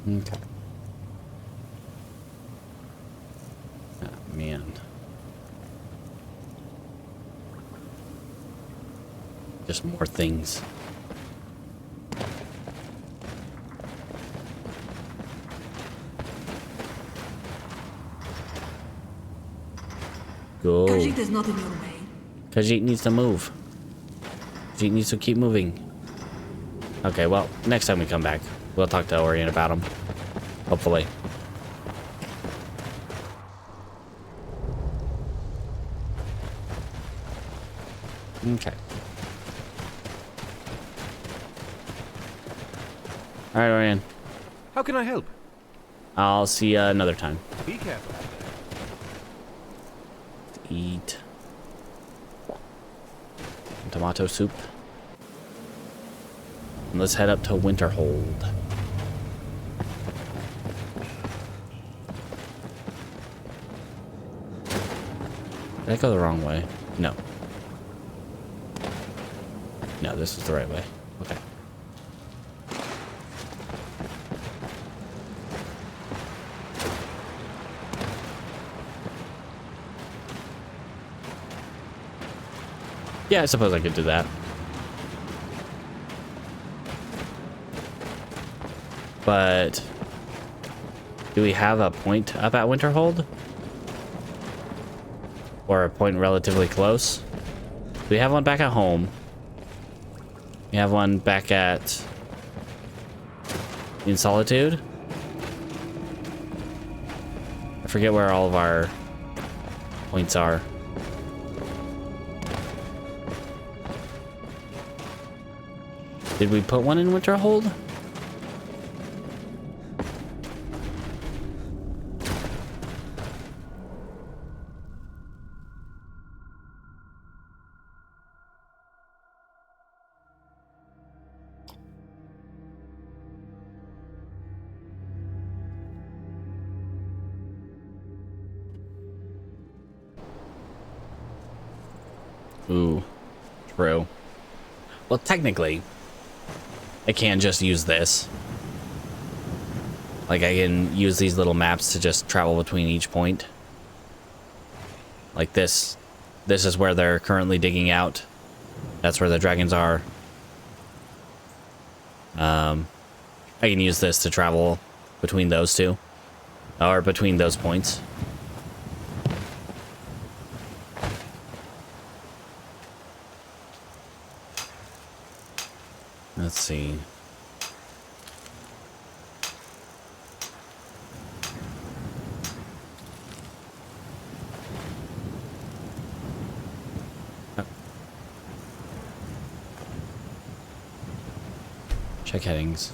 Okay. Oh, man. Just more things. Go. Khajiit is not in your way. Khajiit needs to move. Khajiit needs to keep moving. Okay, well, next time we come back, we'll talk to Orion about him. Hopefully. Okay. Alright, Orion. How can I help? I'll see you another time. Be careful. Eat. Tomato soup. And let's head up to Winterhold. Did I go the wrong way? No. No, this is the right way. Okay. Yeah, I suppose I could do that. But do we have a point up at Winterhold? Or a point relatively close? We have one back at home. We have one back at in Solitude. I forget where all of our points are. Did we put one in Winterhold? Ooh, true. Well, technically, I can't just use this. Like, I can use these little maps to just travel between each point. Like this. This is where they're currently digging out. That's where the dragons are. I can use this to travel between those two. Or between those points. Let's see. Check headings.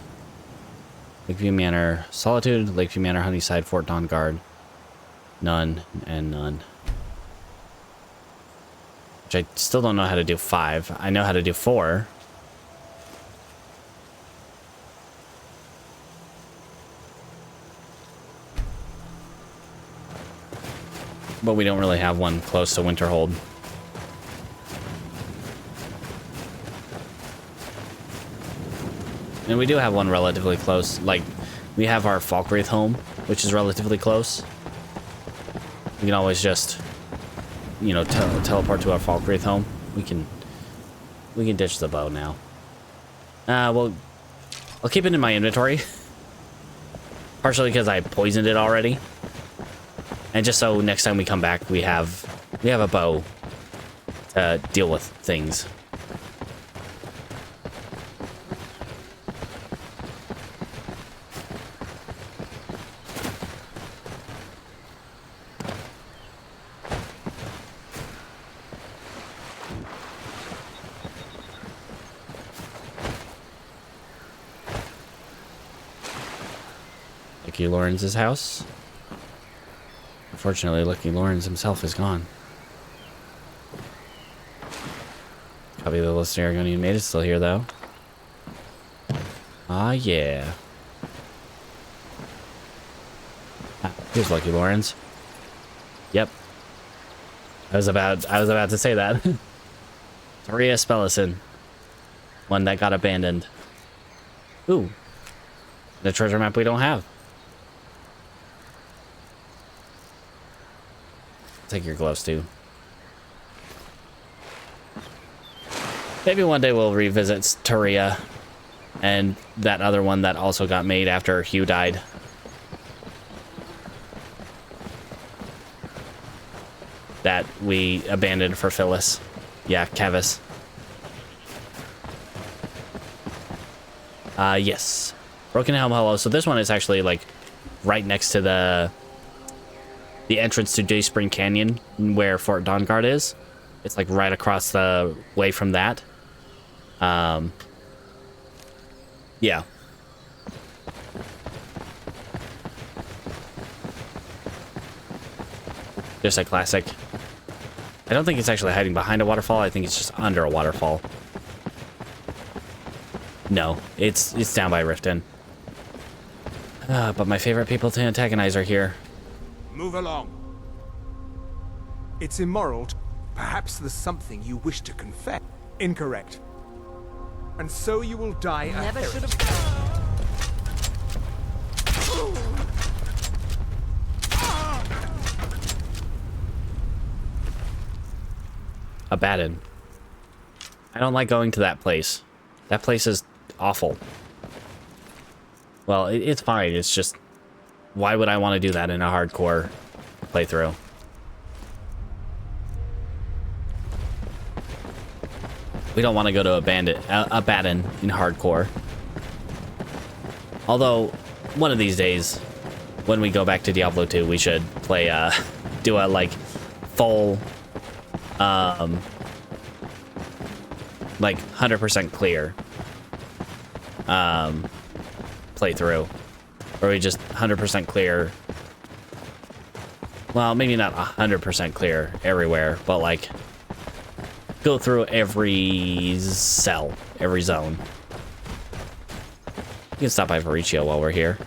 Lakeview Manor, Solitude, Lakeview Manor, Honeyside, Fort Dawn Guard. None and none. Which I still don't know how to do 5. I know how to do 4. But we don't really have one close to Winterhold. And we do have one relatively close. Like, we have our Falkwraith home, which is relatively close. We can always just, you know, teleport to our Falkwraith home. We can we can ditch the bow now. Well, I'll keep it in my inventory. Partially because I poisoned it already. And just so next time we come back, we have a bow to deal with things. Lucky Lawrence's house. Unfortunately, Lucky Lawrence himself is gone. Copy of the list of Aragonian Maid is still here, though. Ah, yeah. Ah, here's Lucky Lawrence. Yep. I was about to say that. Maria Spellison. One that got abandoned. Ooh. The treasure map we don't have. Take your gloves too. Maybe one day we'll revisit Turia and that other one that also got made after Hugh died. That we abandoned for Phyllis. Yeah, Cavis. Yes. Broken Helm Hollow. So this one is actually like right next to the entrance to Dayspring Canyon where Fort Dawnguard is. It's like right across the way from that. Yeah. Just a classic. I don't think it's actually hiding behind a waterfall. I think it's just under a waterfall. No, it's down by Riften. But my favorite people to antagonize are here. Move along. It's immoral. Perhaps there's something you wish to confess. Incorrect. And so you will die a Never should heretic. Abaddon. I don't like going to that place. That place is awful. Well, it's fine. It's just, why would I want to do that in a hardcore playthrough? We don't want to go to Abaddon in hardcore. Although, one of these days, when we go back to Diablo 2, we should play, do a, like, full, like, 100% clear, playthrough. Where we just 100% clear. Well, maybe not 100% clear everywhere, but, like, go through every cell, every zone. You can stop by Varicio while we're here.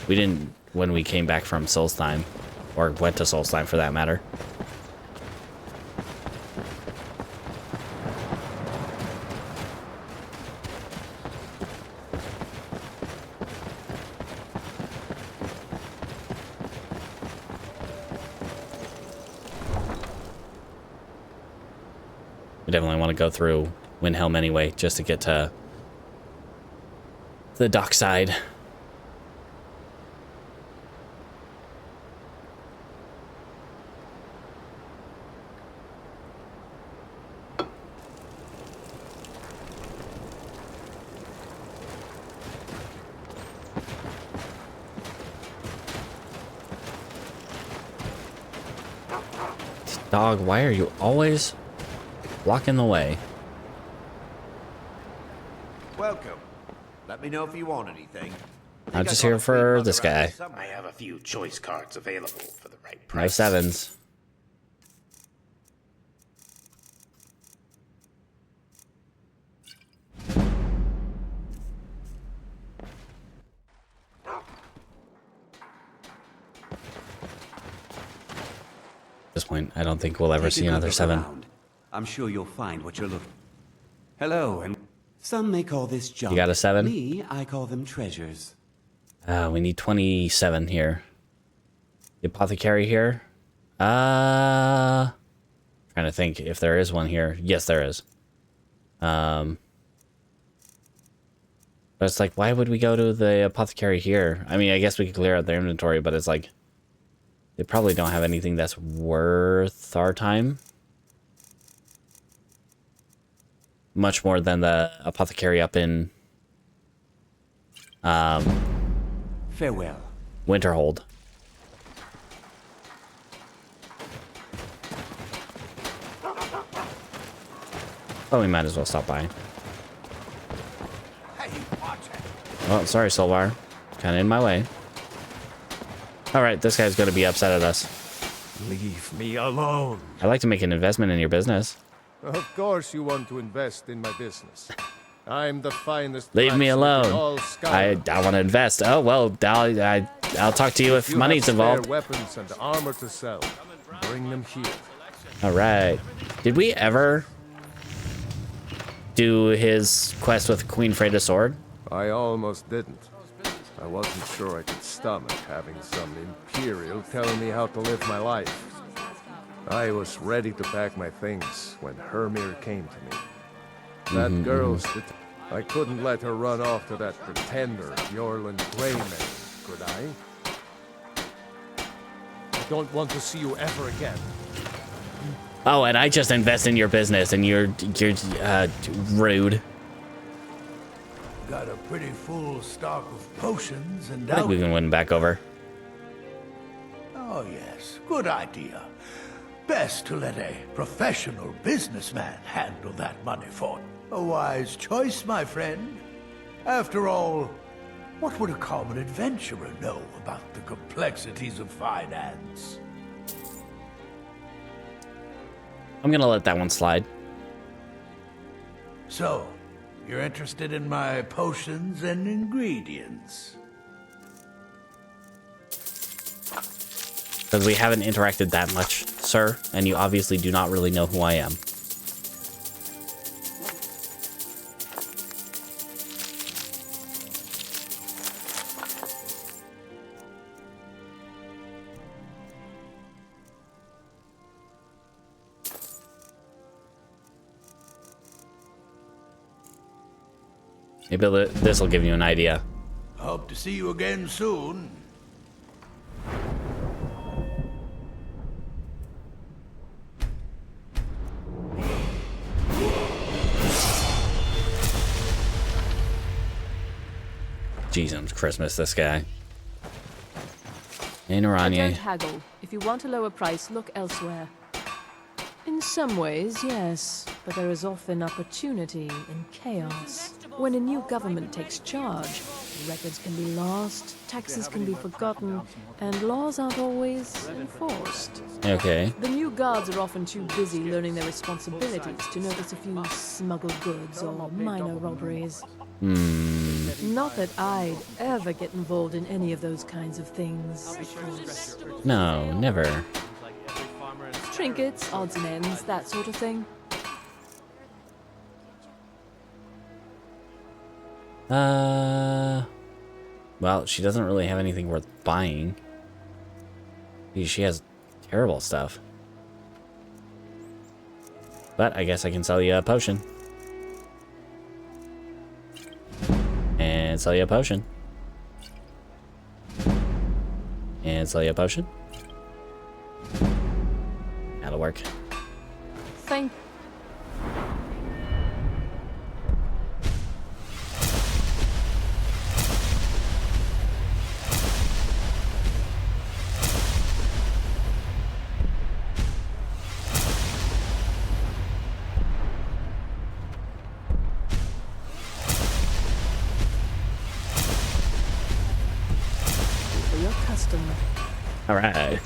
We didn't when we came back from Solstheim, or went to Solstheim for that matter. We definitely want to go through Windhelm anyway, just to get to the dockside. Dog, why are you always blocking the way? Welcome. Let me know if you want anything. I'm just here for this guy. I have a few choice cards available for the right No price. sevens. At this point, I don't think we'll ever see another seven. I'm sure you'll find what you're looking. Hello, and some may call this junk. You got a 7? Me, I call them treasures. We need 27 here. The apothecary here. Trying to think if there is one here. Yes, there is. But it's like, why would we go to the apothecary here? I mean, I guess we could clear out their inventory, but it's like, they probably don't have anything that's worth our time. Much more than the apothecary up in Farewell. Winterhold. Oh, we might as well stop by. Oh, sorry, Solvar. Kind of in my way. Alright, this guy's going to be upset at us. Leave me alone. I'd like to make an investment in your business. Of course you want to invest in my business. I'm the finest. Leave me alone. in all I Skyrim. want to invest. Oh, well, I'll talk to you if money's have spare involved. Weapons and armor to sell. Bring them here. Alright. Did we ever do his quest with Queen Freda's sword? I almost didn't. I wasn't sure I could stomach having some Imperial telling me how to live my life. I was ready to pack my things when Hermir came to me. That girl's... I couldn't let her run off to that pretender, Bjorlund Greyman, could I? I don't want to see you ever again. Oh, and I just invest in your business, and you're rude. Got a pretty full stock of potions and I think we can win back over. Oh yes, good idea. Best to let a professional businessman handle that money for. A wise choice, my friend. After all, what would a common adventurer know about the complexities of finance? I'm gonna let that one slide. So, you're interested in my potions and ingredients? Because we haven't interacted that much, sir, and you obviously do not really know who I am. Maybe this will give you an idea. Hope to see you again soon. Jesus Christmas, this guy. Hey, I don't Naranye. haggle. If you want a lower price, look elsewhere. In some ways, yes, but there is often opportunity in chaos. When a new government takes charge, records can be lost, taxes can be forgotten, and laws aren't always enforced. Okay. The new guards are often too busy learning their responsibilities to notice a few smuggled goods or minor robberies. Not that I'd ever get involved in any of those kinds of things, of course. No, never. Trinkets, odds and ends, that sort of thing. Well, she doesn't really have anything worth buying. She has terrible stuff. But I guess I can sell you a potion. And sell you a potion. And sell you a potion. That'll work. Thank for your custom. All right.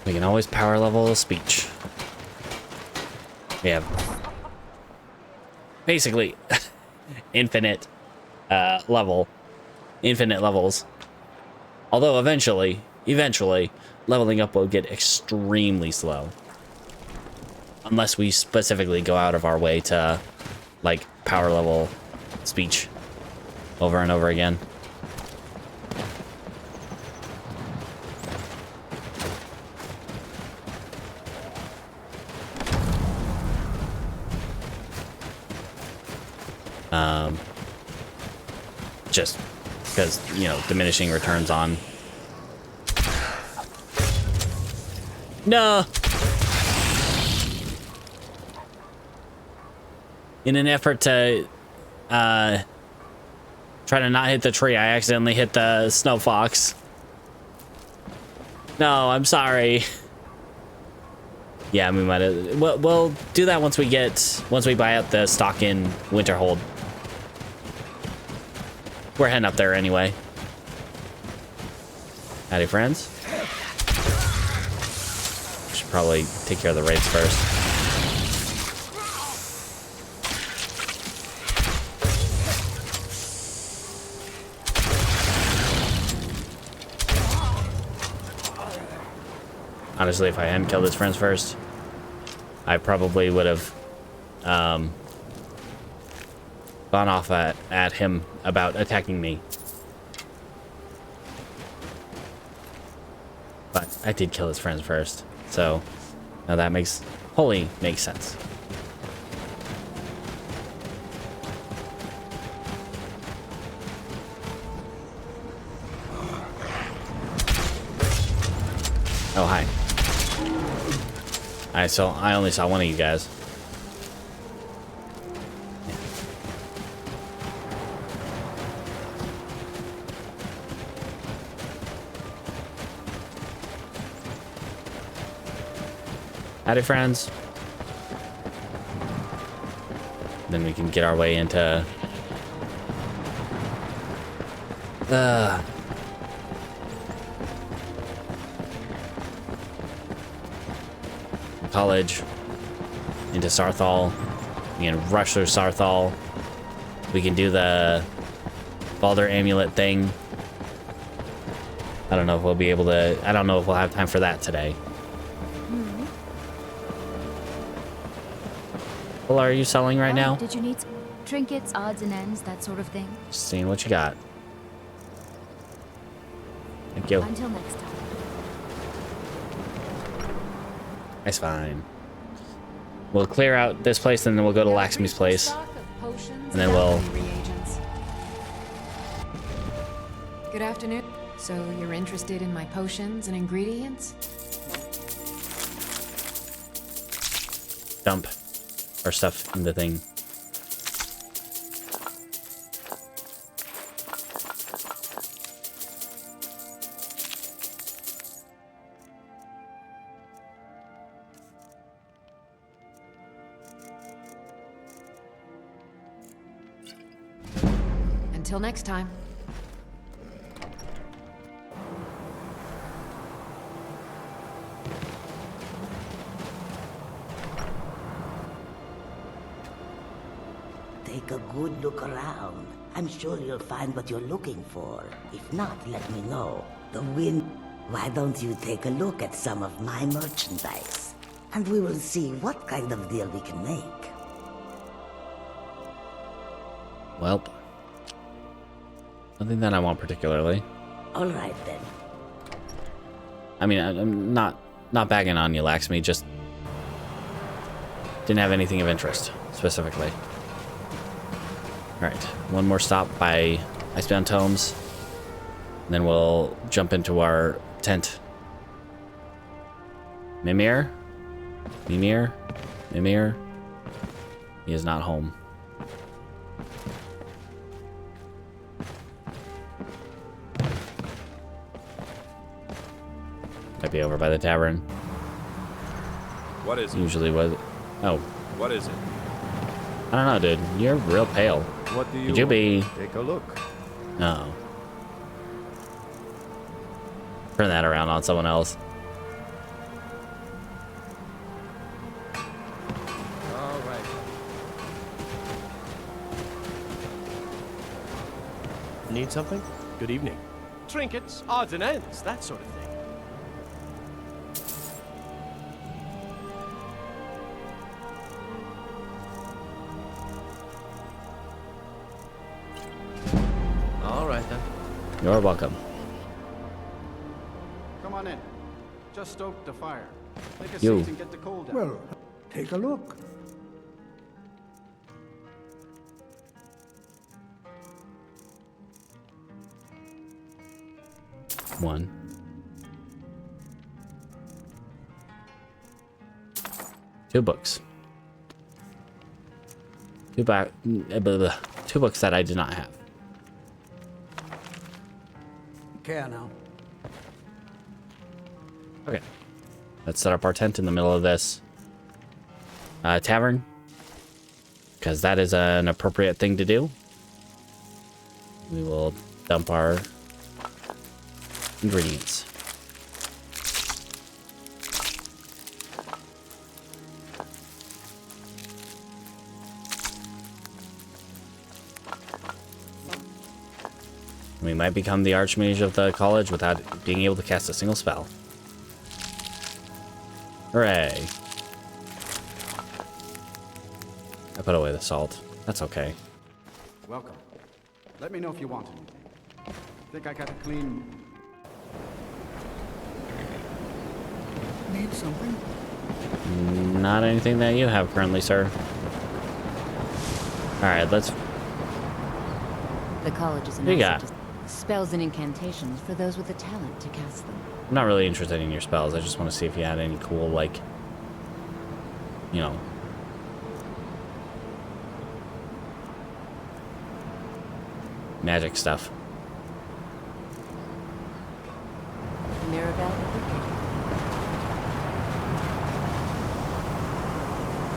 We can always power level a speech. We have basically infinite infinite levels. Although eventually, leveling up will get extremely slow. Unless we specifically go out of our way to, like, power level speech over and over again. just because, you know, diminishing returns on. No! In an effort to try to not hit the tree, I accidentally hit the snow fox. No, I'm sorry. Yeah, we might have. We'll do that once we buy out the stock in Winterhold. We're heading up there anyway. Howdy, friends. Should probably take care of the raids first. Honestly, if I hadn't killed his friends first, I probably would have gone off at him about attacking me. But I did kill his friends first, so now that makes sense. Oh, hi. I only saw one of you guys. Howdy, friends. Then we can get our way into college, into Sarthal. We can rush through Sarthal. We can do the Baldur amulet thing. I don't know if we'll be able to. I don't know if we'll have time for that today. What are you selling right now? Did you need trinkets, odds and ends, that sort of thing? Just seeing what you got. Thank you. Until next time. That's fine. We'll clear out this place, and then we'll go to Laxmi's place. And then we'll... Good afternoon. So you're interested in my potions and ingredients? dump our stuff in the thing. Until next time. Take a good look around. I'm sure you'll find what you're looking for. If not, let me know. The wind... Why don't you take a look at some of my merchandise? And we will see what kind of deal we can make. Welp. Nothing that I want particularly. Alright then. I mean, I'm not bagging on you, Laxmi, just didn't have anything of interest, specifically. Alright, one more stop by Icebound Tomes, and then we'll jump into our tent. Mimir? Mimir? Mimir? He is not home. Might be over by the tavern. What is it? Usually was. Oh. What is it? I don't know, dude. You're real pale. What do you Could you be... Take a look. No. Turn that around on someone else. All right. Need something? Good evening. Trinkets, odds and ends, that sort of thing. All right then. You're welcome. Come on in. Just stoke the fire. Take a You. seat and get the cold out. Well, take a look. 1. Two books. Two books that I did not have. Care now. Okay. Let's set up our tent in the middle of this tavern. Because that is an appropriate thing to do. We will dump our ingredients. We might become the Archmage of the college without being able to cast a single spell. Hooray. I put away the salt. That's okay. Welcome. Let me know if you want anything. Think I got a clean... Need something? Not anything that you have currently, sir. Alright, let's... The college is What you got? spells and incantations for those with the talent to cast them. I'm not really interested in your spells. I just want to see if you had any cool, like... You know... magic stuff. Mirabelle?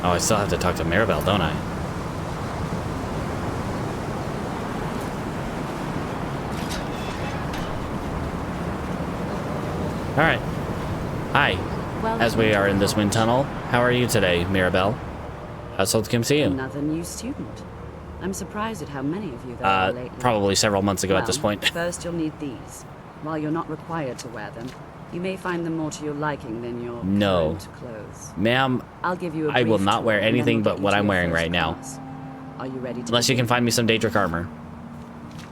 Oh, I still have to talk to Mirabelle, don't I? Alright. Hi. Well, As we are in this wind tunnel, how are you today, Mirabelle? Household come see you. Another new student. I'm surprised at how many of you there are lately. Probably several months ago at this point. First you'll need these. While you're not required to wear them, you may find them more to your liking than your current clothes. Ma'am, I'll give you a I will brief not tour wear and then anything we'll but get you what to I'm your wearing first right now. class. Are you ready to Unless you can find me some Daedric armor.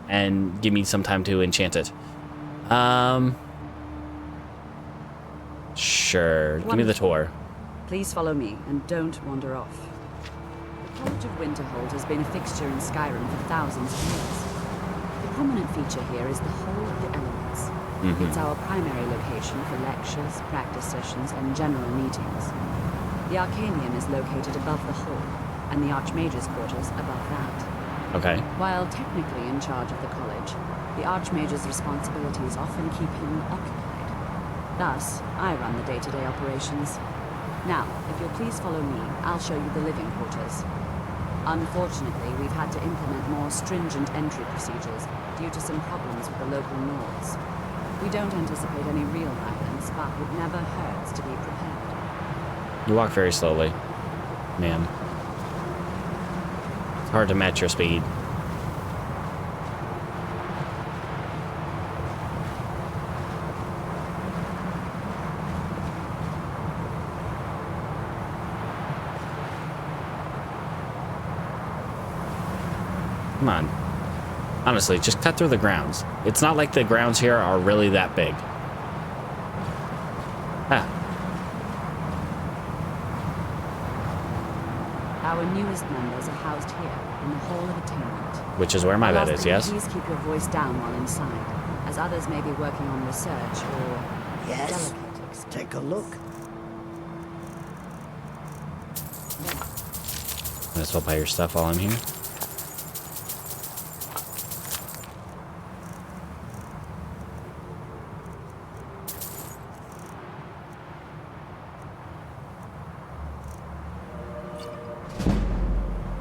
And give me some time to enchant it. Sure. Give me the tour. Please follow me and don't wander off. The College of Winterhold has been a fixture in Skyrim for thousands of years. The prominent feature here is the Hall of the Elements. It's our primary location for lectures, practice sessions, and general meetings. The Arcanium is located above the hall, and the Archmage's quarters above that. Okay. While technically in charge of the college, the Archmage's responsibilities often keep him occupied. Thus, I run the day-to-day operations. Now, if you'll please follow me, I'll show you the living quarters. Unfortunately, we've had to implement more stringent entry procedures due to some problems with the local Nords. We don't anticipate any real violence, but it never hurts to be prepared. You walk very slowly, ma'am. It's hard to match your speed. Come on. Honestly, just cut through the grounds. It's not like the grounds here are really that big. Ah. Our newest members are housed here, in the Hall of Attainment. Which is where my bed is, yes? Please keep your voice down while inside, as others may be working on research or Yes, delicate take a look. Might as well buy your stuff while I'm here.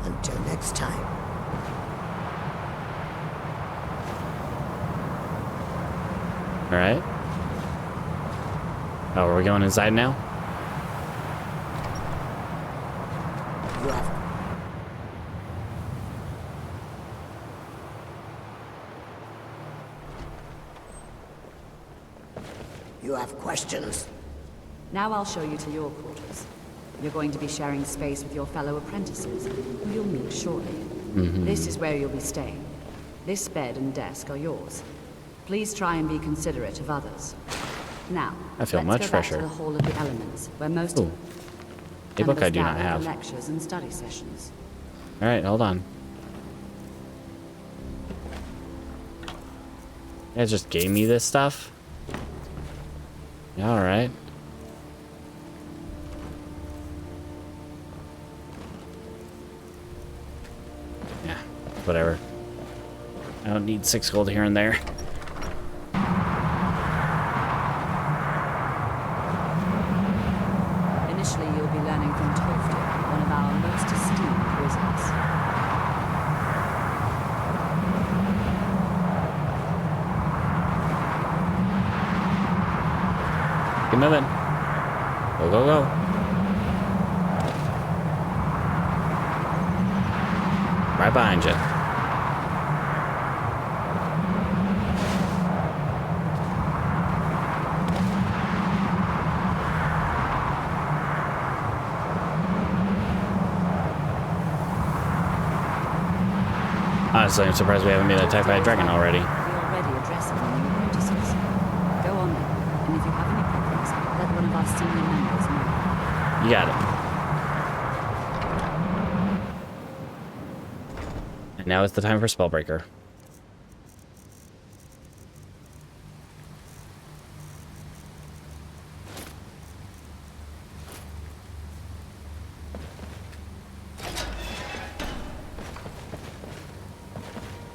Until next time. Alright. Oh, are we going inside now? You have questions? Now I'll show you to your quarters. You're going to be sharing space with your fellow apprentices, who you'll meet shortly. This is where you'll be staying. This bed and desk are yours. Please try and be considerate of others. Now, I feel let's much go fresher. back to the Hall of the Elements, where most Ooh. A book I do not gather have. for lectures and study sessions. Alright, hold on. You guys just gave me this stuff? All right. Yeah, whatever. I don't need 6 gold here and there. Initially, you'll be learning from Tolfdir, one of our most esteemed wizards. Keep moving. Go, go, go. Right behind you. Honestly, I'm surprised we haven't been attacked by a dragon already. We already addressing the new apprentices. Go on then, and if you have any problems, let one of our senior members know. You got it. And now it's the time for Spellbreaker.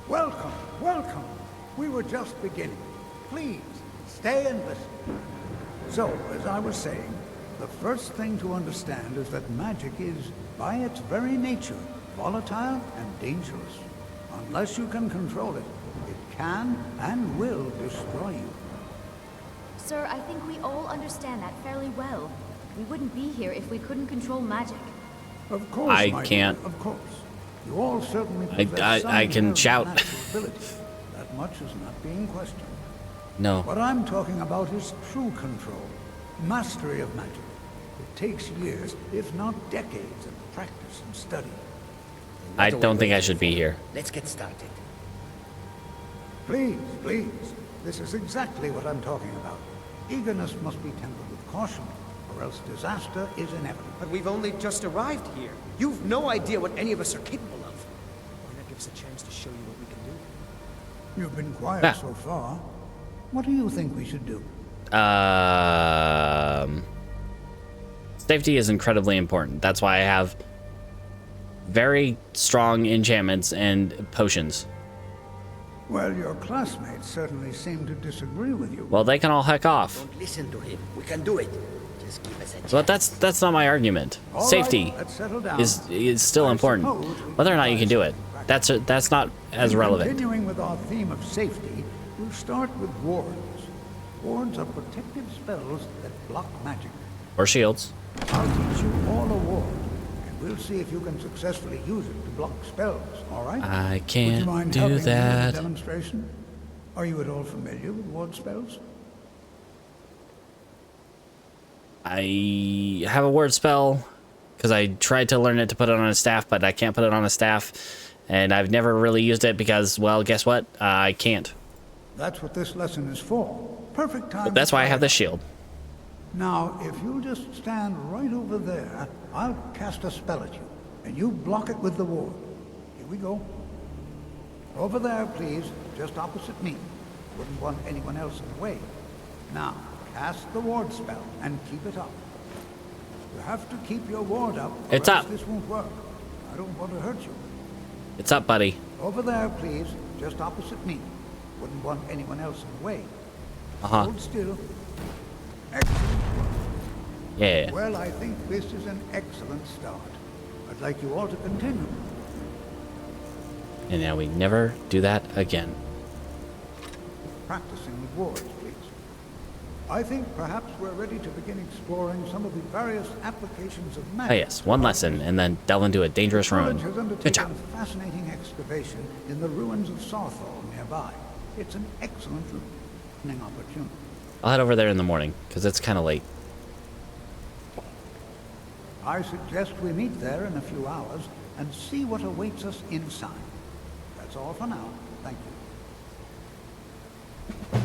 Welcome, welcome. We were just beginning. Please, stay and listen. So, as I was saying, the first thing to understand is that magic is, by its very nature, volatile and dangerous. Unless you can control it, it can and will destroy you. Sir, I think we all understand that fairly well. We wouldn't be here if we couldn't control magic. Of course, I my can't. dear, of course. You all certainly possess some I can inherent shout. natural ability. That much is not being questioned. No. What I'm talking about is true control, mastery of magic. It takes years, if not decades, of practice and study. I don't think I should be here. Let's get started. Please, please. This is exactly what I'm talking about. Eagerness must be tempered with caution, or else disaster is inevitable. But we've only just arrived here. You've no idea what any of us are capable of. Why not give us a chance to show you what we can do? You've been quiet so far. What do you think we should do? Safety is incredibly important. That's why I have very strong enchantments and potions. Well, your classmates certainly seem to disagree with you. Well, they can all heck off. Don't listen to him. We can do it. Just give us a chance. But that's not my argument. All right, Safety let's settle down. is still important. Whether or not you can do it, that's not as relevant. Continuing with our theme of safety, we'll start with wards. Wards are protective spells that block magic. Or shields. I'll teach you all a ward, and we'll see if you can successfully use it to block spells, all right? I Would you can't mind do helping me with that. the demonstration? Are you at all familiar with ward spells? I have a word spell because I tried to learn it to put it on a staff, but I can't put it on a staff, and I've never really used it because, well, guess what? I can't. That's what this lesson is for. Perfect time. But that's why I have the shield. Now, if you'll just stand right over there, I'll cast a spell at you, and you block it with the ward. Here we go. Over there, please, just opposite me. Wouldn't want anyone else in the way. Now, cast the ward spell, and keep it up. You have to keep your ward up, or It's else up. this won't work. I don't want to hurt you. It's up, buddy. Over there, please, just opposite me. Wouldn't want anyone else in the way. Uh-huh. Hold still. Excellent work. Yeah. Well, I think this is an excellent start. I'd like you all to continue. And now we never do that again. Practicing with wards, please. I think perhaps we're ready to begin exploring some of the various applications of magic. Oh yes, one lesson, and then delve into a dangerous The ruin. college has Good undertaken job. a fascinating excavation in the ruins of Sarthal nearby. It's an excellent learning opportunity. I'll head over there in the morning, because it's kind of late. I suggest we meet there in a few hours and see what awaits us inside. That's all for now. Thank you.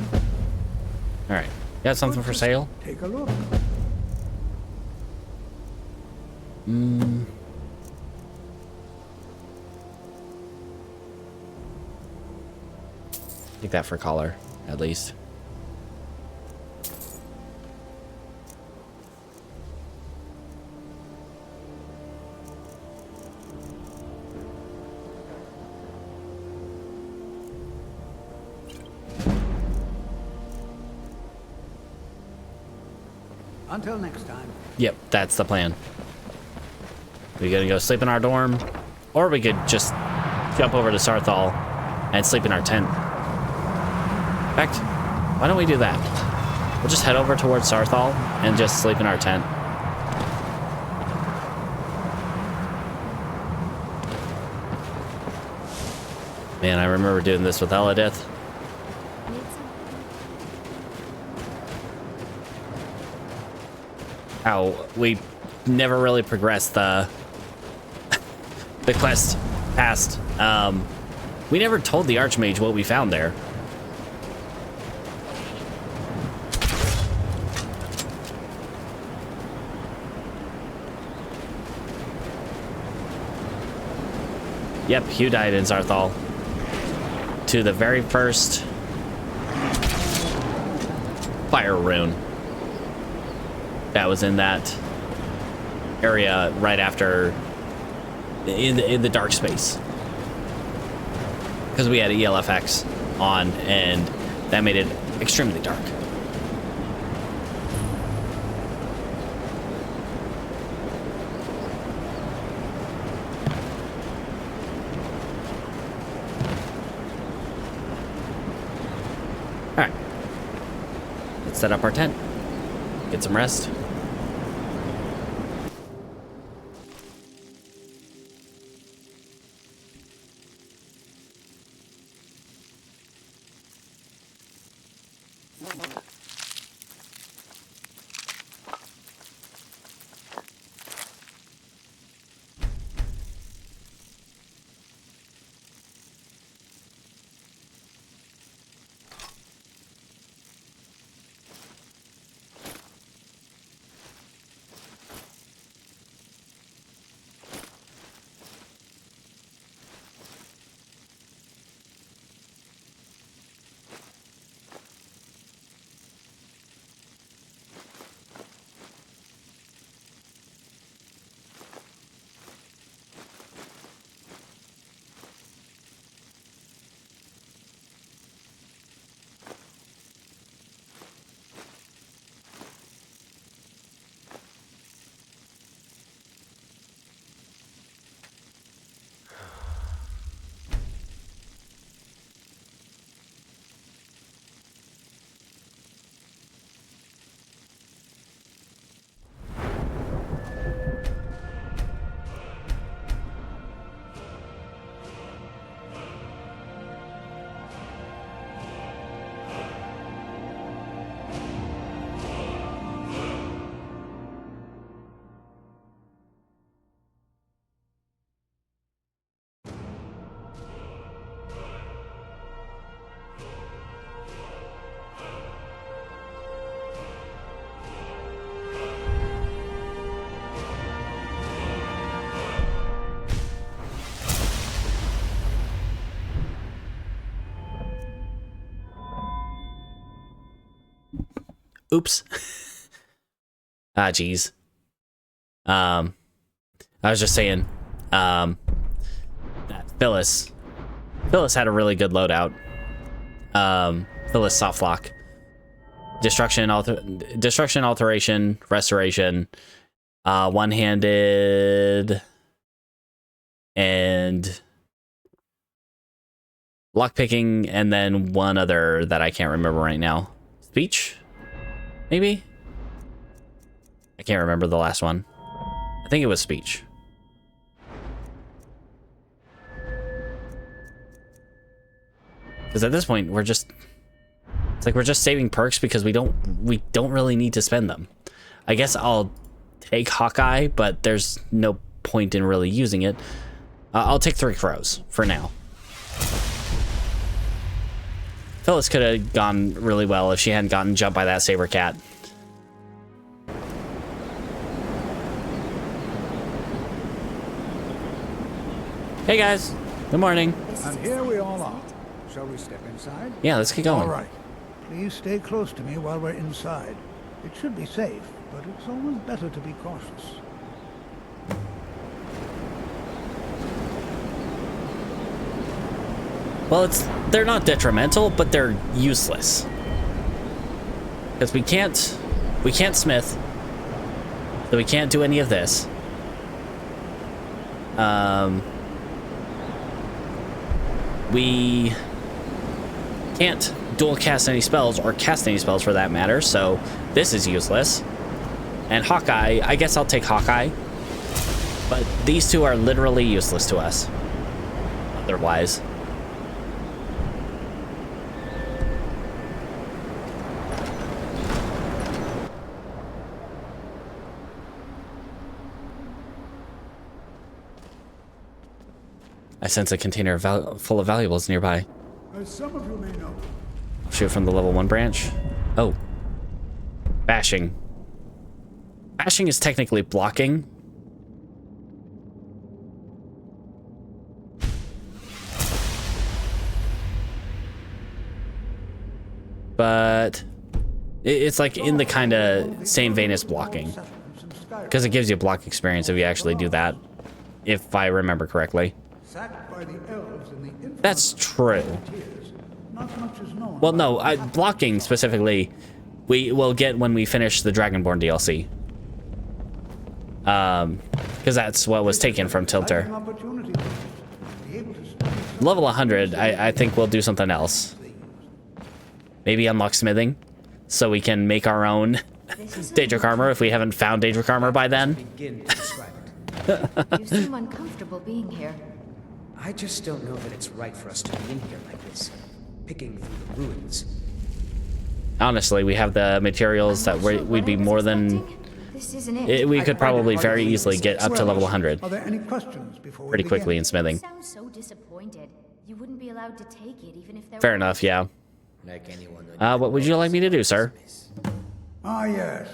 Alright. You got something for sale? Take a look. Take that for collar, at least. Until next time. Yep, that's the plan. We gonna go sleep in our dorm, or we could just jump over to Sarthal and sleep in our tent. In fact, why don't we do that? We'll just head over towards Sarthal and just sleep in our tent. Man, I remember doing this with Eladith. How we never really progressed the quest past. We never told the Archmage what we found there. Yep, Hugh died in Sarthal. To the very first fire rune that was in that area right after in the dark space, because we had ELFX on and that made it extremely dark. Alright, let's set up our tent, get some rest. Oops. Ah, geez. I was just saying, that Phyllis had a really good loadout. Phyllis softlock. Destruction, alteration, restoration, one-handed, and lockpicking, and then one other that I can't remember right now. Speech? Maybe? I can't remember the last one. I think it was speech. Because at this point, we're just... It's like we're just saving perks because we don't really need to spend them. I guess I'll take Hawkeye, but there's no point in really using it. I'll take 3 crows for now. Phyllis could have gone really well if she hadn't gotten jumped by that saber cat. Hey guys, good morning. And here we all are. Shall we step inside? Yeah, let's get going. All right. Please stay close to me while we're inside. It should be safe, but it's always better to be cautious. Well, they're not detrimental, but they're useless. Because we can't smith, So we can't do any of this. We can't dual cast any spells or cast any spells for that matter, so this is useless. And Hawkeye, I guess I'll take Hawkeye. But these two are literally useless to us. Otherwise. I sense a container full of valuables nearby. As some of you may know, Shoot from the level 1 branch. Oh. Bashing. Bashing is technically blocking. But it's like in the kind of same vein as blocking. Because it gives you block experience if you actually do that. If I remember correctly. That's true. Well, no, blocking specifically, we will get when we finish the Dragonborn DLC. Because that's what was taken from Tilter. Level 100, I think we'll do something else. Maybe unlock smithing, so we can make our own Daedric armor if we haven't found Daedric armor by then. You seem uncomfortable being here. I just don't know that it's right for us to be in here like this, picking through the ruins. Honestly, we have the materials that we'd be more than... This isn't it. We could probably very easily get up to level 100 Are there any questions before we pretty quickly in smithing. You sound so disappointed. You wouldn't be allowed to take it even if there Fair were... enough, yeah. Like anyone. What would you like me to do, sir? Ah, yes.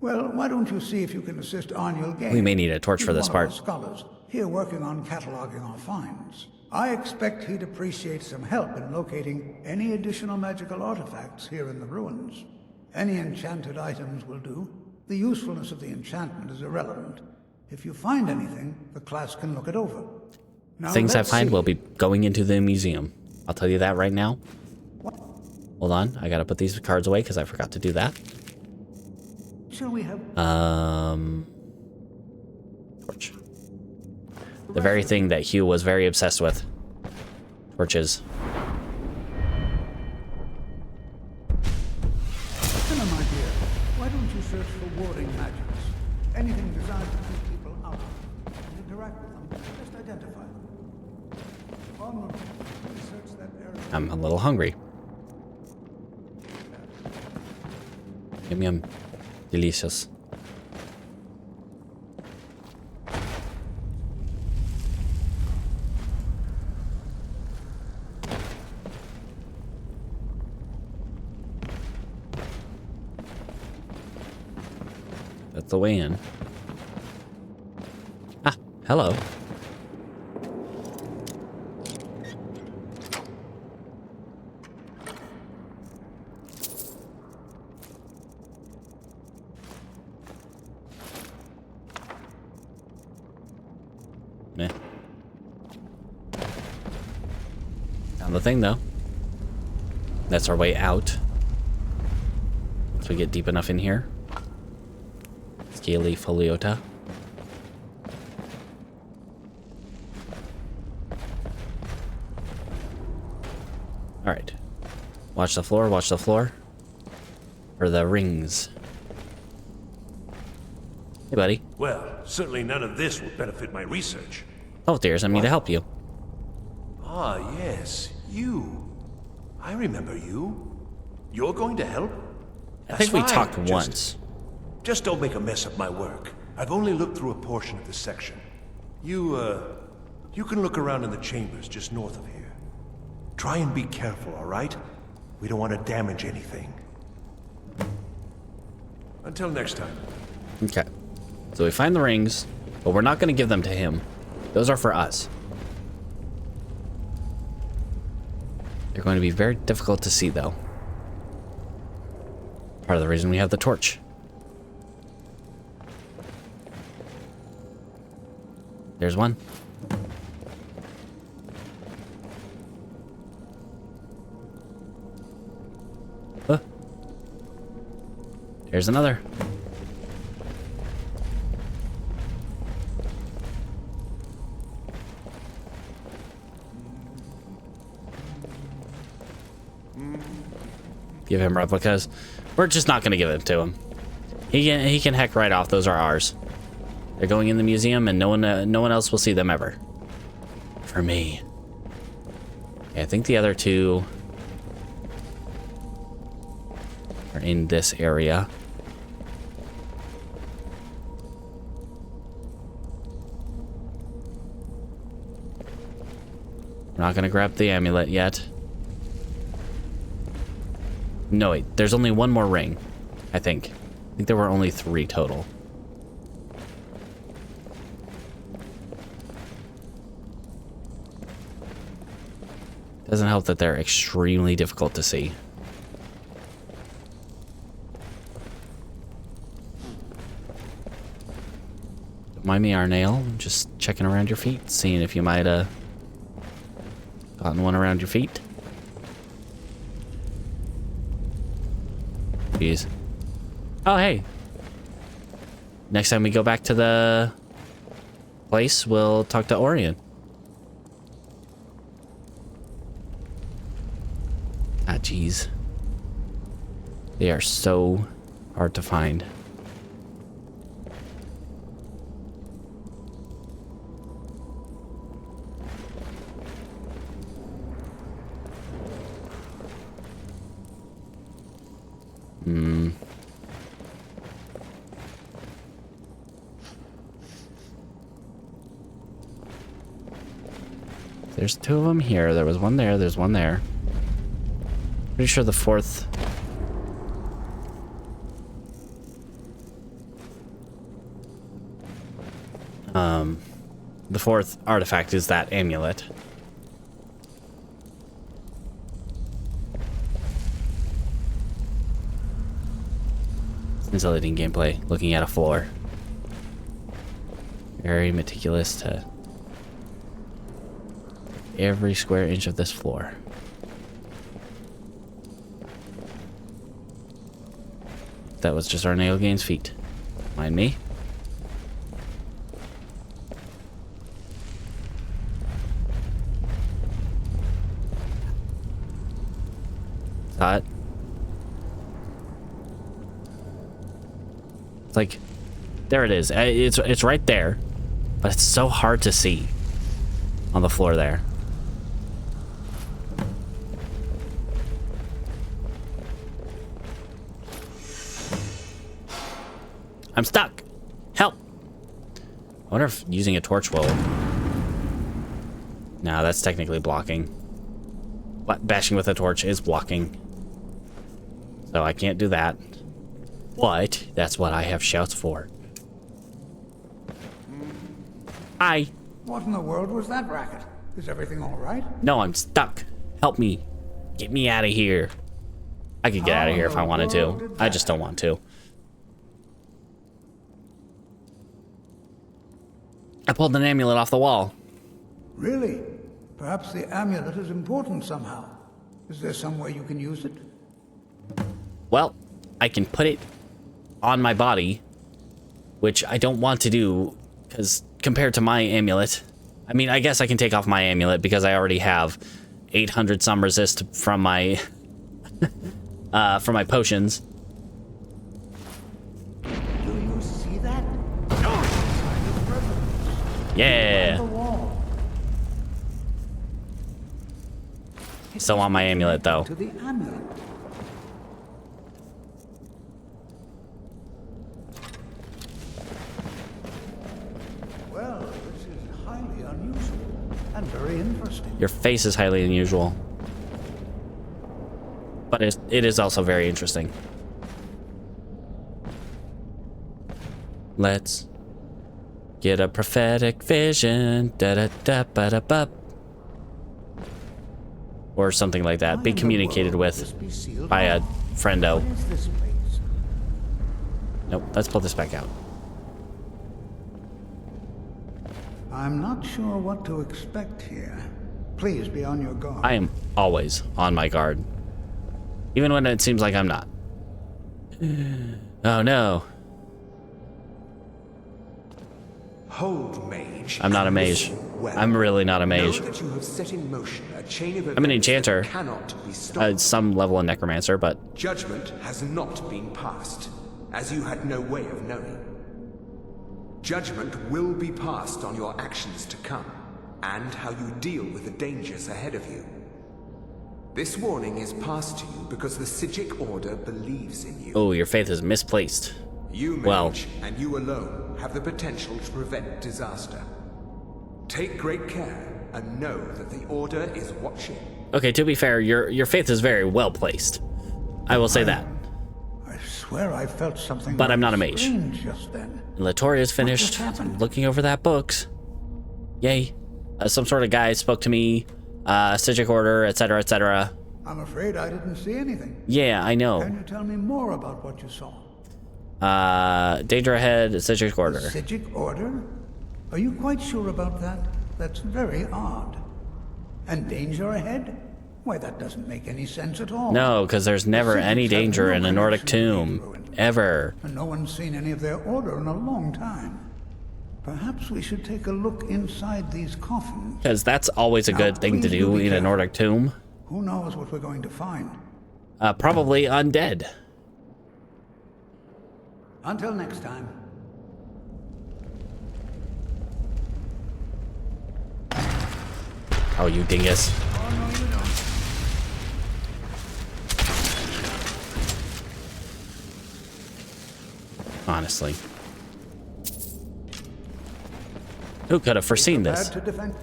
Well, why don't you see if you can assist Arniel Gane? We may need a torch for He's this one of part. our scholars, here working on cataloging our finds. I expect he'd appreciate some help in locating any additional magical artifacts here in the ruins. Any enchanted items will do. The usefulness of the enchantment is irrelevant. If you find anything, the class can look it over. Now, Things I let's find see. will be going into the museum. I'll tell you that right now. Hold on, I gotta put these cards away because I forgot to do that. Shall we have... Torch. The very thing that Hugh was very obsessed with. Torches. Dinner, my dear. Why don't you search for warding magics? Anything designed to keep people out and interact with them, just identify them. Onward, search that area. I'm a little hungry. Yum yum. Delicious. That's the way in. Ah, hello. Meh. Found the thing, though. That's our way out. Once we get deep enough in here. Scaly foliota. Alright. Watch the floor, watch the floor. For the rings. Hey, buddy. Well, certainly none of this will benefit my research. Oh, dear, I'm here to help you. Ah, yes, you. I remember you. You're going to help? I think we talked once. Just don't make a mess of my work. I've only looked through a portion of this section. You can look around in the chambers just north of here. Try and be careful, all right? We don't want to damage anything. Until next time. Okay. So we find the rings, but we're not going to give them to him. Those are for us. They're going to be very difficult to see, though. Part of the reason we have the torch. There's one. There's another. Give him replicas. We're just not going to give them to him. He can heck right off. Those are ours. They're going in the museum, and no one else will see them ever. For me. Okay, I think the other two are in this area. We're not gonna grab the amulet yet. No, wait, there's only one more ring, I think. I think there were only 3 total. Doesn't help that they're extremely difficult to see. Don't mind me, Arnail. I'm just checking around your feet, seeing if you might gotten one around your feet. Jeez. Oh, hey. Next time we go back to the place, we'll talk to Orion. Ah, jeez. They are so hard to find. There's 2 of them here. There was one there. There's one there. Pretty sure the 4th... the 4th artifact is that amulet. Scintillating gameplay, looking at a floor. Very meticulous to every square inch of this floor. That was just our nail gain's feet. Mind me? Thought. It's like, there it is. It's right there, but it's so hard to see on the floor there. I'm stuck. Help. I wonder if using a torch will... No, that's technically blocking. Bashing with a torch is blocking. So I can't do that. But that's what I have shouts for. Hi. What in the world was that racket? Is everything all right? No, I'm stuck. Help me. Get me out of here. I could get out of here if I wanted to. I just don't want to. I pulled an amulet off the wall. Really? Perhaps the amulet is important somehow. Is there some way you can use it? Well, I can put it on my body, which I don't want to do, because compared to my amulet, I mean, I guess I can take off my amulet because I already have 800 some resist from my from my potions. Do you see that? Yeah. Still on my amulet though. To the amulet. Well, this is highly unusual and very interesting. Your face is highly unusual. But it is also very interesting. Let's get a prophetic vision. Da da da ba da ba. Or something like that. Be communicated with by a friendo. Nope, let's pull this back out. I'm not sure what to expect here. Please be on your guard. I am always on my guard. Even when it seems like I'm not. Oh no. Hold, mage. I'm not a mage. well. I'm really not a mage. Know that you have set in motion a chain of I'm an events that enchanter. Cannot be stopped. Some level of necromancer, but Judgment has not been passed, as you had no way of knowing. Judgment will be passed on your actions to come, and how you deal with the dangers ahead of you. This warning is passed to you because the Psijic Order believes in you. oh, your faith is misplaced. You, Well, mage, and you alone have the potential to prevent disaster. Take great care and know that the Order is watching. okay, to be fair, your faith is very well placed. I will say that. I swear I felt something. But I'm not a mage. strange just then. Latoria is finished. Looking over that books. Yay. Some sort of guy spoke to me. Psijic Order, etc., etc. I'm afraid I didn't see anything. Yeah, I know. Can you tell me more about what you saw? Danger ahead, Psijic Order. Psijic Order? Are you quite sure about that? That's very odd. And danger ahead? Why, that doesn't make any sense at all. No, because there's never any danger in a Nordic tomb. Ever. And no one's seen any of their order in a long time. Perhaps we should take a look inside these coffins. Because that's always a good thing to do in a Nordic tomb. Who knows what we're going to find? Probably undead. Until next time. Oh, you dingus. Oh, no, you don't. Honestly. Who could have foreseen this? To defend.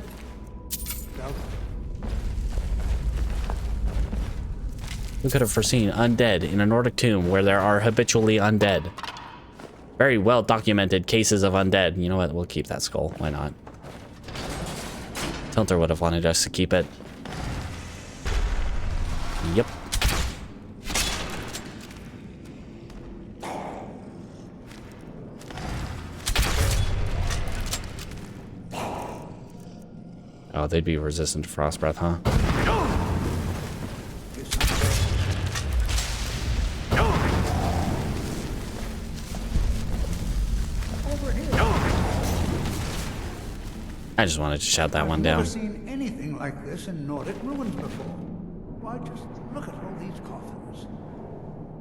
Who could have foreseen undead in a Nordic tomb where there are habitually undead? Very well documented cases of undead. You know what? We'll keep that skull. Why not? Tilter would have wanted us to keep it. Yep. Oh, they'd be resistant to frost breath, huh? I just wanted to shout that one down. I've never seen anything like this in Nordic ruins before. Why, just look at all these coffins.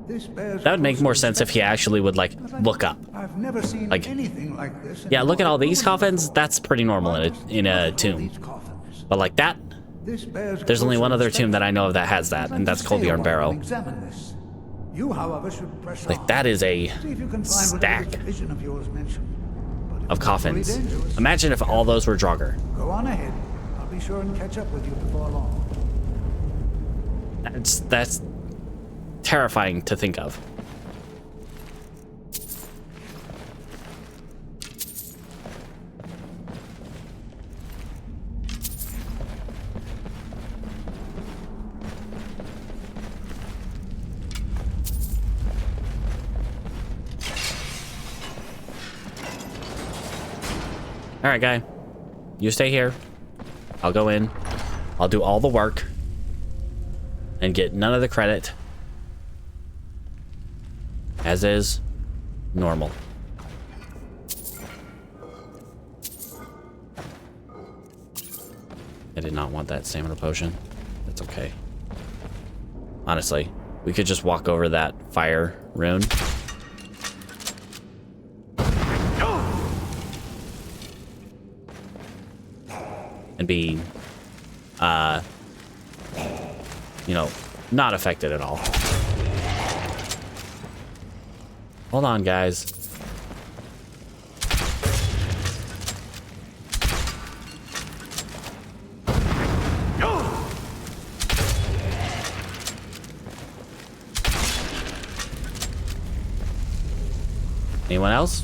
This bears That would make more sense if he actually would, like, look up. I've never seen Like, anything like this. Yeah, look at all these coffins. That's pretty normal in a tomb. But like that, there's only one other tomb that I know of that has that, and that's Colbjorn Barrow. Examine this. You, however, should press Like, on. that is a See if you can find stack whatever vision of yours mentioned. of coffins. Imagine if all those were Draugr. Go on ahead. I'll be sure and catch up with you before long. That's terrifying to think of. All right, guy. You stay here. I'll go in. I'll do all the work and get none of the credit. As is normal. I did not want that stamina potion. That's okay. Honestly, we could just walk over that fire rune. And be, you know, not affected at all. Hold on, guys. Anyone else?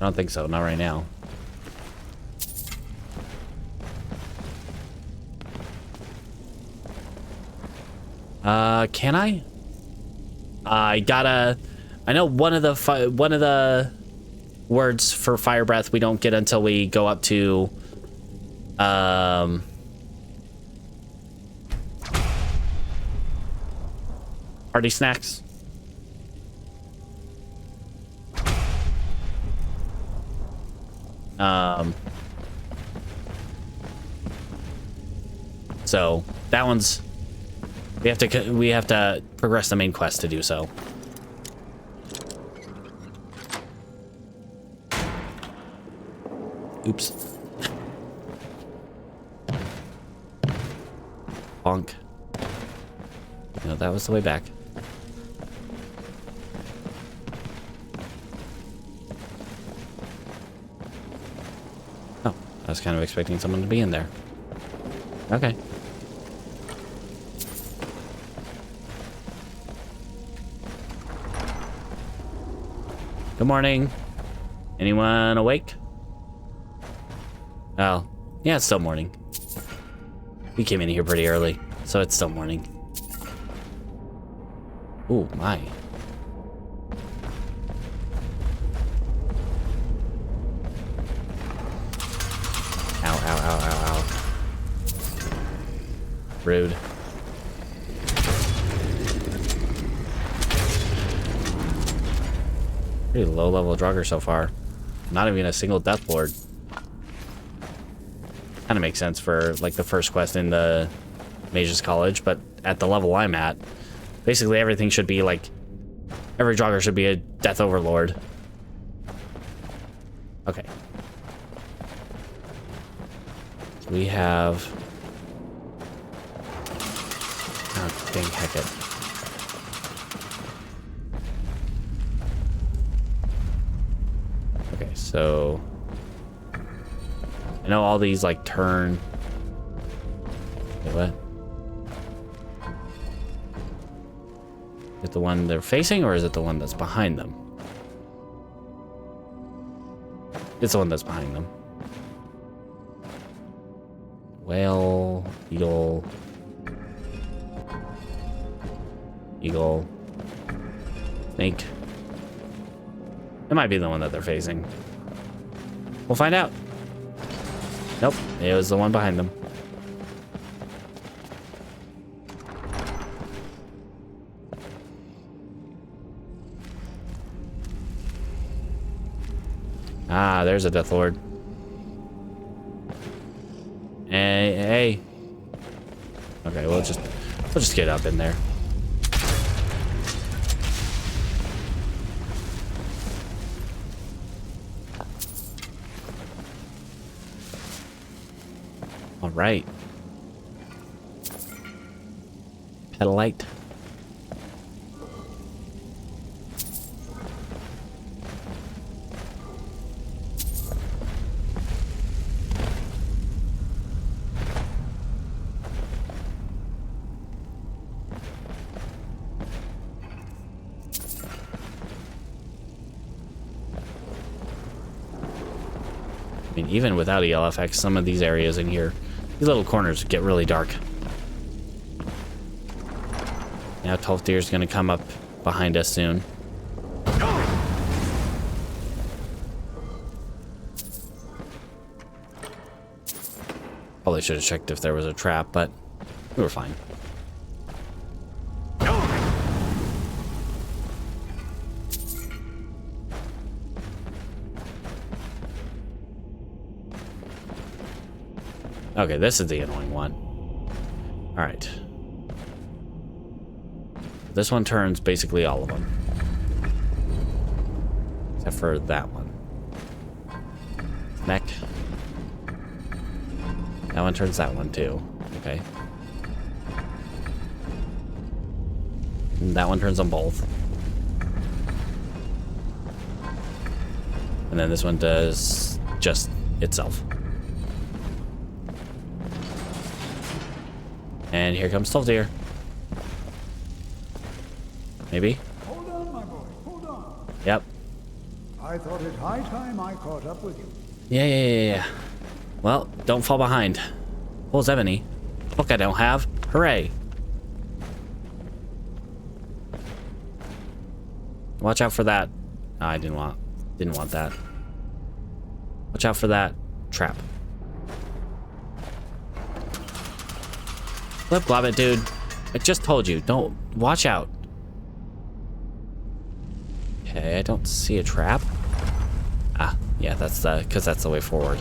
I don't think so. Not right now. Can I? I gotta. I know one of the words for fire breath we don't get until we go up to. Party snacks. So that one's we have to progress the main quest to do so. Oops. Bonk. No, that was the way back. Oh, I was kind of expecting someone to be in there. Okay. Good morning. Anyone awake? Oh, yeah, it's still morning. We came in here pretty early, so it's still morning. Ooh, my. Ow, ow, ow, ow, ow. Rude. Pretty low level Draugr so far. Not even a single Death Lord. Kind of makes sense for like the first quest in the Mage's College, but at the level I'm at, basically everything should be like, every Draugr should be a Death Overlord. Okay. So we have... Oh, dang heck it. Okay, so... I know all these like turn... Wait, what? Is it the one they're facing, or is it the one that's behind them? It's the one that's behind them. Whale, eagle, eagle, snake. It might be the one that they're facing. We'll find out. Nope, it was the one behind them. Ah, there's a Death Lord. Hey, hey. Okay, we'll just get up in there. All right. Petalite. I mean, even without ELFX, some of these areas in here, these little corners get really dark. Now 12th Deer is going to come up behind us soon. Probably should have checked if there was a trap, but we were fine. Okay, this is the annoying one. All right. This one turns basically all of them. Except for that one. Neck. That one turns that one too. Okay. And that one turns them both. And then this one does just itself. And here comes 12th Deer. Maybe? Hold on, my boy. Hold on. Yep. I thought it high time I caught up with you. Yeah. Well, don't fall behind. Pulls Ebony. Book I don't have. Hooray. Watch out for that. Oh, I didn't want that. Watch out for that trap. Flip glob it, dude. I just told you. Don't. Watch out. Okay, I don't see a trap. Ah, Yeah, that's because that's the way forward.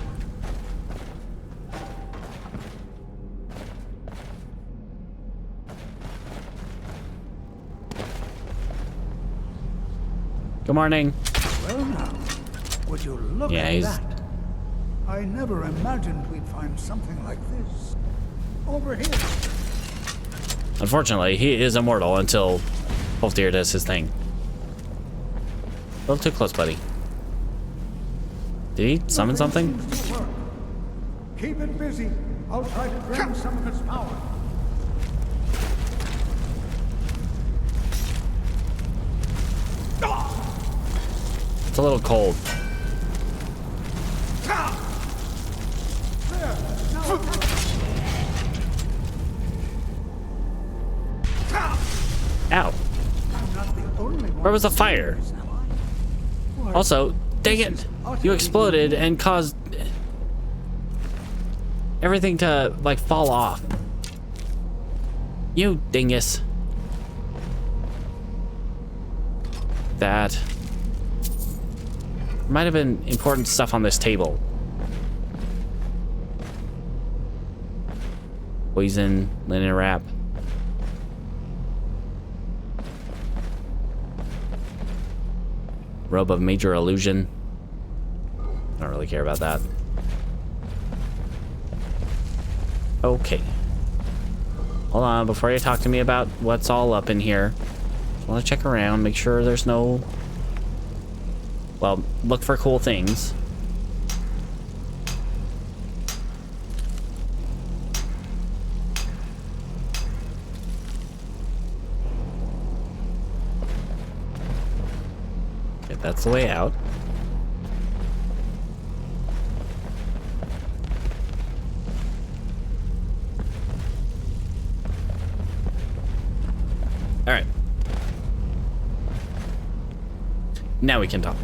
Good morning. Well now, would you look at that? I never imagined we'd find something like this. Over here. Unfortunately, he is immortal until Wolfdeer does his thing. A little too close, buddy. Did he summon something? Keep it busy. I'll try to drain some of its power. It's a little cold. Ow. Where was the fire? Also, dang it. You exploded and caused everything to, like, fall off. You dingus. That. Might have been important stuff on this table. Poison, linen wrap. Robe of major illusion. I don't really care about that. Okay. Hold on, before you talk to me about what's all up in here, I want to check around, make sure there's no... Well, look for cool things. Okay, that's the way out. All right. Now we can talk.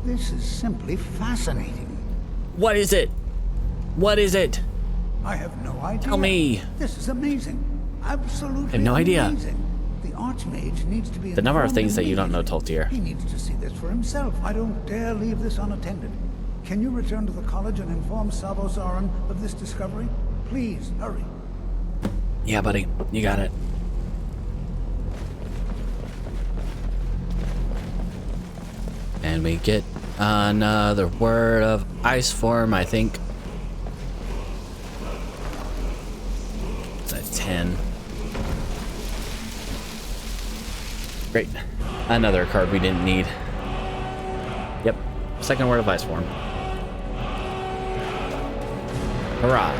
This is simply fascinating. What is it? What is it? I have no idea. Tell me. This is amazing. Absolutely I have no idea. Amazing. The Archmage needs to be The number of informed things that you don't know, immediately. Toltier. He needs to see this for himself. I don't dare leave this unattended. Can you return to the college and inform Savos Aran of this discovery? Please, hurry. Yeah, buddy. You got it. And we get another word of ice form, I think. It's a 10. Great. Another card we didn't need. Yep. Second word of ice form. Hurrah.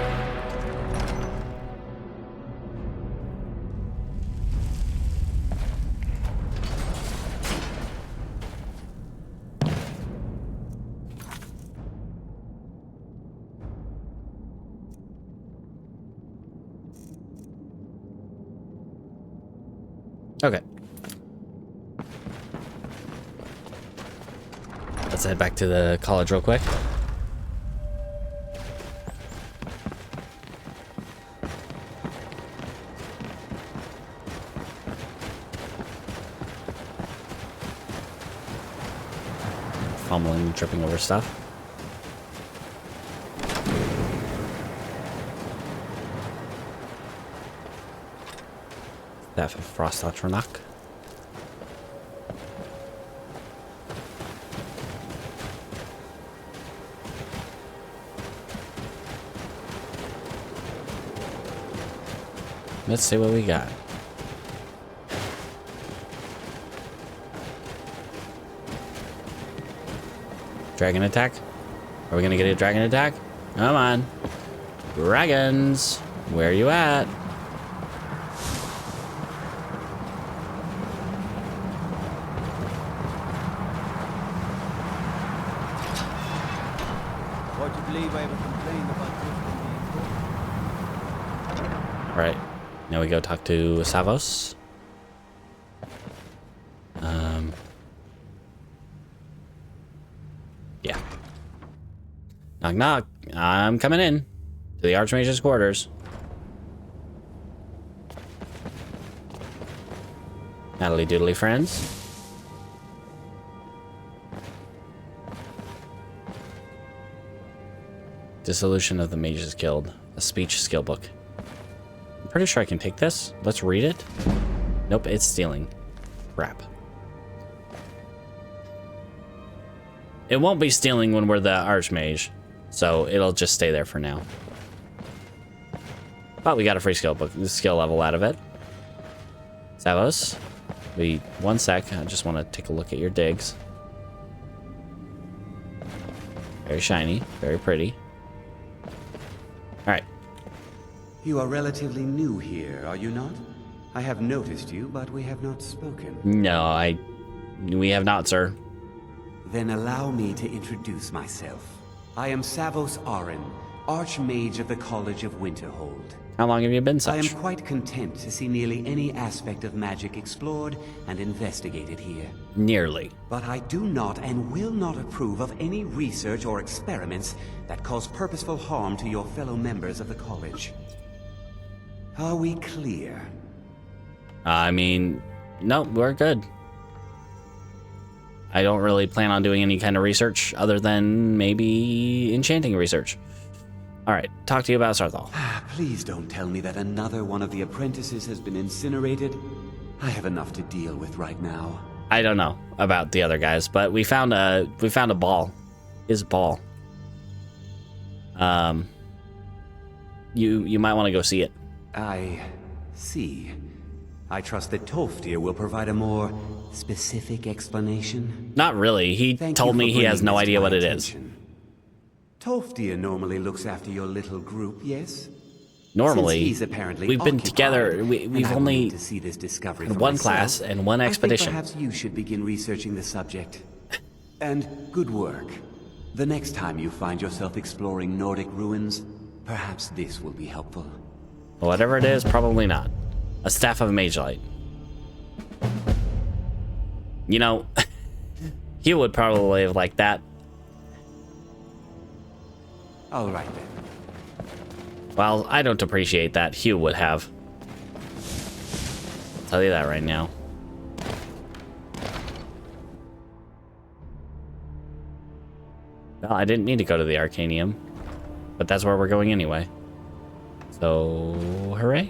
Okay. Let's head back to the college real quick. Fumbling, tripping over stuff. Staff of Frost Atronach. Let's see what we got. Dragon attack? Are we gonna get a dragon attack? Come on. Dragons! Where are you at? Hard to believe I ever complained about this. Right. Now we go talk to Savos. Yeah. Knock knock. I'm coming in to the Archmage's quarters. Natalie doodly friends. Dissolution of the Mages Guild. A speech skill book. I'm pretty sure I can take this. Let's read it. Nope, it's stealing. Crap. It won't be stealing when we're the Archmage, so it'll just stay there for now. But we got a free skill book, skill level out of it. Savos, wait 1 sec. I just want to take a look at your digs. Very shiny, very pretty. All right. You are relatively new here, are you not? I have noticed you, but we have not spoken. No, we have not, sir. Then allow me to introduce myself. I am Savos Arin, Archmage of the College of Winterhold. How long have you been such? I am quite content to see nearly any aspect of magic explored and investigated here. Nearly. But I do not and will not approve of any research or experiments that cause purposeful harm to your fellow members of the college. Are we clear? I mean, no, we're good. I don't really plan on doing any kind of research other than maybe enchanting research. All right, talk to you about Sarthal. Please don't tell me that another one of the apprentices has been incinerated. I have enough to deal with right now. I don't know about the other guys, but we found a ball. His ball. You might want to go see it. I see. I trust that Tolfdir will provide a more specific explanation. Not really. He told me he has no idea what it is. Tolfdir normally looks after your little group, yes? Normally, he's apparently we've been together. occupied, We've and I only need to see this discovery had for one myself, class and one expedition. I think perhaps you should begin researching the subject. And good work. The next time you find yourself exploring Nordic ruins, perhaps this will be helpful. Whatever it is, probably not. A staff of mage light. You know, he would probably have liked that. All right then. Well, I don't appreciate that. Hugh would have. I'll tell you that right now. Well, I didn't mean to go to the Arcanium, but that's where we're going anyway. So, hooray.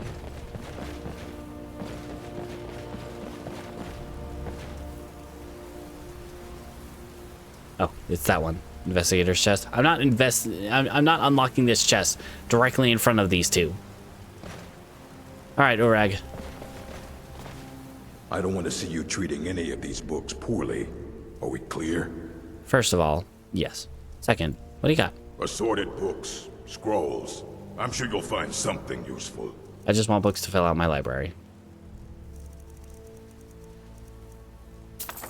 Oh, it's that one. Investigator's chest. I'm not unlocking this chest directly in front of these two. All right, Urag. I don't want to see you treating any of these books poorly. Are we clear? First of all, yes. Second, what do you got? Assorted books, scrolls. I'm sure you'll find something useful. I just want books to fill out my library.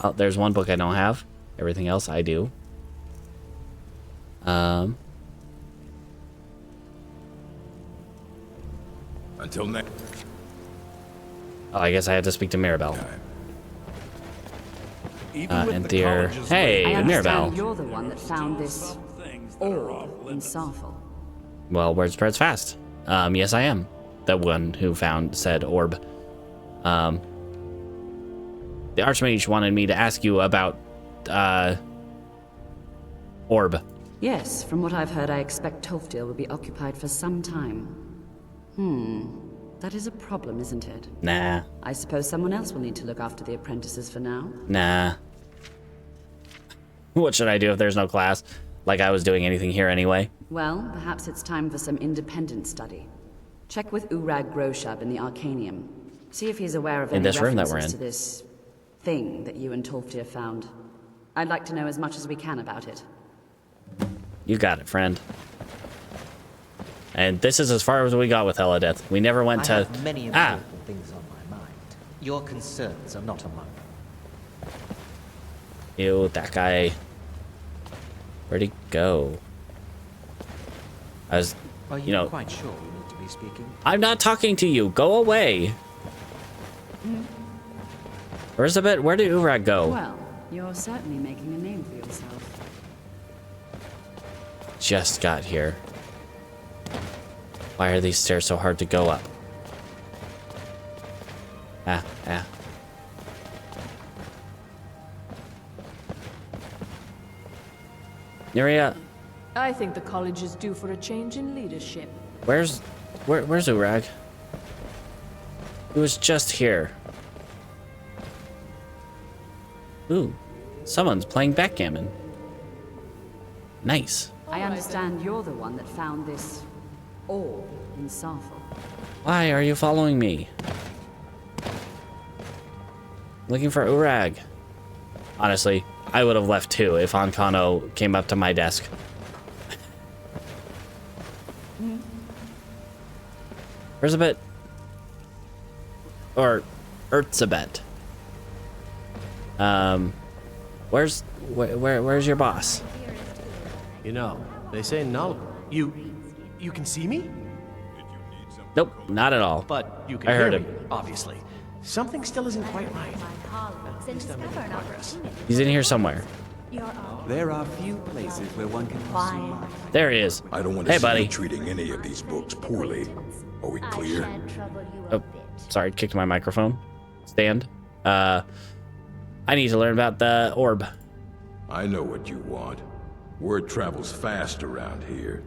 Oh, there's one book I don't have. Everything else I do. Until next. Oh, I guess I had to speak to Mirabelle. And dear, hey, I Mirabelle. You're the one that found this orb in Sarthal. Well, word spreads fast. Yes, I am the one who found said orb. The Archmage wanted me to ask you about orb. Yes, from what I've heard, I expect Tolfdir will be occupied for some time. That is a problem, isn't it? Nah. I suppose someone else will need to look after the apprentices for now. Nah. What should I do if there's no class? Like I was doing anything here anyway. Well, perhaps it's time for some independent study. Check with Urag Groshab in the Arcanium. See if he's aware of any this room that we're references in. to this thing that you and Tolfdir found. I'd like to know as much as we can about it. You got it, friend. And this is as far as we got with Helideth. We never went to... I have many important things on my mind. Your concerns are not among them. Ew, that guy. Where'd he go? I was, Are you know... quite sure we need to be speaking? I'm not talking to you. Go away. Where's the bit? Where did Urag go? Well, you're certainly making a name for yourself. Just got here. Why are these stairs so hard to go up? Ah. Neria, I think the college is due for a change in leadership. Where's Urag? He was just here. Ooh, someone's playing backgammon. Nice. I understand you're the one that found this orb in Sarthal. Why are you following me? Looking for Urag. Honestly, I would have left too if Ankano came up to my desk. Erzabet. Or Erzabet. Where's your boss? You know, they say null. You can see me? Nope, not at all. But you can I heard hear him. me, obviously. Something still isn't quite right. At least I'm making progress. He's in here somewhere. There are few places where one can pursue. There he is. I don't want to Hey, see buddy. you treating any of these books poorly. Are we clear? Oh, sorry, kicked my microphone stand. I need to learn about the orb. I know what you want. Word travels fast around here.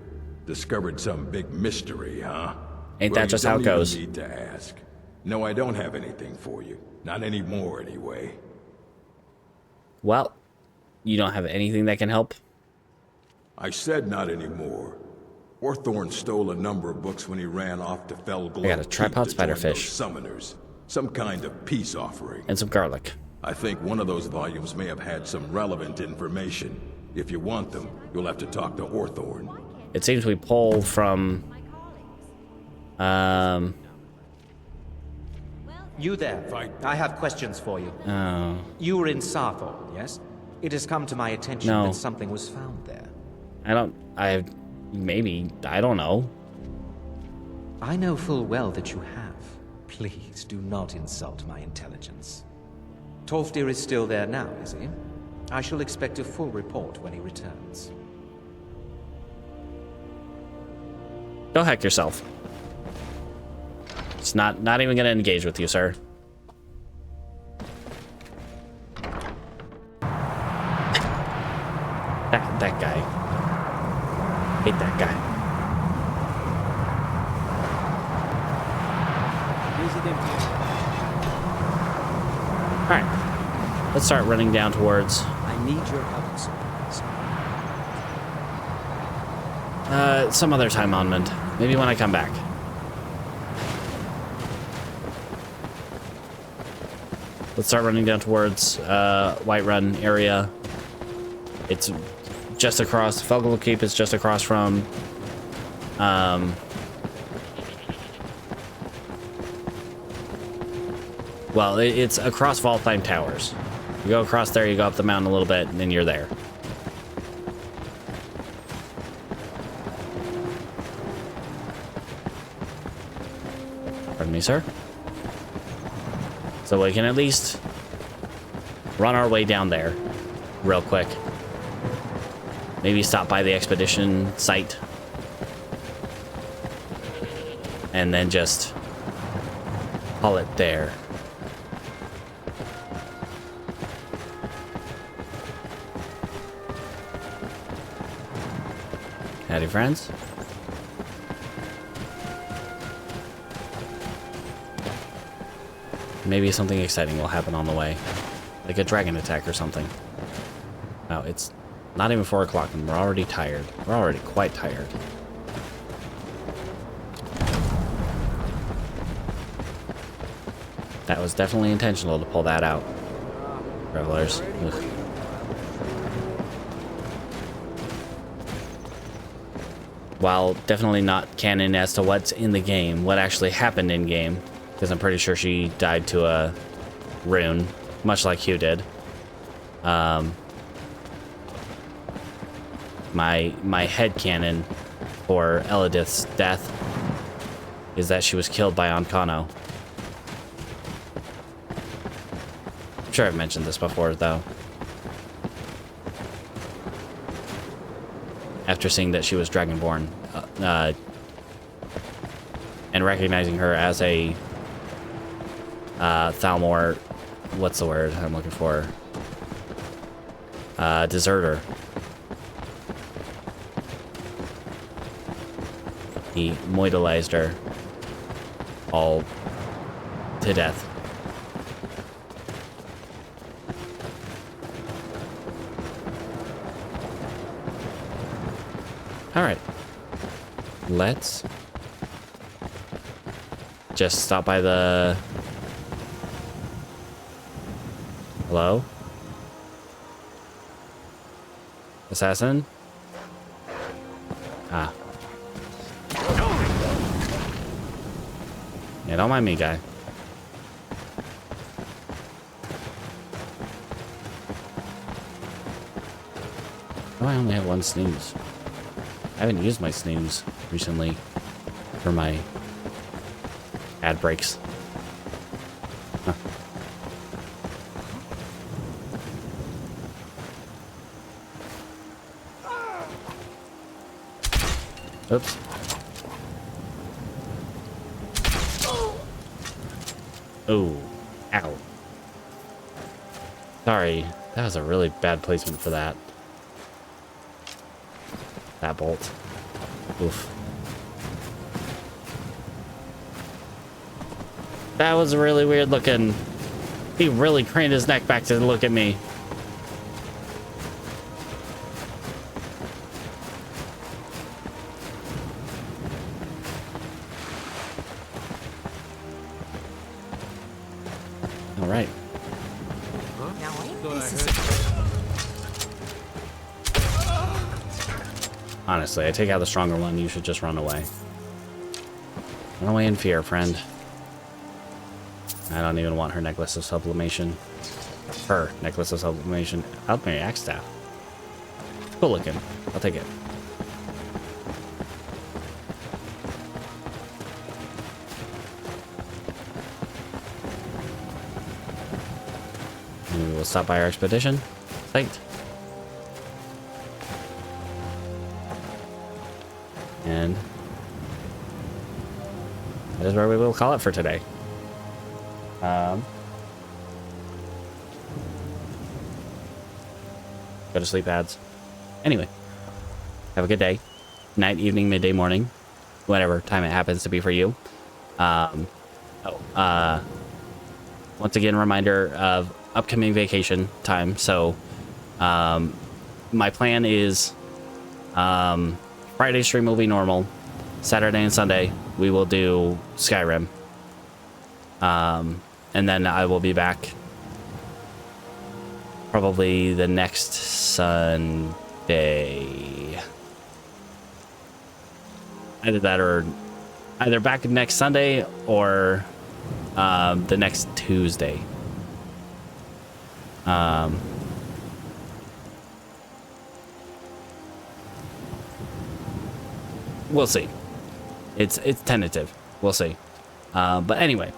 Discovered some big mystery, huh? Ain't Well, that just you how don't it goes? even need to ask. No, I don't have anything for you. Not anymore, anyway. Well, you don't have anything that can help? I said not anymore. Orthorn stole a number of books when he ran off to Felglow. I got a tripod spiderfish. Summoners. Some kind of peace offering. And some garlic. I think one of those volumes may have had some relevant information. If you want them, you'll have to talk to Orthorn. It seems we pull from... You there. I have questions for you. Oh. You were in Sarthal, yes? It has come to my attention No. that something was found there. Maybe, I don't know. I know full well that you have. Please do not insult my intelligence. Tolfdir is still there now, is he? I shall expect a full report when he returns. Go heck yourself. It's not even gonna engage with you, sir. That guy. Hate that guy. Alright. Let's start running down towards... I need your help, sir. some other time, Onmund. Maybe when I come back. Let's start running down towards Whiterun area. It's just across. Felglow Keep is just across from well, it's across Valtheim Towers. You go across there, you go up the mountain a little bit, and then you're there. Pardon me, sir. So we can at least run our way down there real quick. Maybe stop by the expedition site. And then just call it there. Howdy, friends. Maybe something exciting will happen on the way. Like a dragon attack or something. No, it's not even 4 o'clock and we're already tired. We're already quite tired. That was definitely intentional to pull that out. Revelers. Ugh. While definitely not canon as to what's in the game, what actually happened in game, because I'm pretty sure she died to a rune, much like Hugh did. My headcanon for Elidith's death is that she was killed by Ankano. I'm sure I've mentioned this before, though. After seeing that she was Dragonborn, and recognizing her as a Thalmor, what's the word I'm looking for? Deserter. He moidalized her all to death. Alright. Let's just stop by the... Hello? Assassin? Ah. Yeah, don't mind me, guy. Oh, I only have one snooze. I haven't used my snooze recently for my ad breaks. Huh. Oops. Oh, ow. Sorry, that was a really bad placement for that. That bolt. Oof. That was really weird looking. He really craned his neck back to look at me. All right. Honestly, I take out the stronger one. You should just run away. Run away in fear, friend. I don't even want her necklace of sublimation. Her necklace of sublimation. I'll marry axe staff. Cool looking. I'll take it. And we will stop by our expedition. Thanked. And that is where we will call it for today. Go to sleep, ads. Anyway, have a good day. Night, evening, midday, morning. Whatever time it happens to be for you. Once again, reminder of upcoming vacation time. So, my plan is Friday stream will be normal. Saturday and Sunday, we will do Skyrim. And then I will be back probably the next Sunday. Either that or either back next Sunday or the next Tuesday. We'll see. It's tentative. We'll see. But anyway.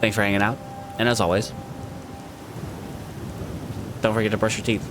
Thanks for hanging out. And as always, don't forget to brush your teeth.